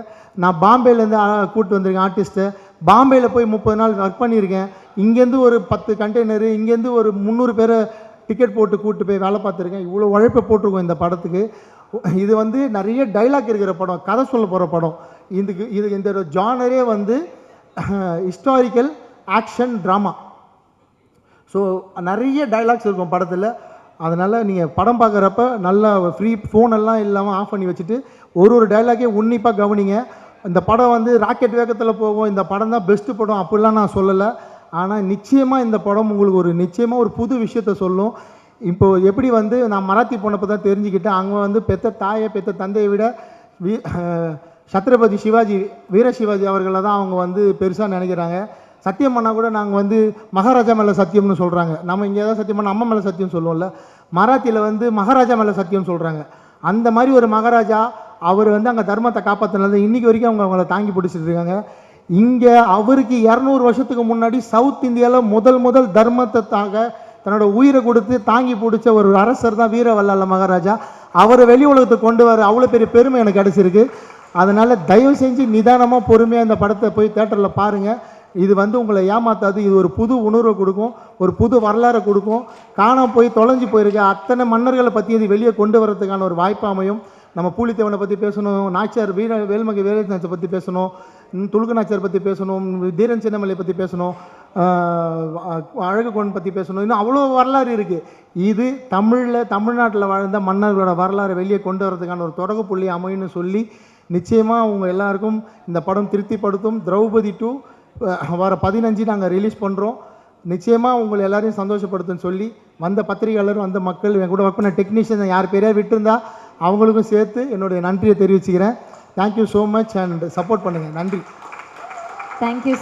நான் பாம்பேலேருந்து கூப்பிட்டு வந்திருக்கேன் ஆர்டிஸ்ட்டை. பாம்பேயில் போய் 30 நாள் ஒர்க் பண்ணியிருக்கேன். இங்கேருந்து ஒரு 10 கண்டெய்னரு, இங்கேருந்து ஒரு 300 பேரை டிக்கெட் போட்டு கூப்பிட்டு போய் வேலை பார்த்துருக்கேன். இவ்வளோ உழைப்பை போட்டிருக்கோம் இந்த படத்துக்கு. இது வந்து நிறைய டைலாக் இருக்கிற படம், கதை சொல்ல போகிற படம். இந்த ஜானரே வந்து ஹிஸ்டாரிக்கல் ஆக்ஷன் ட்ராமா. ஸோ நிறைய டைலாக்ஸ் இருக்கும் படத்தில். அதனால் நீங்கள் படம் பார்க்குறப்ப நல்லா ஃப்ரீ ஃபோனெல்லாம் இல்லாமல் ஆஃப் பண்ணி வச்சுட்டு ஒரு டைலாக்கே உன்னிப்பாக கவனிங்க. இந்த படம் வந்து ராக்கெட் வேகத்தில் போகும், இந்த படம் தான் பெஸ்ட்டு படம் அப்படிலாம் நான் சொல்லலை. ஆனால் நிச்சயமாக இந்த படம் உங்களுக்கு நிச்சயமாக ஒரு புது விஷயத்த சொல்லும். இப்போது எப்படி வந்து நான் மராத்தி போனப்போ தான் தெரிஞ்சுக்கிட்டேன், அங்கே வந்து பெத்த தாயை பெத்த தந்தையை விட சத்ரபதி சிவாஜி, வீர சிவாஜி அவர்களை தான் அவங்க வந்து பெருசாக நினைக்கிறாங்க. சத்தியம் பண்ணால் கூட நாங்கள் வந்து மகாராஜா மேலே சத்தியம்னு சொல்கிறாங்க. நம்ம இங்கே ஏதாவது சத்தியம் பண்ணால் அம்மா மேலே சத்தியம் சொல்லுவோம்ல, மராத்தியில் வந்து மகாராஜா மேலே சத்தியம் சொல்கிறாங்க. அந்த மாதிரி ஒரு மகாராஜா அவர் வந்து அங்கே தர்மத்தை காப்பாற்றினது இன்றைக்கி வரைக்கும் அவங்கள தாங்கி பிடிச்சிட்டு இருக்காங்க. இங்கே அவருக்கு 200 வருஷத்துக்கு முன்னாடி சவுத் இந்தியாவில் முதல் தர்மத்தைக்காக தன்னோட உயிரை கொடுத்து தாங்கி பிடிச்ச ஒரு அரசர் தான் வீரவல்லால மகாராஜா. அவரை வெளி உலகத்துக்கு கொண்டு வர அவ்வளோ பெரிய பெருமை எனக்கு கிடச்சிருக்கு. அதனால் தயவு செஞ்சு நிதானமாக பொறுமையாக இந்த படத்தை போய் தேட்டரில் பாருங்கள். இது வந்து உங்களை ஏமாத்தாது, இது ஒரு புது உணர்வை கொடுக்கும், ஒரு புது வரலாறை கொடுக்கும். காணாமல் போய் தொலைஞ்சு போயிருக்க அத்தனை மன்னர்களை பற்றி இது வெளியே கொண்டு வரதுக்கான ஒரு வாய்ப்பு அமையும். நம்ம பூலித்தேவனை பற்றி பேசணும், நாச்சியார் வேல்மகை வேலுநாச்சியார் பற்றி பேசணும், துலுக்கு நாச்சியார் பற்றி பேசணும், தீரன் சின்னமலை பற்றி பேசணும், அழகுகோன் பற்றி பேசணும், இன்னும் அவ்வளோ வரலாறு இருக்குது. இது தமிழ்நாட்டில் வாழ்ந்த மன்னர்களோட வரலாறை வெளியே கொண்டு வரதுக்கான ஒரு தொடக்க புள்ளி அமையும்னு சொல்லி நிச்சயமாக அவங்க எல்லாருக்கும் இந்த படம் திருப்திப்படுத்தும். திரௌபதி 2 வர 15 நாங்கள் ரிலீஸ் பண்ணுறோம். நிச்சயமாக உங்களை எல்லாரையும் சந்தோஷப்படுத்துன்னு சொல்லி வந்த பத்திரிகையாளரும் வந்த மக்கள், என் கூட ஒர்க் பண்ண டெக்னீஷியன் யார் பேரையா விட்டுருந்தா அவங்களுக்கும் சேர்த்து என்னுடைய நன்றியை தெரிவிச்சுக்கிறேன். Thank you so much and support பண்ணுங்கள். நன்றி. தேங்க்யூ.